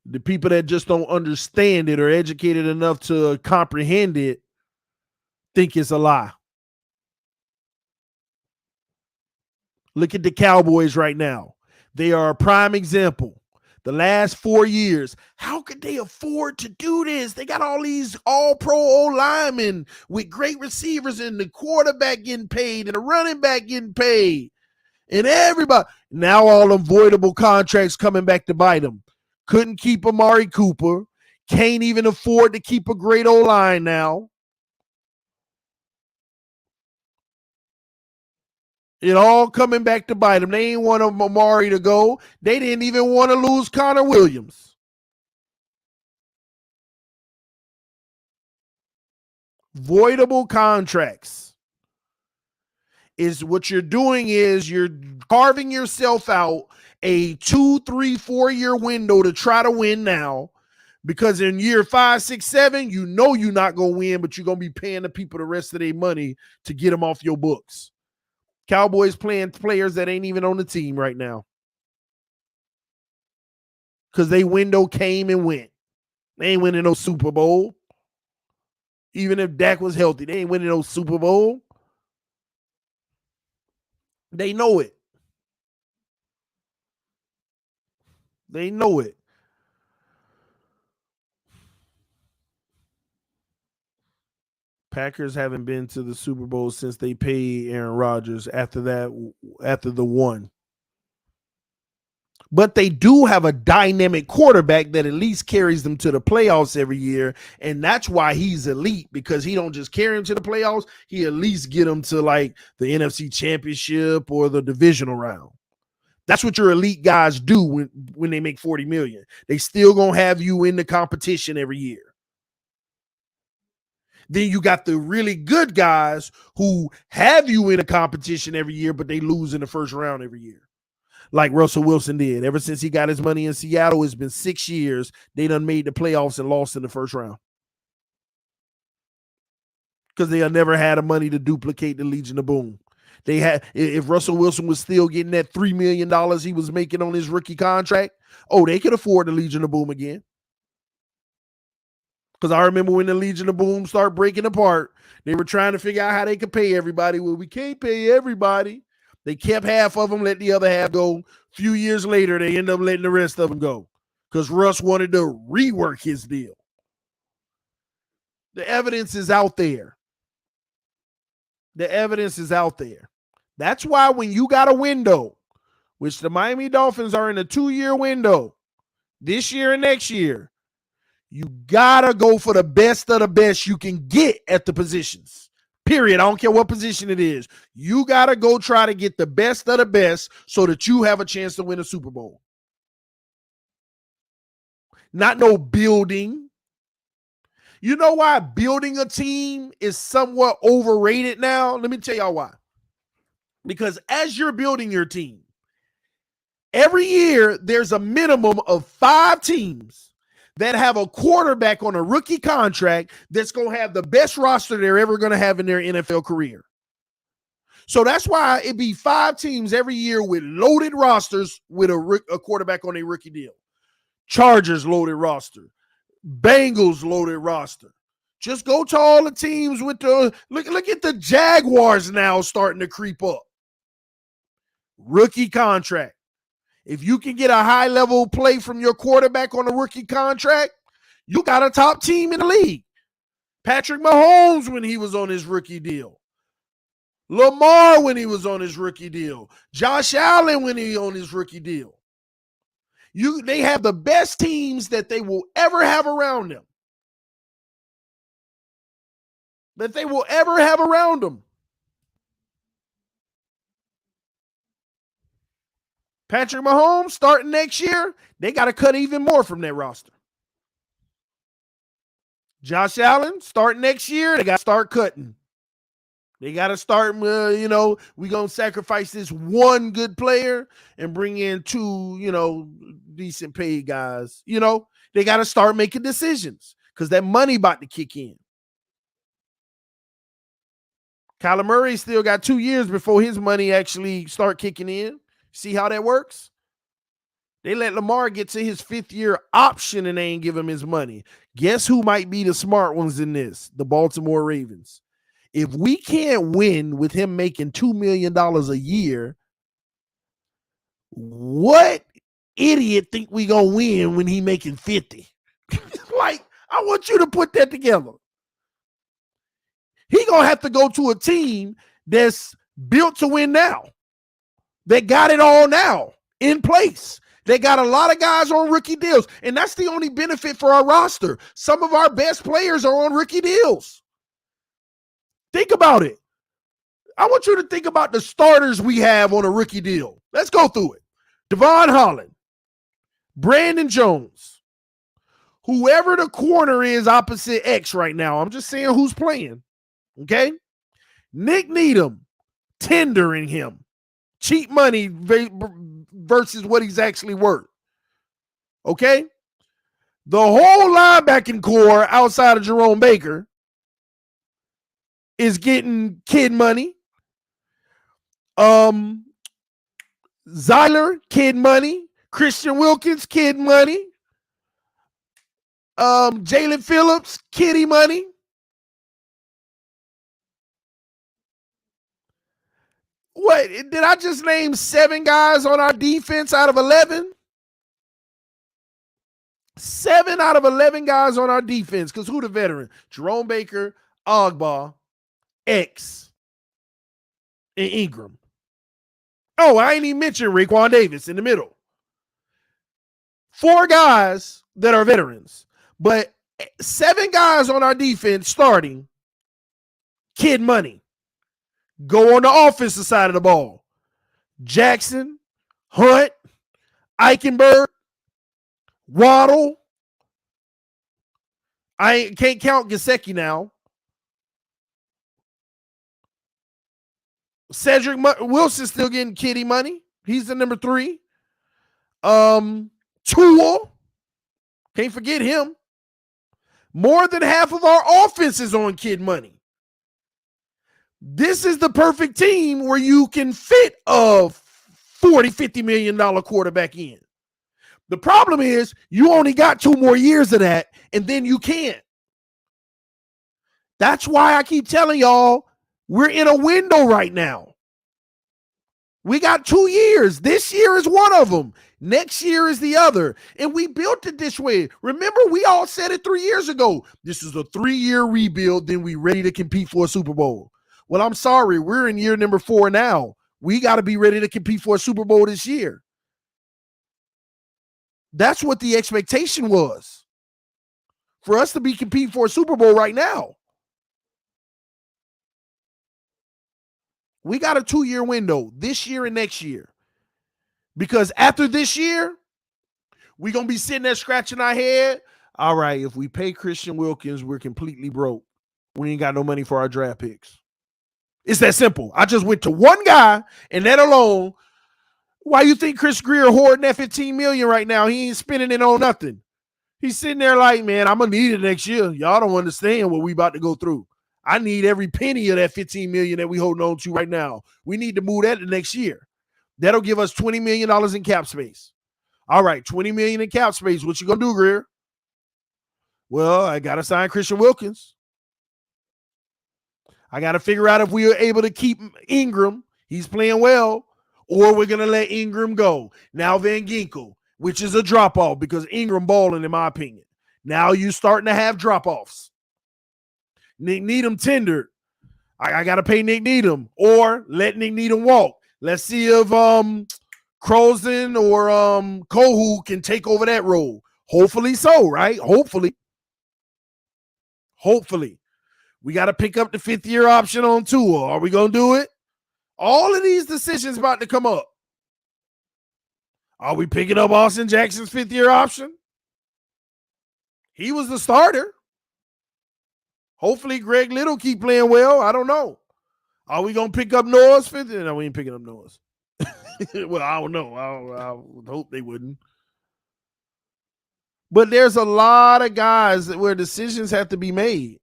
The people that just don't understand it or educated enough to comprehend it think it's a lie. Look at the Cowboys right now. They are a prime example. The last 4 years, how could they afford to do this? They got all these all-pro O-linemen with great receivers and the quarterback getting paid and the running back getting paid. And everybody, now all them voidable contracts coming back to bite them. Couldn't keep Amari Cooper. Can't even afford to keep a great O-line now. It all coming back to bite them. They ain't want Amari to go. They didn't even want to lose Connor Williams. Voidable contracts is what you're doing is you're carving yourself out a 2, 3, 4 year window to try to win now, because in year 5, 6, 7, you know you're not going to win, but you're going to be paying the people the rest of their money to get them off your books. Cowboys playing players that ain't even on the team right now because they window came and went. They ain't winning no Super Bowl. Even if Dak was healthy, they ain't winning no Super Bowl. They know it. They know it. Packers haven't been to the Super Bowl since they paid Aaron Rodgers after the one. But they do have a dynamic quarterback that at least carries them to the playoffs every year. And that's why he's elite, because he don't just carry them to the playoffs. He at least get them to like the NFC Championship or the divisional round. That's what your elite guys do when they make $40 million. They still going to have you in the competition every year. Then you got the really good guys who have you in a competition every year, but they lose in the first round every year. Like Russell Wilson did. Ever since he got his money in Seattle, it's been 6 years. They done made the playoffs and lost in the first round. Because they have never had the money to duplicate the Legion of Boom. They had, if Russell Wilson was still getting that $3 million he was making on his rookie contract, they could afford the Legion of Boom again. Because I remember when the Legion of Boom started breaking apart, they were trying to figure out how they could pay everybody. Well, we can't pay everybody. They kept half of them, let the other half go. A few years later, they end up letting the rest of them go because Russ wanted to rework his deal. The evidence is out there. The evidence is out there. That's why when you got a window, which the Miami Dolphins are in a 2-year window, this year and next year, you got to go for the best of the best you can get at the positions. Period. I don't care what position it is. You got to go try to get the best of the best so that you have a chance to win a Super Bowl. Not no building. You know why building a team is somewhat overrated now? Let me tell y'all why. Because as you're building your team, every year there's a minimum of 5 teams that have a quarterback on a rookie contract that's going to have the best roster they're ever going to have in their NFL career. So that's why it be 5 teams every year with loaded rosters with a quarterback on a rookie deal. Chargers loaded roster. Bengals loaded roster. Just go to all the teams with the look at the Jaguars now starting to creep up. Rookie contract. If you can get a high level play from your quarterback on a rookie contract, you got a top team in the league. Patrick Mahomes when he was on his rookie deal. Lamar when he was on his rookie deal. Josh Allen when he on his rookie deal. They have the best teams that they will ever have around them. That they will ever have around them. Patrick Mahomes starting next year, they got to cut even more from that roster. Josh Allen starting next year, they got to start cutting. They got to start, we're going to sacrifice this one good player and bring in 2, decent paid guys. They got to start making decisions because that money about to kick in. Kyler Murray still got 2 years before his money actually start kicking in. See how that works? They let Lamar get to his 5th year option and they ain't give him his money. Guess who might be the smart ones in this? The Baltimore Ravens. If we can't win with him making $2 million a year, what idiot think we gonna win when he making 50? Like, I want you to put that together. He gonna have to go to a team that's built to win now. They got it all now in place. They got a lot of guys on rookie deals, and that's the only benefit for our roster. Some of our best players are on rookie deals. Think about it. I want you to think about the starters we have on a rookie deal. Let's go through it. Devon Holland, Brandon Jones, whoever the corner is opposite X right now. I'm just saying who's playing, okay? Nick Needham, tendering him. Cheap money versus what he's actually worth. Okay? The whole linebacking core outside of Jerome Baker is getting kid money. Zyler, kid money. Christian Wilkins, kid money. Jalen Phillips, kiddie money. What, did I just name 7 guys on our defense out of 11? 7 out of 11 guys on our defense. Because who the veteran? Jerome Baker, Ogba, X, and Ingram. Oh, I ain't even mentioned Raekwon Davis in the middle. 4 guys that are veterans. But 7 guys on our defense starting, kid money. Go on the offensive side of the ball. Jackson, Hunt, Eichenberg, Waddle. I can't count Gesicki now. Cedric Wilson still getting kiddie money. He's the number 3. Tua. Can't forget him. More than half of our offense is on kid money. This is the perfect team where you can fit a $40, $50 million quarterback in. The problem is you only got 2 more years of that, and then you can't. That's why I keep telling y'all we're in a window right now. We got 2 years. This year is one of them. Next year is the other. And we built it this way. Remember, we all said it 3 years ago. This is a 3-year rebuild, then we ready to compete for a Super Bowl. Well, I'm sorry. We're in year number 4 now. We got to be ready to compete for a Super Bowl this year. That's what the expectation was. For us to be competing for a Super Bowl right now. We got a 2-year window this year and next year. Because after this year, we're going to be sitting there scratching our head. All right, if we pay Christian Wilkins, we're completely broke. We ain't got no money for our draft picks. It's that simple. I just went to one guy, and that alone, why you think Chris Greer hoarding that $15 million right now? He ain't spending it on nothing. He's sitting there like, man, I'm going to need it next year. Y'all don't understand what we about to go through. I need every penny of that $15 million that we holding on to right now. We need to move that to next year. That'll give us $20 million in cap space. All right, $20 million in cap space. What you gonna do, Greer? Well, I gotta sign Christian Wilkins. I gotta figure out if we are able to keep Ingram. He's playing well, or we're gonna let Ingram go. Now Van Ginkel, which is a drop off because Ingram balling, in my opinion. Now you're starting to have drop offs. Nick Needham tendered. I got to pay Nick Needham or let Nick Needham walk. Let's see if Crozen or Kohu can take over that role. Hopefully so, right? Hopefully. We got to pick up the 5th-year option on Tua. Are we going to do it? All of these decisions about to come up. Are we picking up Austin Jackson's 5th-year option? He was the starter. Hopefully Greg Little keep playing well. I don't know. Are we going to pick up Noah's 5th? No, we ain't picking up Noah's. Well, I don't know. I would hope they wouldn't. But there's a lot of guys where decisions have to be made.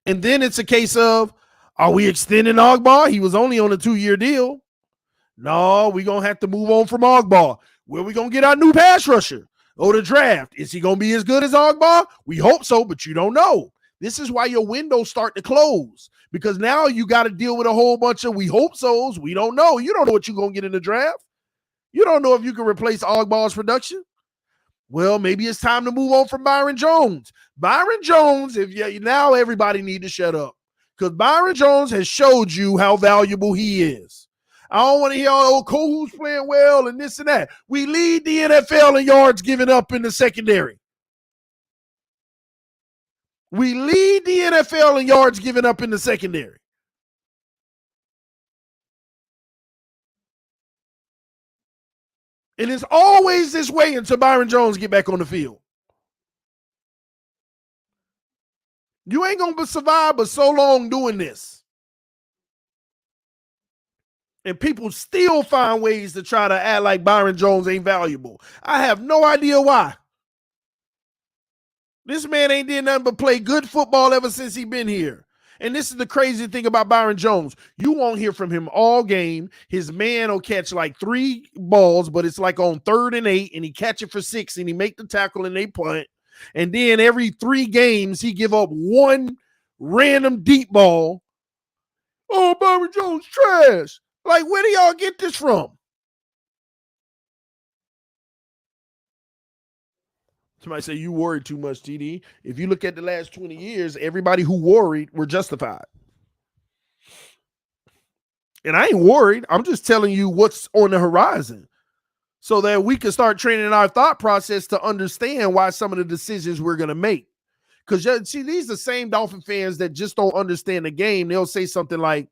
And then it's a case of, are we extending Ogbar? He was only on a 2-year deal. No, we're going to have to move on from Ogbar. Where we going to get our new pass rusher? Or the draft. Is he going to be as good as Ogbar? We hope so, but you don't know. This is why your windows start to close, because now you got to deal with a whole bunch of we hope so's. We don't know. You don't know what you're going to get in the draft. You don't know if you can replace Ogbar's production. Well, maybe it's time to move on from Byron Jones. Byron Jones, now everybody need to shut up, because Byron Jones has showed you how valuable he is. I don't want to hear Kohu's playing well and this and that. We lead the NFL in yards given up in the secondary. We lead the NFL in yards given up in the secondary. And it's always this way until Byron Jones get back on the field. You ain't going to survive but so long doing this. And people still find ways to try to act like Byron Jones ain't valuable. I have no idea why. This man ain't did nothing but play good football ever since he been here. And this is the crazy thing about Byron Jones. You won't hear from him all game. His man will catch like 3 balls, but it's like on 3rd and 8, and he catch it for 6, and he make the tackle and they punt. And then every 3 games, he give up 1 random deep ball. Oh, Byron Jones trash. Like, where do y'all get this from? Somebody say you worried too much, TD. If you look at the last 20 years, everybody who worried were justified. And I ain't worried. I'm just telling you what's on the horizon so that we can start training our thought process to understand why some of the decisions we're going to make. Because, see, these are the same Dolphin fans that just don't understand the game. They'll say something like,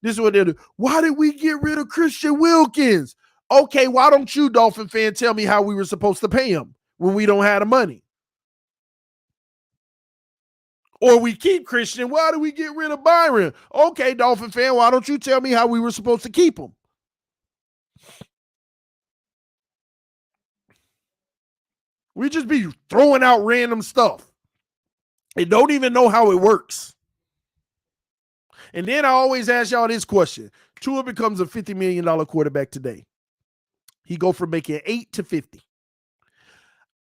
this is what they'll do. Why did we get rid of Christian Wilkins? Okay, why don't you, Dolphin fan, tell me how we were supposed to pay him when we don't have the money? Or we keep Christian. Why do we get rid of Byron? Okay, Dolphin fan, why don't you tell me how we were supposed to keep him? We just be throwing out random stuff and don't even know how it works. And then I always ask y'all this question. Tua becomes a $50 million quarterback today. He go from making 8 to 50.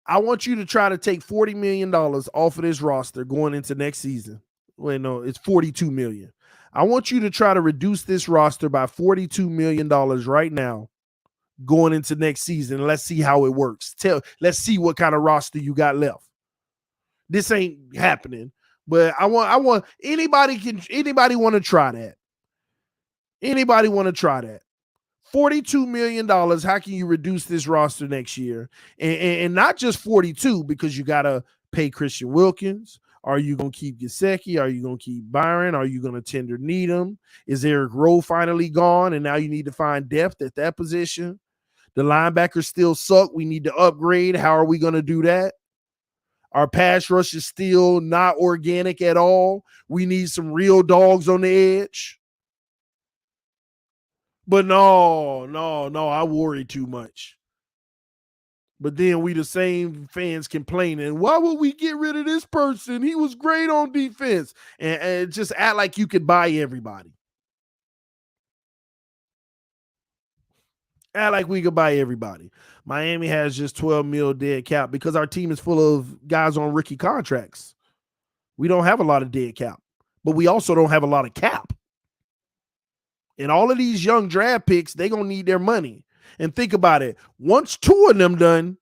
I want you to try to take $40 million off of this roster going into next season. Wait, no, it's $42 million. I want you to try to reduce this roster by $42 million right now going into next season. Let's see how it works. Let's see what kind of roster you got left. This ain't happening, but I want anybody want to try that. Anybody want to try that? $42 million. How can you reduce this roster next year? And not just 42, because you got to pay Christian Wilkins. Are you going to keep Gesicki? Are you going to keep Byron? Are you going to tender Needham? Is Eric Rowe finally gone? And now you need to find depth at that position. The linebackers still suck. We need to upgrade. How are we going to do that? Our pass rush is still not organic at all. We need some real dogs on the edge. But no, I worry too much. But then we the same fans complaining, why would we get rid of this person? He was great on defense. And just act like you could buy everybody. Act like we could buy everybody. Miami has just 12 mil dead cap because our team is full of guys on rookie contracts. We don't have a lot of dead cap, but we also don't have a lot of cap. And all of these young draft picks, they're going to need their money. And think about it. Once two of them done,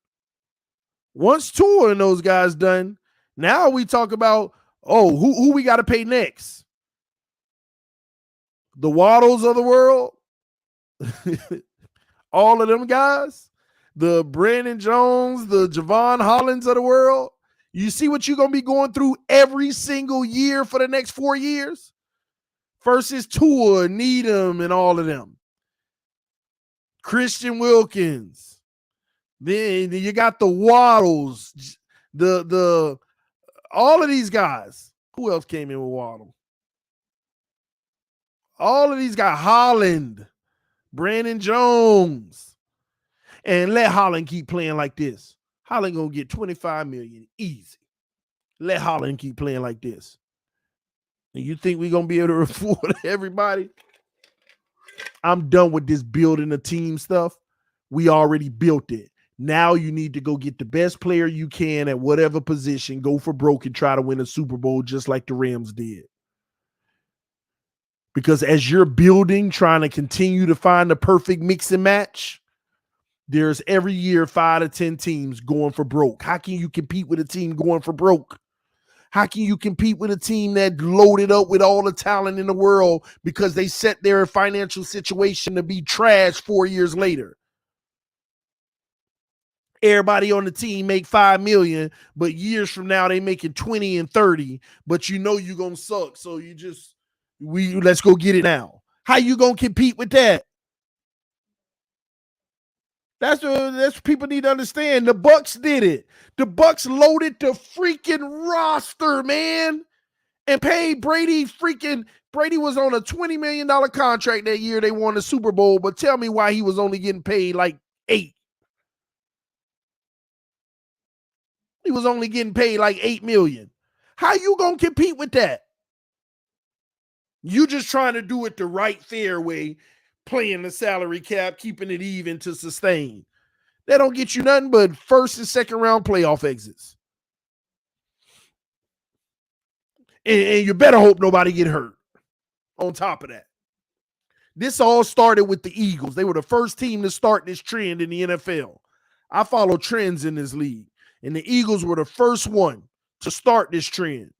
once two of those guys done, now we talk about, oh, who we got to pay next? The Waddles of the world? All of them guys? The Brandon Jones, the Javon Hollands of the world? You see what you're going to be going through every single year for the next 4 years? First is Tua, Needham, and all of them. Christian Wilkins. Then you got the Waddles, the all of these guys. Who else came in with Waddle? All of these guys. Holland, Brandon Jones. And let Holland keep playing like this. Holland gonna get $25 million easy. Let Holland keep playing like this. And you think we're gonna be able to afford everybody? I'm done with this building a team stuff. We already built it. Now you need to go get the best player you can at whatever position, go for broke and try to win a Super Bowl just like the Rams did. Because as you're building, trying to continue to find the perfect mix and match, there's every year 5 to 10 teams going for broke. How can you compete with a team going for broke? How can you compete with a team that loaded up with all the talent in the world because they set their financial situation to be trash 4 years later? Everybody on the team make $5 million, but years from now they making 20 and 30, but you know you're going to suck. So let's go get it now. How you going to compete with that? That's what people need to understand. The Bucks did it. The Bucks loaded the freaking roster, man, and paid Brady. Brady was on a $20 million contract that year they won the Super Bowl, but tell me why he was only getting paid like $8. He was only getting paid like $8 million. How you gonna compete with that? You just trying to do it the right, fair way, playing the salary cap, keeping it even to sustain. That don't get you nothing but first and second round playoff exits. And you better hope nobody get hurt on top of that. This all started with the Eagles. They were the first team to start this trend in the NFL. I follow trends in this league. And the Eagles were the first one to start this trend.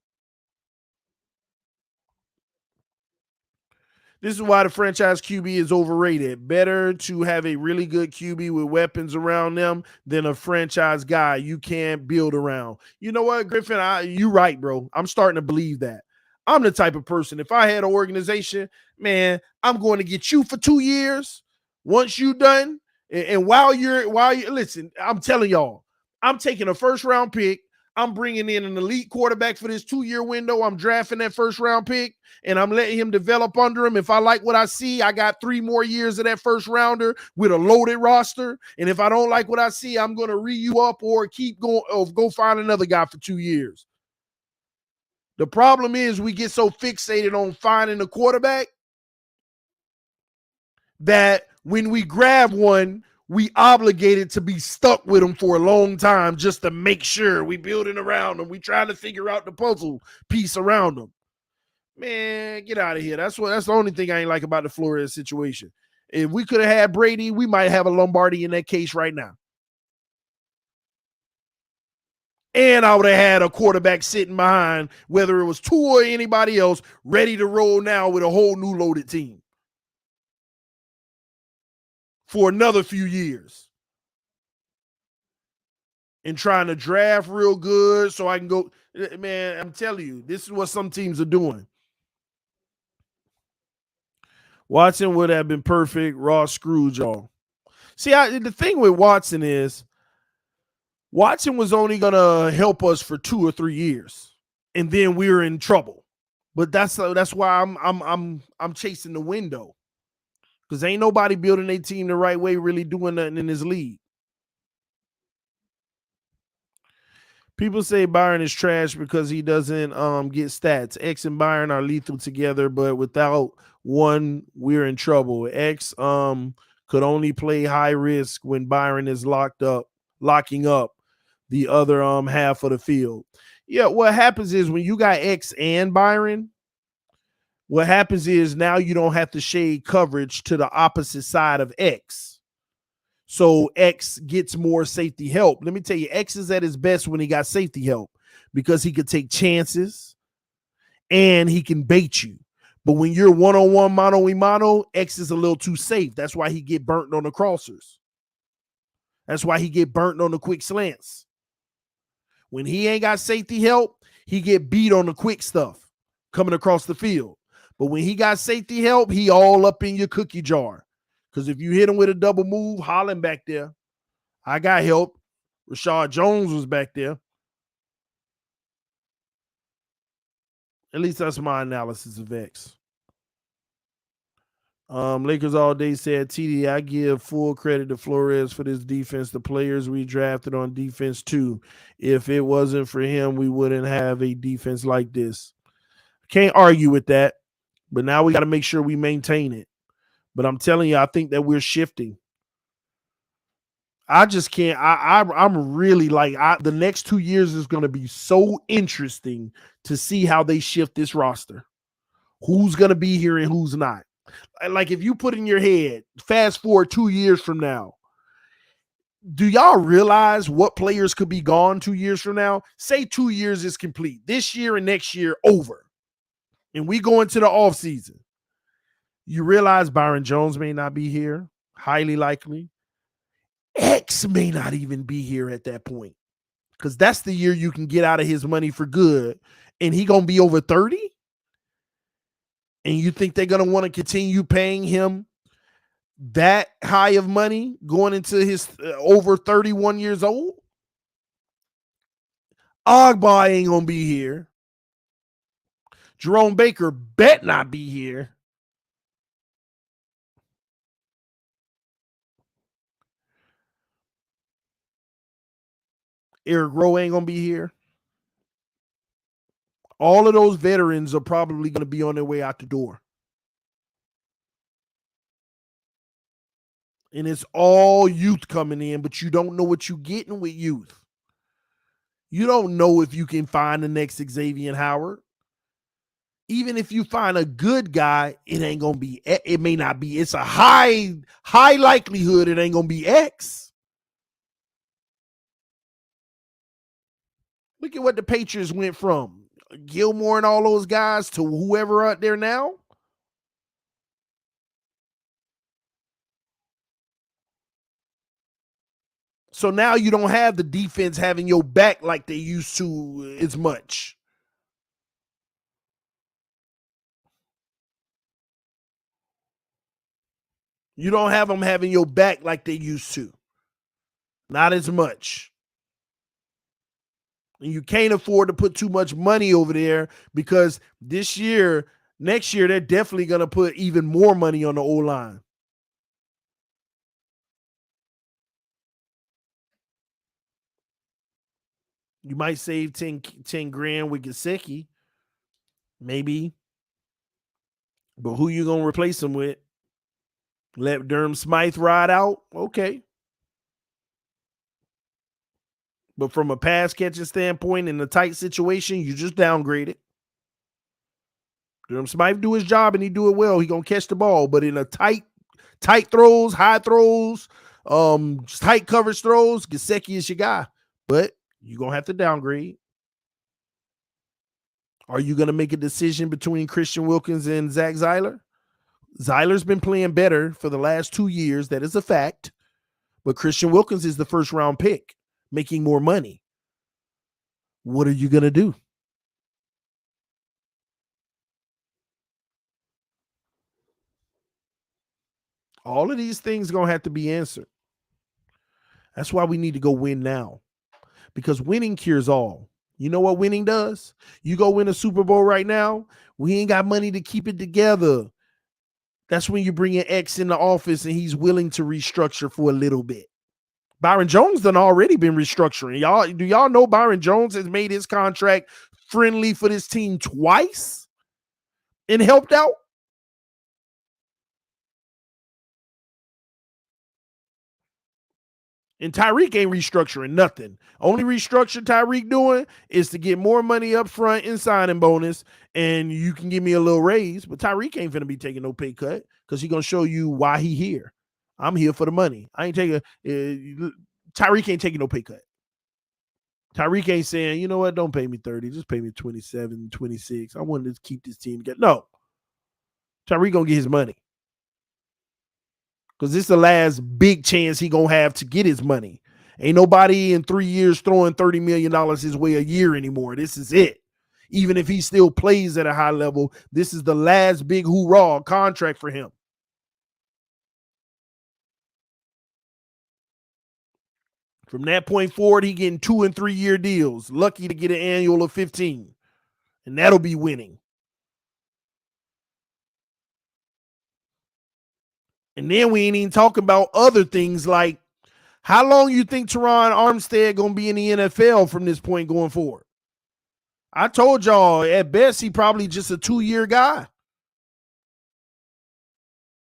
This is why the franchise QB is overrated. Better to have a really good QB with weapons around them than a franchise guy you can't build around. You know what, Griffin? You're right, bro. I'm starting to believe that. I'm the type of person, if I had an organization, man, I'm going to get you for 2 years. Once you're done, and while you're listen, I'm telling y'all, I'm taking a first round pick. I'm bringing in an elite quarterback for this 2-year window. I'm drafting that first round pick, and I'm letting him develop under him. If I like what I see, I got 3 more years of that first rounder with a loaded roster. And if I don't like what I see, I'm going to re-you up or keep going, or go find another guy for 2 years. The problem is we get so fixated on finding a quarterback that when we grab one, we obligated to be stuck with them for a long time just to make sure we building around them. We trying to figure out the puzzle piece around them. Man, get out of here. That's the only thing I ain't like about the Flores situation. If we could have had Brady, we might have a Lombardi in that case right now. And I would have had a quarterback sitting behind, whether it was Tua or anybody else, ready to roll now with a whole new loaded team for another few years. And trying to draft real good so I can go. Man, I'm telling you, this is what some teams are doing. Watson would have been perfect. Ross screwed y'all. See, the thing with Watson is Watson was only going to help us for 2 or 3 years, and then we were in trouble. But that's why I'm chasing the window, because ain't nobody building a team the right way really doing nothing in this league. People say Byron is trash because he doesn't get stats. X and Byron are lethal together, but without one, we're in trouble. X could only play high risk when Byron is locking up the other half of the field. Yeah, what happens is when you got X and Byron, what happens is now you don't have to shade coverage to the opposite side of X. So X gets more safety help. Let me tell you, X is at his best when he got safety help because he could take chances and he can bait you. But when you're one-on-one, mano-a-mano, X is a little too safe. That's why he get burnt on the crossers. That's why he get burnt on the quick slants. When he ain't got safety help, he get beat on the quick stuff coming across the field. But when he got safety help, he all up in your cookie jar. Because if you hit him with a double move, Holland back there. I got help. Rashad Jones was back there. At least that's my analysis of X. Lakers all day said, TD, I give full credit to Flores for this defense. The players we drafted on defense too. If it wasn't for him, we wouldn't have a defense like this. Can't argue with that. But now we got to make sure we maintain it. But I'm telling you, I think that we're shifting. I just can't. I'm really like, the next 2 years is going to be so interesting to see how they shift this roster. Who's going to be here and who's not. Like if you put in your head, fast forward 2 years from now, do y'all realize what players could be gone 2 years from now? Say 2 years is complete. This year and next year over. And we go into the offseason. You realize Byron Jones may not be here, highly likely. X may not even be here at that point because that's the year you can get out of his money for good, and he going to be over 30? And you think they're going to want to continue paying him that high of money going into his over 31 years old? Ogba ain't going to be here. Jerome Baker bet not be here. Eric Rowe ain't going to be here. All of those veterans are probably going to be on their way out the door. And it's all youth coming in, but you don't know what you're getting with youth. You don't know if you can find the next Xavier Howard. Even if you find a good guy, it ain't going to be, it may not be, it's a high likelihood it ain't going to be X. Look at what the Patriots went from. Gilmore and all those guys to whoever out there now. So now you don't have the defense having your back like they used to as much. You don't have them having your back like they used to. Not as much. And you can't afford to put too much money over there because next year, they're definitely going to put even more money on the O-line. You might save 10 grand with Gesicki. Maybe. But who you going to replace him with? Let Durham Smythe ride out? Okay. But from a pass catching standpoint in a tight situation, you just downgrade it. Durham Smythe do his job and he do it well. He going to catch the ball. But in a tight throws, high throws, tight coverage throws, Gesicki is your guy. But you're going to have to downgrade. Are you going to make a decision between Christian Wilkins and Zach Zeiler? Zeiler's been playing better for the last 2 years. That is a fact. But Christian Wilkins is the first round pick, making more money. What are you going to do? All of these things are going to have to be answered. That's why we need to go win now. Because winning cures all. You know what winning does? You go win a Super Bowl right now, we ain't got money to keep it together. That's when you bring in X in the office and he's willing to restructure for a little bit. Byron Jones done already been restructuring. Do y'all know Byron Jones has made his contract friendly for this team twice and helped out? And Tyreek ain't restructuring nothing. Only restructure Tyreek doing is to get more money up front in signing bonus, and you can give me a little raise. But Tyreek ain't finna be taking no pay cut because he gonna show you why he here. I'm here for the money. I ain't taking Tyreek ain't taking no pay cut. Tyreek ain't saying, you know what, don't pay me 30, just pay me 27, 26. I wanted to keep this team together. No. Tyreek gonna get his money. Because this is the last big chance he gonna have to get his money. Ain't nobody in 3 years throwing $30 million his way a year anymore. This is it. Even if he still plays at a high level, this is the last big hoorah contract for him. From that point forward, he getting 2 and 3 year deals. Lucky to get an annual of 15. And that'll be winning. And then we ain't even talking about other things like how long you think Teron Armstead going to be in the NFL from this point going forward? I told y'all, at best, he probably just a 2-year guy.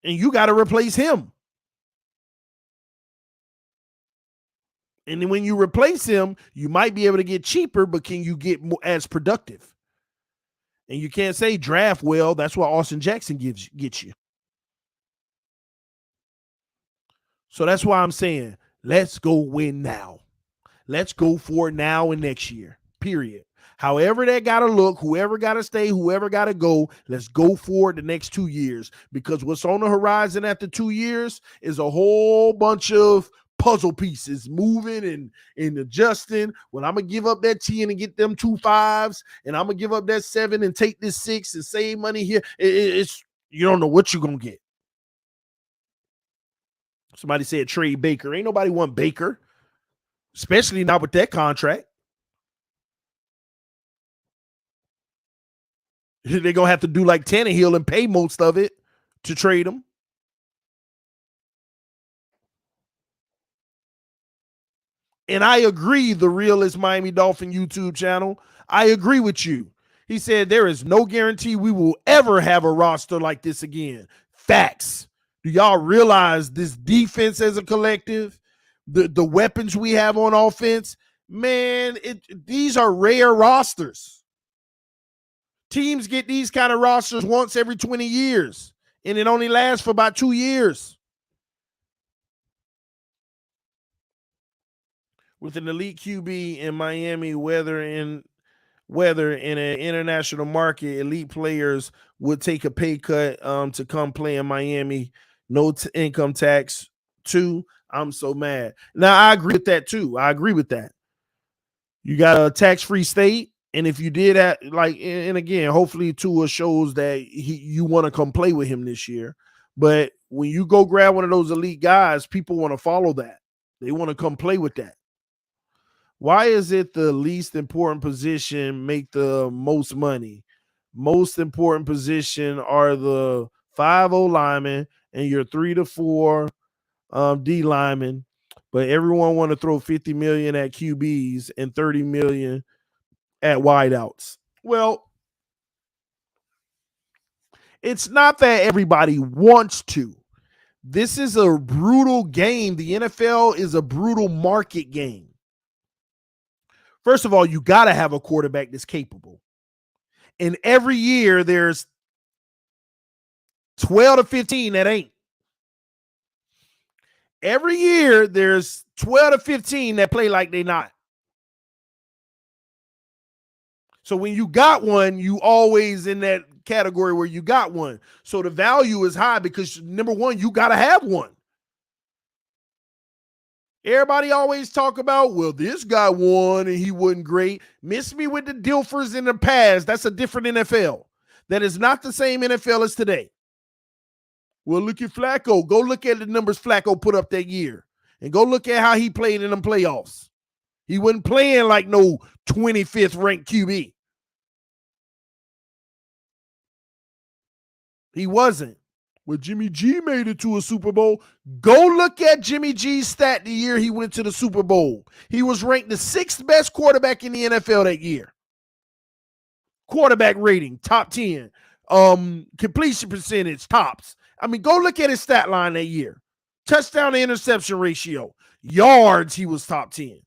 And you got to replace him. And then when you replace him, you might be able to get cheaper, but can you get more as productive? And you can't say draft well. That's what Austin Jackson gets you. So that's why I'm saying, let's go win now. Let's go for it now and next year, period. However that got to look, whoever got to stay, whoever got to go, let's go for it the next 2 years. Because what's on the horizon after 2 years is a whole bunch of puzzle pieces moving and adjusting. When I'm going to give up that 10 and get them 2 5s, and I'm going to give up that 7 and take this 6 and save money here, it's you don't know what you're going to get. Somebody said trade Baker. Ain't nobody want Baker, especially not with that contract. They're going to have to do like Tannehill and pay most of it to trade him. And I agree, the realest Miami Dolphin YouTube channel. I agree with you. He said there is no guarantee we will ever have a roster like this again. Facts. Do y'all realize this defense as a collective, the weapons we have on offense? Man, these are rare rosters. Teams get these kind of rosters once every 20 years, and it only lasts for about 2 years. With an elite QB in Miami, whether in an international market, elite players would take a pay cut to come play in Miami. No income tax too. I'm so mad. Now, I agree with that too. I agree with that. You got a tax-free state, and if you did that, and again, hopefully Tua shows that you want to come play with him this year. But when you go grab one of those elite guys, people want to follow that. They want to come play with that. Why is it the least important position make the most money? Most important position are the 5-0 linemen and your 3 to 4 D linemen, but everyone want to throw $50 million at QBs and $30 million at wideouts. Well, it's not that everybody wants to. This is a brutal game. The NFL is a brutal market game. First of all, you got to have a quarterback that's capable. And every year there's 12 to 15 that ain't. Every year there's 12 to 15 that play like they not. So when you got one, you always in that category where you got one. So the value is high because, number one, you got to have one. Everybody always talk about, well, this guy won and he wasn't great. Miss me with the Dilfers in the past. That's a different NFL. That is not the same NFL as today. Well, look at Flacco. Go look at the numbers Flacco put up that year. And go look at how he played in them playoffs. He wasn't playing like no 25th ranked QB. He wasn't. Well, Jimmy G made it to a Super Bowl. Go look at Jimmy G's stat the year he went to the Super Bowl. He was ranked the 6th best quarterback in the NFL that year. Quarterback rating, top 10. Completion percentage, tops. I mean, go look at his stat line that year. Touchdown to interception ratio. Yards, he was top 10.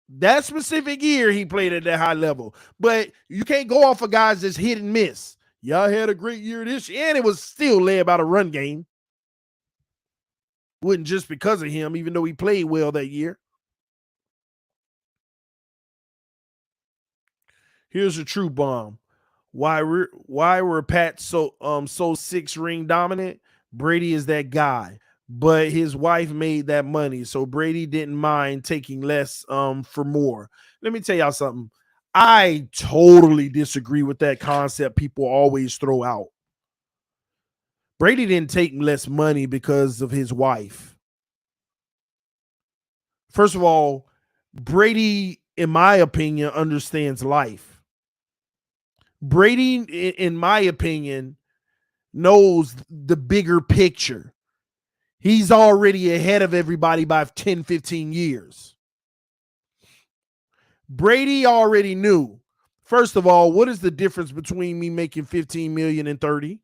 That specific year, he played at that high level. But you can't go off of guys that's hit and miss. Y'all had a great year this year, and it was still led by the run game. Wasn't just because of him, even though he played well that year. Here's a true bomb. Why were Pats so 6-ring dominant? Brady is that guy, but his wife made that money, so Brady didn't mind taking less for more. Let me tell y'all something. I totally disagree with that concept people always throw out. Brady didn't take less money because of his wife. First of all, Brady, in my opinion, understands life. Brady, in my opinion, knows the bigger picture. He's already ahead of everybody by 10, 15 years. Brady already knew. First of all, what is the difference between me making 15 million and 30?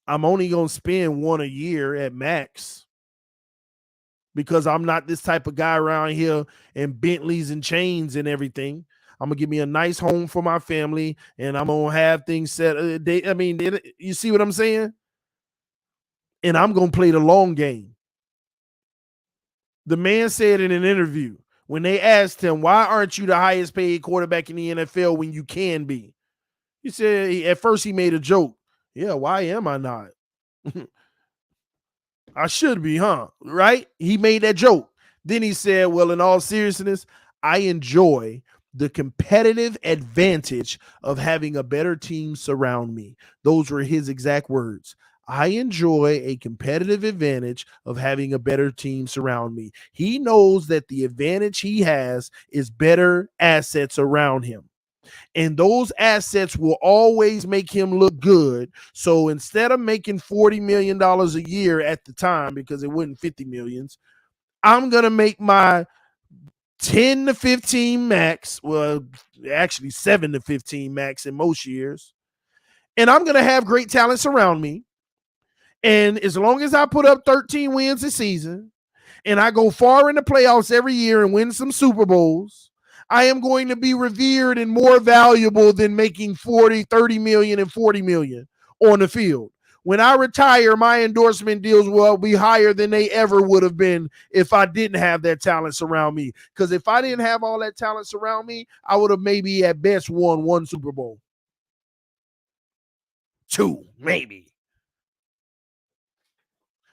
I'm only going to spend one a year at max because I'm not this type of guy around here and Bentleys and chains and everything. I'm going to give me a nice home for my family, and I'm going to have things set. You see what I'm saying? And I'm going to play the long game. The man said in an interview, when they asked him, why aren't you the highest paid quarterback in the NFL when you can be? He said, at first he made a joke. Yeah, why am I not? I should be, huh? Right? He made that joke. Then he said, well, in all seriousness, I enjoy the competitive advantage of having a better team surround me. Those were his exact words. I enjoy a competitive advantage of having a better team surround me. He knows that the advantage he has is better assets around him. And those assets will always make him look good. So instead of making $40 million a year at the time, because it wasn't 50 millions, I'm going to make my 10 to 15 max. Well, actually 7 to 15 max in most years. And I'm going to have great talents around me. And as long as I put up 13 wins a season and I go far in the playoffs every year and win some Super Bowls, I am going to be revered and more valuable than making 40, 30 million and 40 million on the field. When I retire, my endorsement deals will be higher than they ever would have been if I didn't have that talent surround me. Because if I didn't have all that talent surround me, I would have maybe at best won 1 Super Bowl. 2, maybe.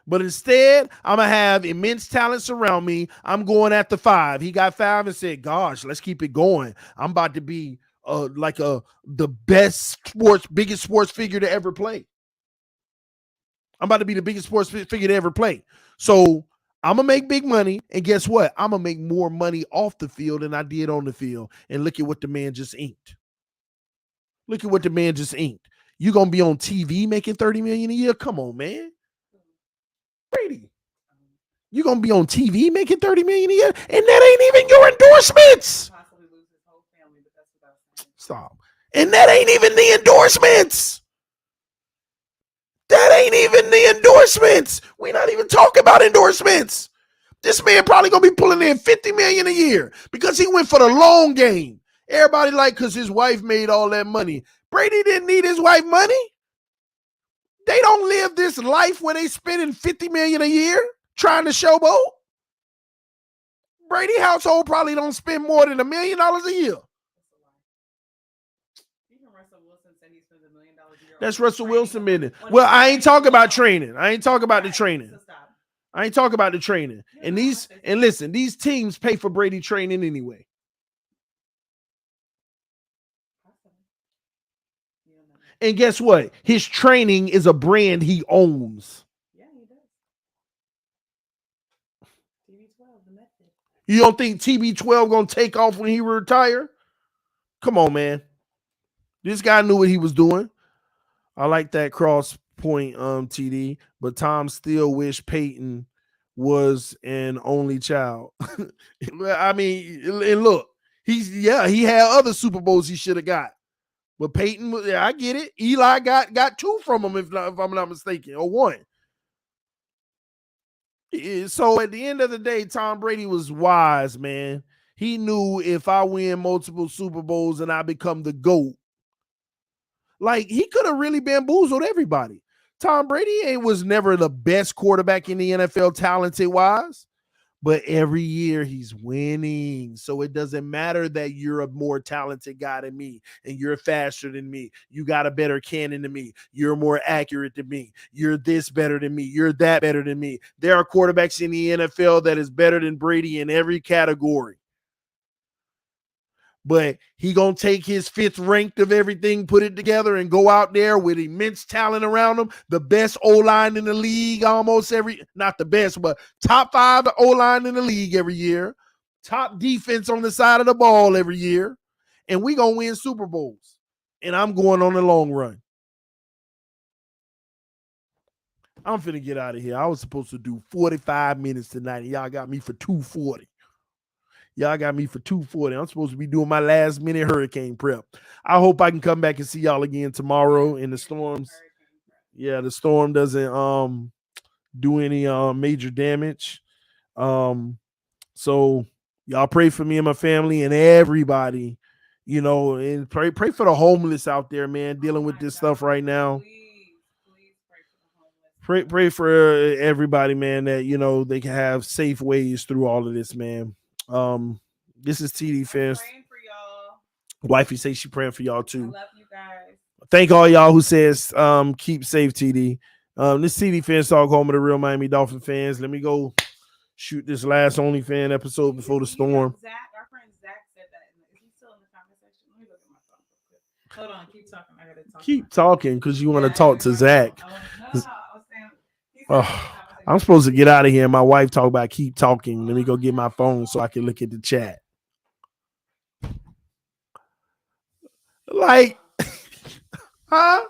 But instead, I'm going to have immense talents around me. I'm going at the 5. He got 5 and said, gosh, let's keep it going. I'm about to be the biggest sports figure to ever play. I'm about to be the biggest sports figure to ever play. So I'm going to make big money. And guess what? I'm going to make more money off the field than I did on the field. And look at what the man just inked. Look at what the man just inked. You going to be on TV making $30 million a year? Come on, man. Brady. You're going to be on TV making $30 million a year? And that ain't even your endorsements. Stop. And that ain't even the endorsements. That ain't even the endorsements. We're not even talking about endorsements. This man probably going to be pulling in $50 million a year because he went for the long game. Everybody because his wife made all that money. Brady didn't need his wife money. They don't live this life where they spending $50 million a year trying to showboat. Brady household probably don't spend more than $1 million a year. That's Russell Wilson minute. Well, I ain't talking about training. I ain't talking about the training. And listen, these teams pay for Brady training anyway. And guess what? His training is a brand he owns. Yeah, he does. TB12, the method. You don't think TB12 gonna take off when he retire? Come on, man. This guy knew what he was doing. I like that cross point, TD. But Tom still wish Peyton was an only child. I mean, and look, he had other Super Bowls he should have got. But Peyton, yeah, I get it. Eli got two from him, if I'm not mistaken, or one. So at the end of the day, Tom Brady was wise, man. He knew if I win multiple Super Bowls and I become the GOAT, like he could have really bamboozled everybody. Tom Brady was never the best quarterback in the NFL, talented wise. But every year he's winning. So it doesn't matter that you're a more talented guy than me and you're faster than me. You got a better cannon than me. You're more accurate than me. You're this better than me. You're that better than me. There are quarterbacks in the NFL that is better than Brady in every category. But he gonna take his fifth ranked of everything, put it together, and go out there with immense talent around him. The best O-line in the league, not the best, but top 5 O-line in the league every year. Top defense on the side of the ball every year. And we gonna win Super Bowls. And I'm going on the long run. I'm finna get out of here. I was supposed to do 45 minutes tonight, and y'all got me for 240. Y'all got me for 240. I'm supposed to be doing my last minute hurricane prep. I hope I can come back and see y'all again tomorrow in the storms. Yeah, the storm doesn't do any major damage. So y'all pray for me and my family and everybody, and pray for the homeless out there, man, dealing with this stuff right now. Pray for everybody, man, that they can have safe ways through all of this, man. This is TD Fans. Praying for y'all. Wifey say she praying for y'all too. I love you guys. Thank all y'all who says keep safe, TD. This TD Fans Talk, home of the real Miami Dolphin fans. Let me go shoot this last OnlyFans episode before the storm. Zach, our friend Zach said that. Is he still in the comment section? Let me look at my phone real quick. Hold on, keep talking. I gotta talk. Keep talking because you want to talk to Zach. I was saying, I'm supposed to get out of here. My wife talked about keep talking. Let me go get my phone so I can look at the chat. Like, huh?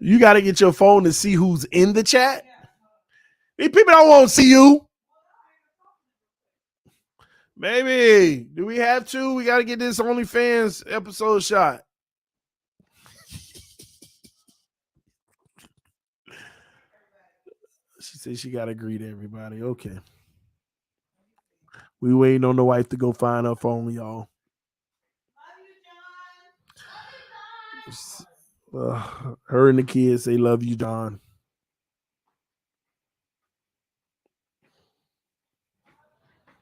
You got to get your phone to see who's in the chat. These people don't want to see you. Baby, do we have to? We got to get this OnlyFans episode shot. She said she got to greet everybody. Okay. We waiting on the wife to go find her phone, y'all. Her and the kids say love you, John.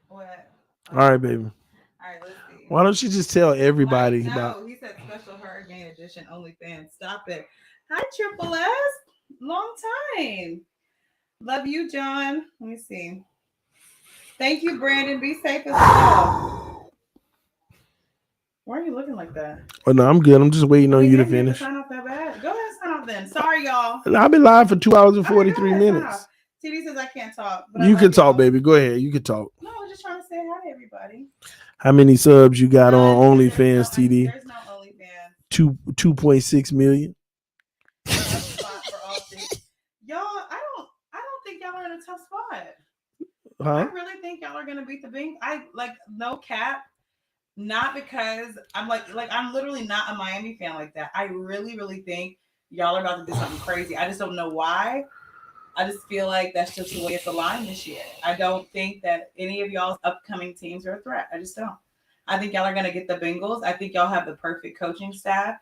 What? All right, baby. All right, let's see. Why don't you just tell everybody No, about? He said special hurricane edition OnlyFans. Stop it. Hi, Triple S. Long time. Love you, John. Let me see. Thank you, Brandon. Be safe as well. Why are you looking like that? Oh no, I'm good. I'm just waiting on you to finish. Sign off that bad. Go ahead and sign off then. Sorry, y'all. I've been live for 2 hours and 43 minutes. TD says I can't talk. But you can talk, baby. Go ahead. You can talk. No, I'm just trying to say hi to everybody. How many subs you got on OnlyFans, TD? There's no OnlyFans. 2.6 million. Y'all, I don't think y'all are in a tough spot. Huh? I really think y'all are gonna beat the Bengals. No cap. Not because I'm I'm literally not a Miami fan like that. I really, really think y'all are about to do something crazy. I just don't know why. I just feel like that's just the way it's aligned this year. I don't think that any of y'all's upcoming teams are a threat. I just don't. I think y'all are gonna get the Bengals. I think y'all have the perfect coaching staff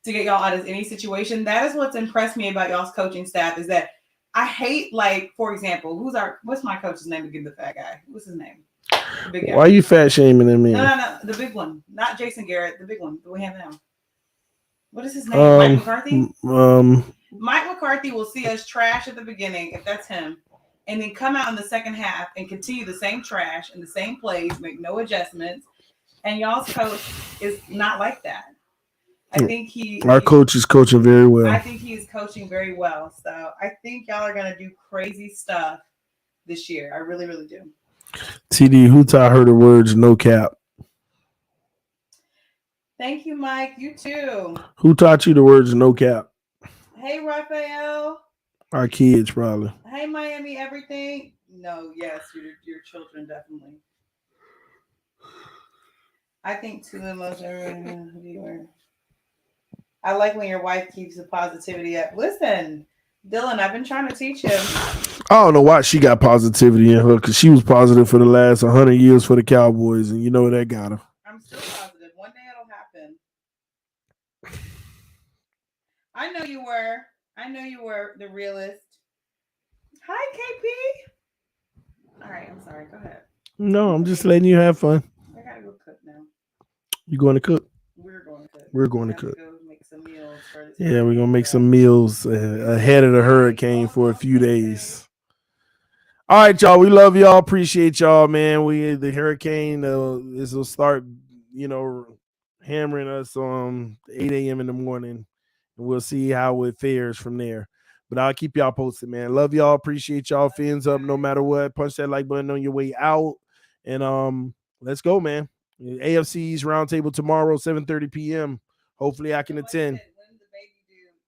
to get y'all out of any situation. That is what's impressed me about y'all's coaching staff is that I hate, for example, what's my coach's name to give the fat guy? What's his name? The big guy. Why are you fat shaming him? No, the big one, not Jason Garrett, the big one. We have him. What is his name? Mike McCarthy. Mike McCarthy will see us trash at the beginning, if that's him, and then come out in the second half and continue the same trash and the same plays, make no adjustments. And y'all's coach is not like that. I think our coach is coaching very well. I think he is coaching very well. So I think y'all are gonna do crazy stuff this year. I really, really do. TD, who taught her the words "no cap"? Thank you, Mike. You too. Who taught you the words no cap? Hey, Raphael. Our kids, probably. Hey, Miami, everything. No, yes, your children definitely. I think two of the most viewer. I like when your wife keeps the positivity up. Listen, Dylan, I've been trying to teach him. I don't know why she got positivity in her because she was positive for the last 100 years for the Cowboys, and you know that got her. I'm still positive. One day it'll happen. I know you were. I know you were the realist. Hi, KP. All right, I'm sorry. Go ahead. No, I'm just letting you have fun. I gotta go cook now. You going to cook? We're going to cook. We're going to I have cook. go make some meals for this. Yeah, we're gonna make some meals ahead of the hurricane for a few days. All right, y'all. We love y'all. Appreciate y'all, man. The hurricane this will start, hammering us 8 a.m. in the morning, and we'll see how it fares from there. But I'll keep y'all posted, man. Love y'all. Appreciate y'all. Fins up no matter what. Punch that like button on your way out, and let's go, man. AFC's roundtable tomorrow, 7:30 p.m. Hopefully, I can attend. When the baby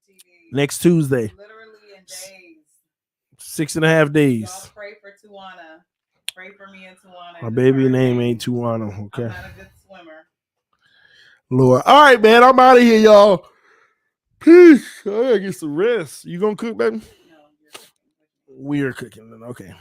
do TV? Next Tuesday. Literally in days. 6.5 days. Y'all pray for Tawana. Pray for me and Tawana. My baby name ain't Tawana. Okay. I'm not a good swimmer. Lord. All right, man. I'm out of here, y'all. Peace. I gotta get some rest. You gonna cook, baby? No, you're cooking. We are cooking. Okay.